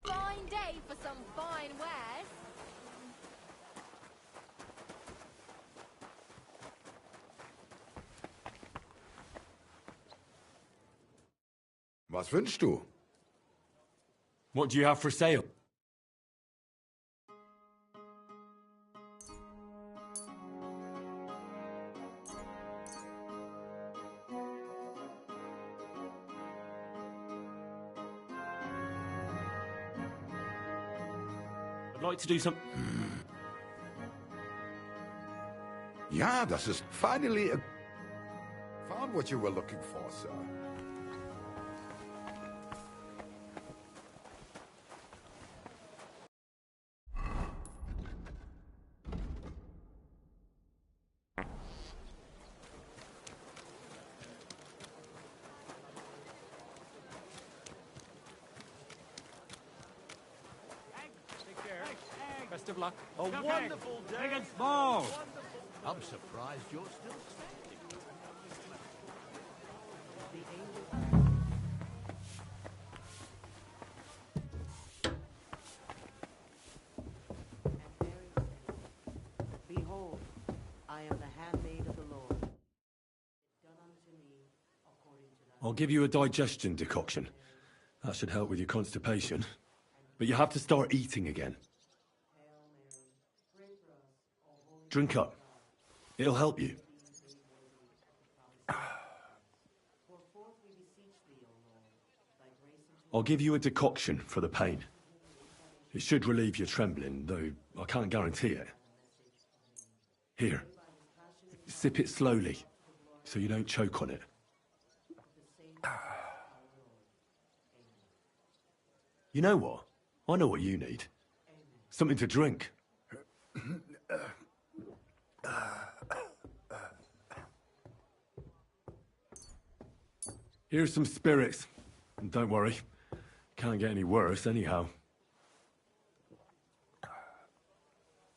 Fine day for some fine wares. Was wünschst du? What do you have for sale? I'd like to do some... Ja, das ist finally a... Found what you were looking for, sir. Best of luck. A wonderful day. Big and small. I'm surprised you're still standing. Behold, I am the handmaid of the Lord. Done unto me according to thy... I'll give you a digestion decoction. That should help with your constipation. But you have to start eating again. Drink up. It'll help you. I'll give you a decoction for the pain. It should relieve your trembling, though I can't guarantee it. Here. Sip it slowly, so you don't choke on it. You know what? I know what you need. Something to drink. Here's some spirits. And don't worry, can't get any worse anyhow.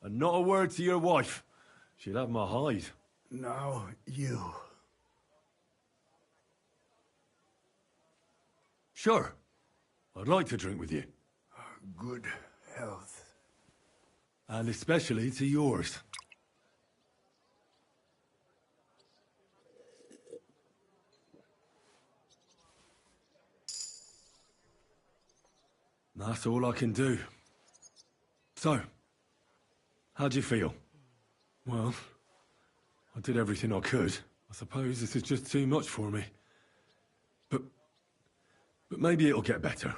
And not a word to your wife. She'll have my hide. Now, you. Sure. I'd like to drink with you. Good health. And especially to yours. That's all I can do. So, how'd you feel? Well, I did everything I could. I suppose this is just too much for me. But maybe it'll get better.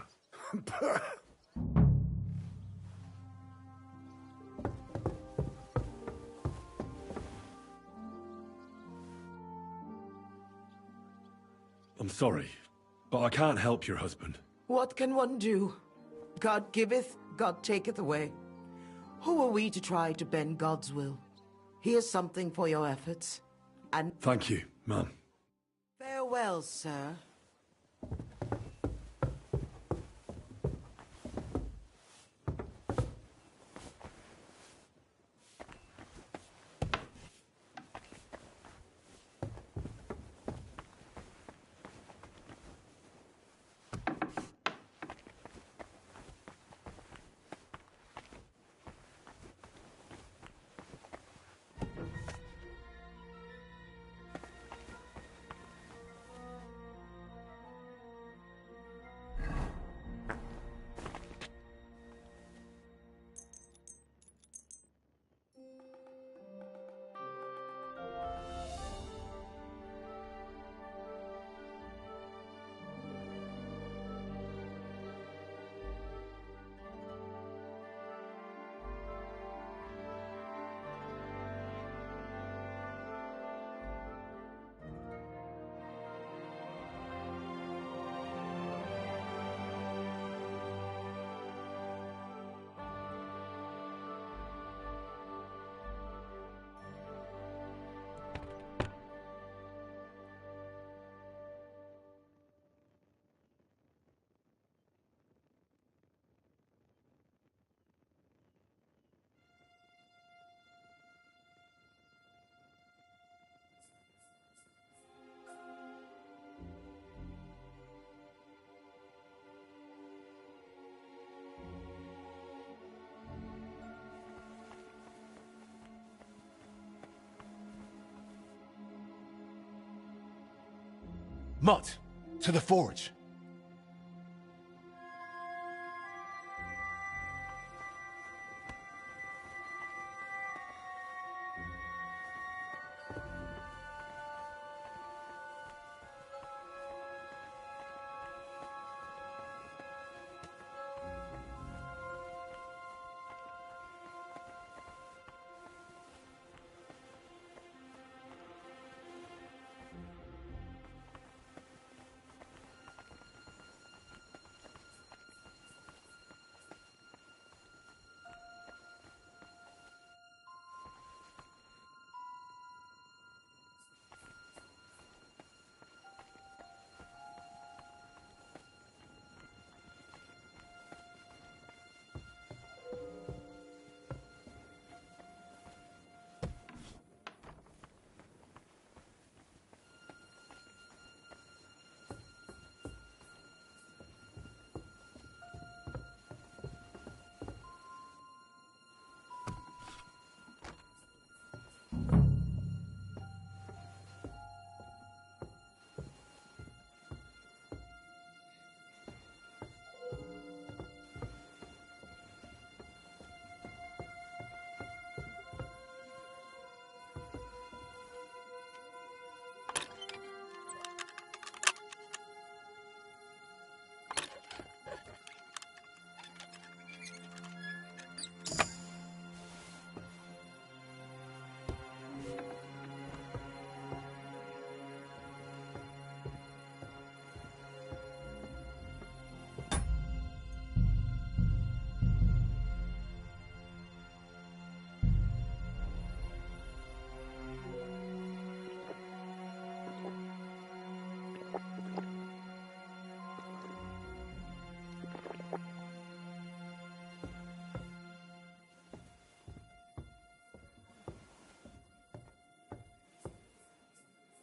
I'm sorry, but I can't help your husband. What can one do? God giveth, God taketh away. Who are we to try to bend God's will? Here's something for your efforts, and... Thank you, ma'am. Farewell, sir. Mutt, to the forge.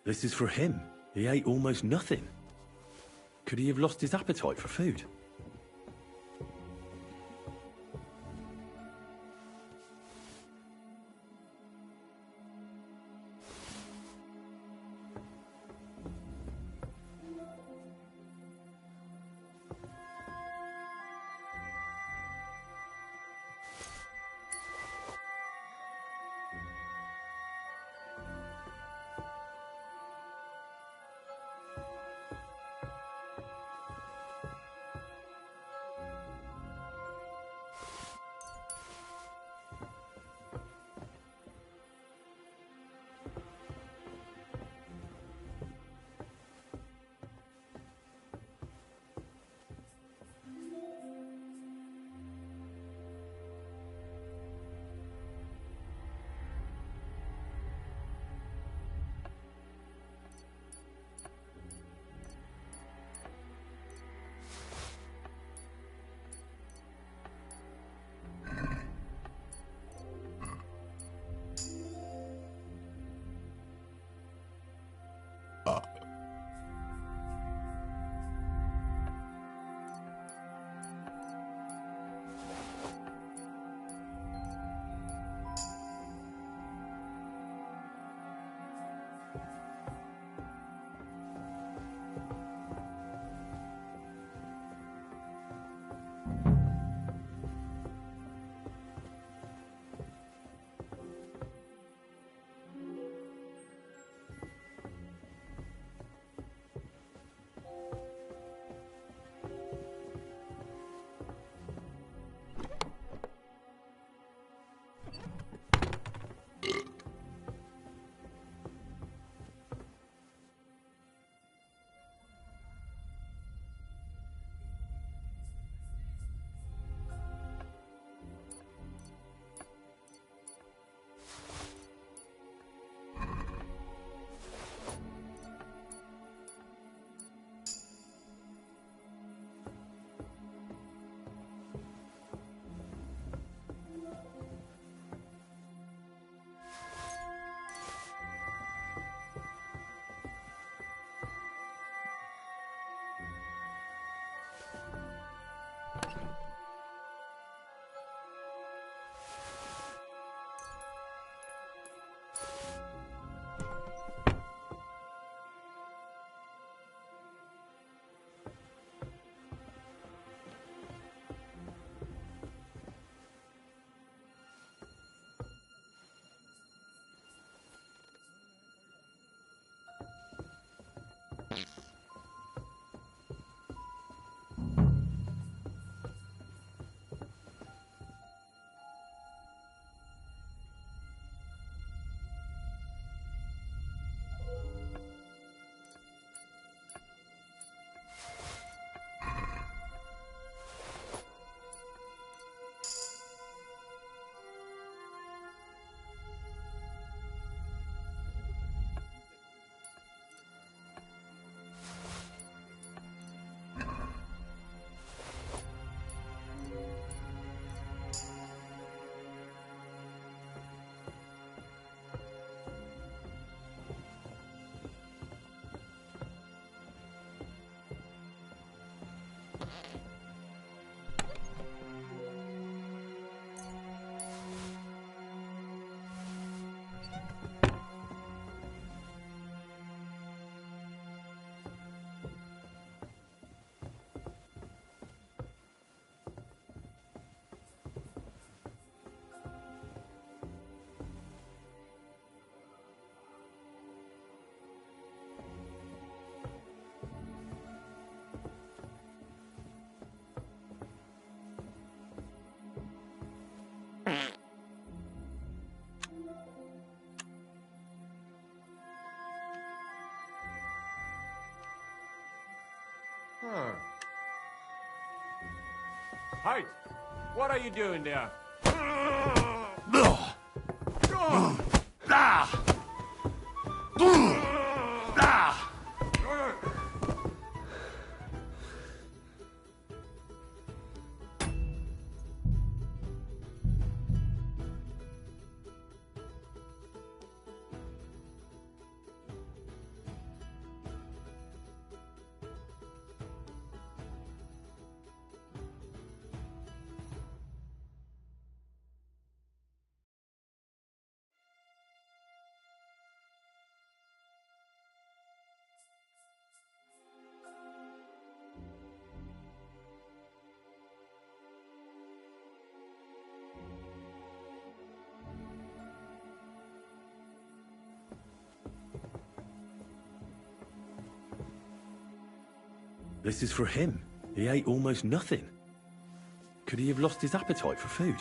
This is for him. He ate almost nothing. Could he have lost his appetite for food? Huh. Hey! What are you doing there? This is for him. He ate almost nothing. Could he have lost his appetite for food?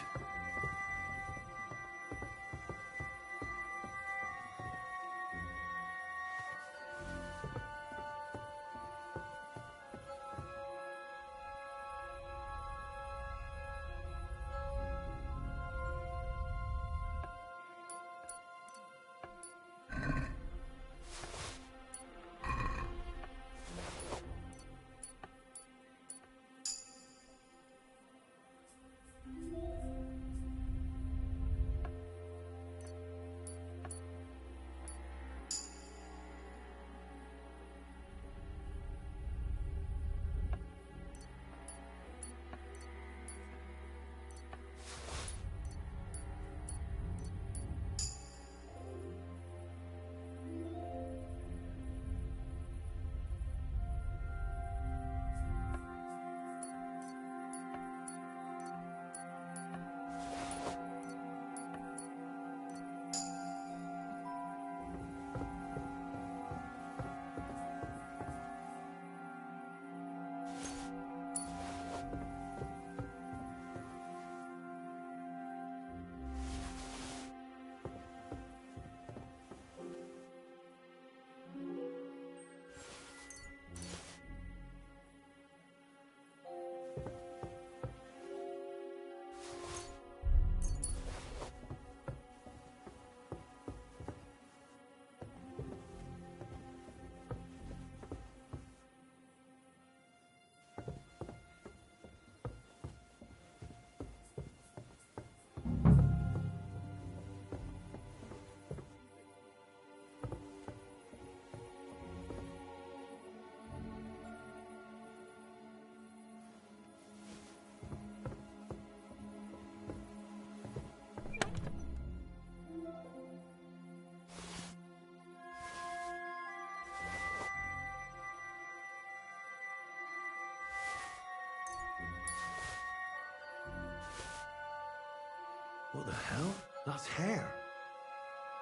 What the hell? That's hair.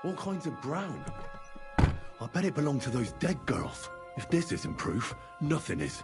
All kinds of brown. I bet it belonged to those dead girls. If this isn't proof, nothing is.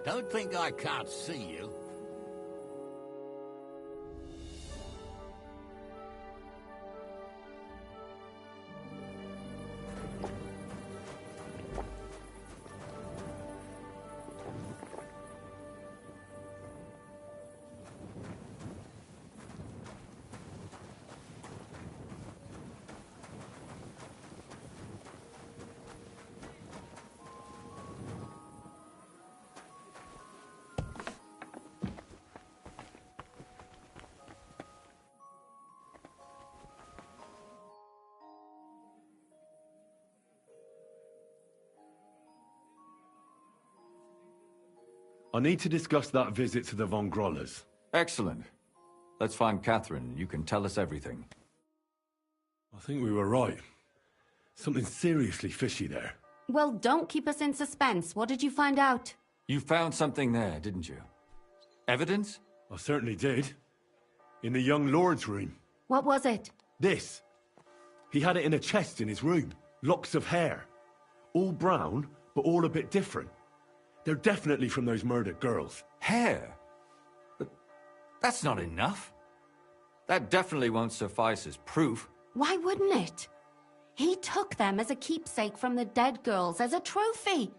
Don't think I can't see you. I need to discuss that visit to the Von Grollers. Excellent. Let's find Catherine. You can tell us everything. I think we were right. Something seriously fishy there. Well, don't keep us in suspense. What did you find out? You found something there, didn't you? Evidence? I certainly did. In the young lord's room. What was it? This. He had it in a chest in his room. Locks of hair. All brown, but all a bit different. They're definitely from those murdered girls. Hair? But that's not enough. That definitely won't suffice as proof. Why wouldn't it? He took them as a keepsake from the dead girls, as a trophy.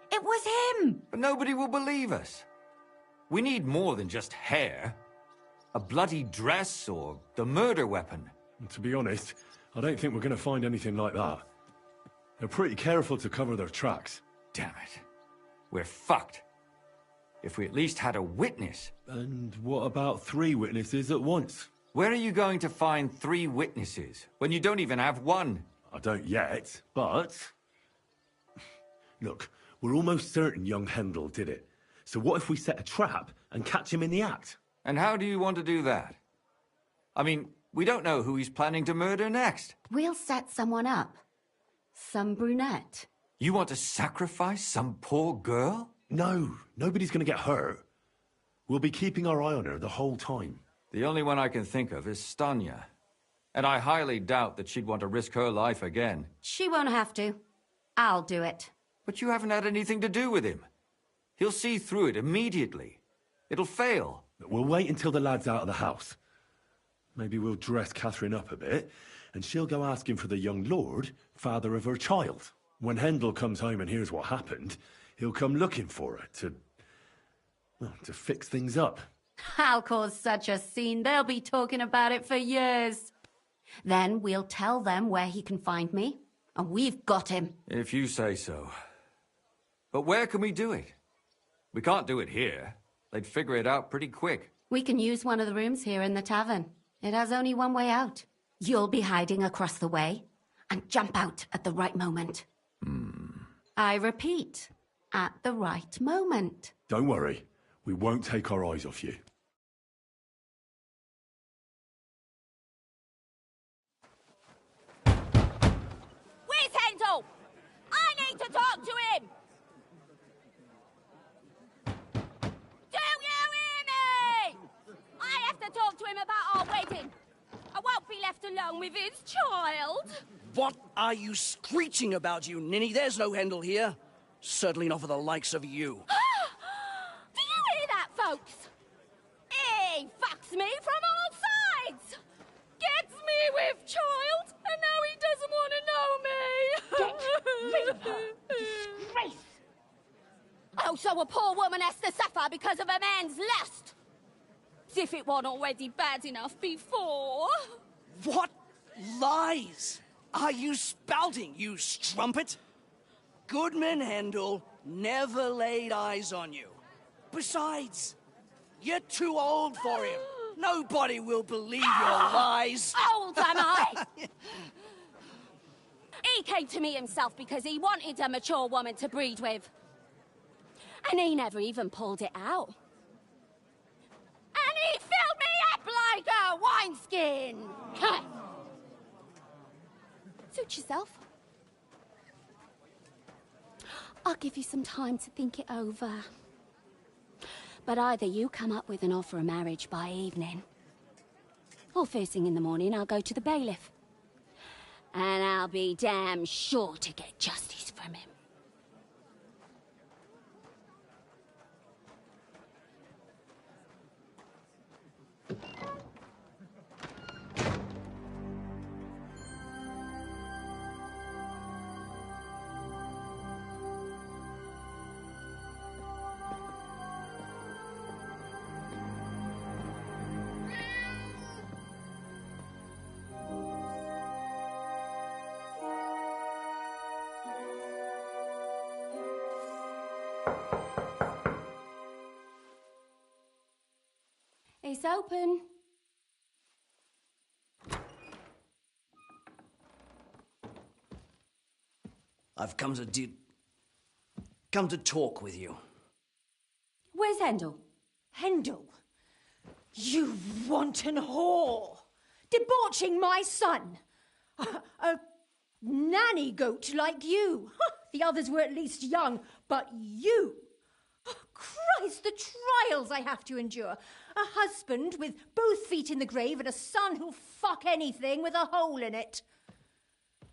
It was him! But nobody will believe us. We need more than just hair. A bloody dress or the murder weapon. And to be honest, I don't think we're going to find anything like that. They're pretty careful to cover their tracks. Damn it. We're fucked. If we at least had a witness. And what about 3 witnesses at once? Where are you going to find 3 witnesses when you don't even have one? I don't yet, but... Look, we're almost certain young Hendel did it. So what if we set a trap and catch him in the act? And how do you want to do that? I mean, we don't know who he's planning to murder next. We'll set someone up. Some brunette. You want to sacrifice some poor girl? No, nobody's going to get hurt. We'll be keeping our eye on her the whole time. The only one I can think of is Stanya. And I highly doubt that she'd want to risk her life again. She won't have to. I'll do it. But you haven't had anything to do with him. He'll see through it immediately. It'll fail. We'll wait until the lad's out of the house. Maybe we'll dress Catherine up a bit, and she'll go asking for the young lord, father of her child. When Hendel comes home and hears what happened, he'll come looking for her to fix things up. I'll cause such a scene, they'll be talking about it for years. Then we'll tell them where he can find me, and we've got him. If you say so. But where can we do it? We can't do it here. They'd figure it out pretty quick. We can use one of the rooms here in the tavern. It has only one way out. You'll be hiding across the way, and jump out at the right moment. I repeat, at the right moment. Don't worry. We won't take our eyes off you. Where's Hendel? I need to talk to him! Do you hear me? I have to talk to him about our wedding. I won't be left alone with his child. What are you screeching about, you ninny? There's no Hendel here. Certainly not for the likes of you. Do you hear that, folks? He fucks me from all sides. Gets me with child, and now he doesn't want to know me. Get rid of her. Disgrace. Oh, so a poor woman has to suffer because of a man's lust. As if it wasn't already bad enough before. What lies are you spouting, you strumpet? Goodman Hendel never laid eyes on you. Besides, you're too old for him. Nobody will believe your lies. Old, am I? He came to me himself because he wanted a mature woman to breed with. And he never even pulled it out. And he filled me up like a wineskin. Suit yourself. I'll give you some time to think it over. But either you come up with an offer of marriage by evening, or first thing in the morning I'll go to the bailiff. And I'll be damn sure to get justice from him. Place open. I've come to talk with you. Where's Hendel? Hendel? You wanton whore! Debauching my son! A nanny goat like you! The others were at least young, but you! Oh, Christ, the trials I have to endure! A husband with both feet in the grave and a son who'll fuck anything with a hole in it.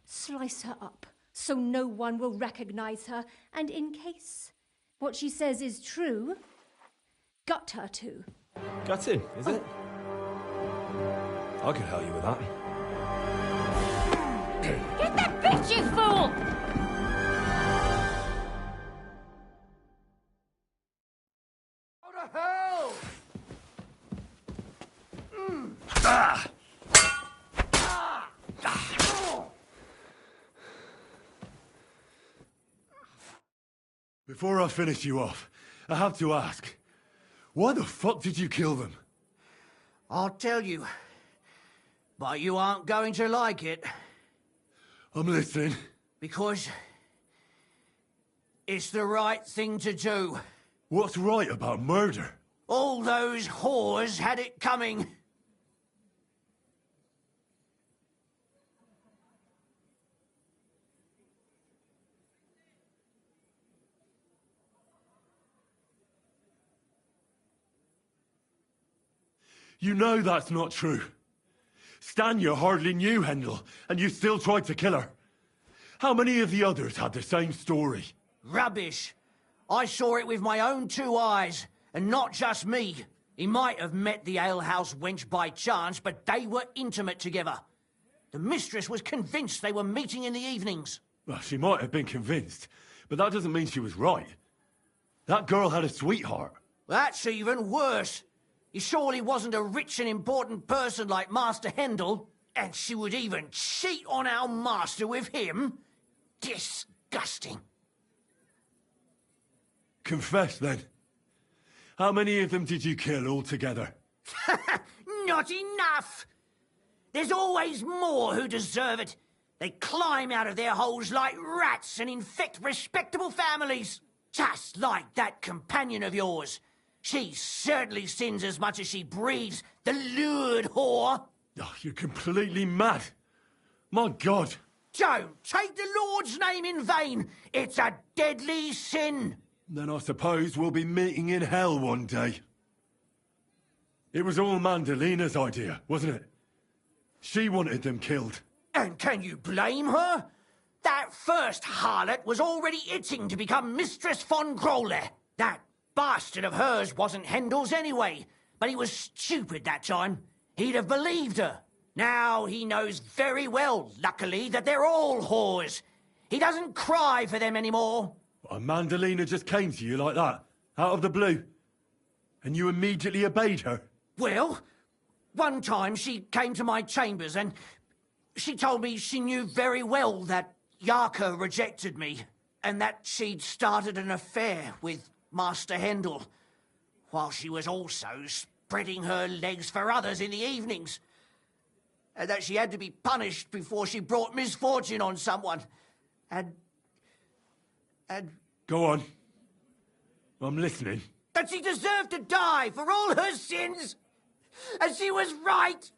Slice her up so no one will recognize her, and in case what she says is true, gut her too. Gutting, is it? I could help you with that. Get that bitch, you fool! What the hell? Ah! Before I finish you off, I have to ask, why the fuck did you kill them? I'll tell you, but you aren't going to like it. I'm listening. Because it's the right thing to do. What's right about murder? All those whores had it coming. You know that's not true. Stanya hardly knew Hendel, and you still tried to kill her. How many of the others had the same story? Rubbish. I saw it with my own 2 eyes, and not just me. He might have met the alehouse wench by chance, but they were intimate together. The mistress was convinced they were meeting in the evenings. Well, she might have been convinced, but that doesn't mean she was right. That girl had a sweetheart. That's even worse. He surely wasn't a rich and important person like Master Hendel, and she would even cheat on our master with him? Disgusting. Confess, then. How many of them did you kill altogether? Not enough! There's always more who deserve it. They climb out of their holes like rats and infect respectable families. Just like that companion of yours. She certainly sins as much as she breathes, the lured whore. Oh, you're completely mad. My God. Don't take the Lord's name in vain. It's a deadly sin. Then I suppose we'll be meeting in hell one day. It was all Mandalina's idea, wasn't it? She wanted them killed. And can you blame her? That first harlot was already itching to become Mistress von Grole. That bastard of hers wasn't Hendel's anyway, but he was stupid that time. He'd have believed her. Now he knows very well, luckily, that they're all whores. He doesn't cry for them anymore. And Mandalina just came to you like that, out of the blue. And you immediately obeyed her? Well, one time she came to my chambers and she told me she knew very well that Yarka rejected me and that she'd started an affair with Master Hendel, while she was also spreading her legs for others in the evenings. And that she had to be punished before she brought misfortune on someone. And... Go on. I'm listening. That she deserved to die for all her sins. And she was right.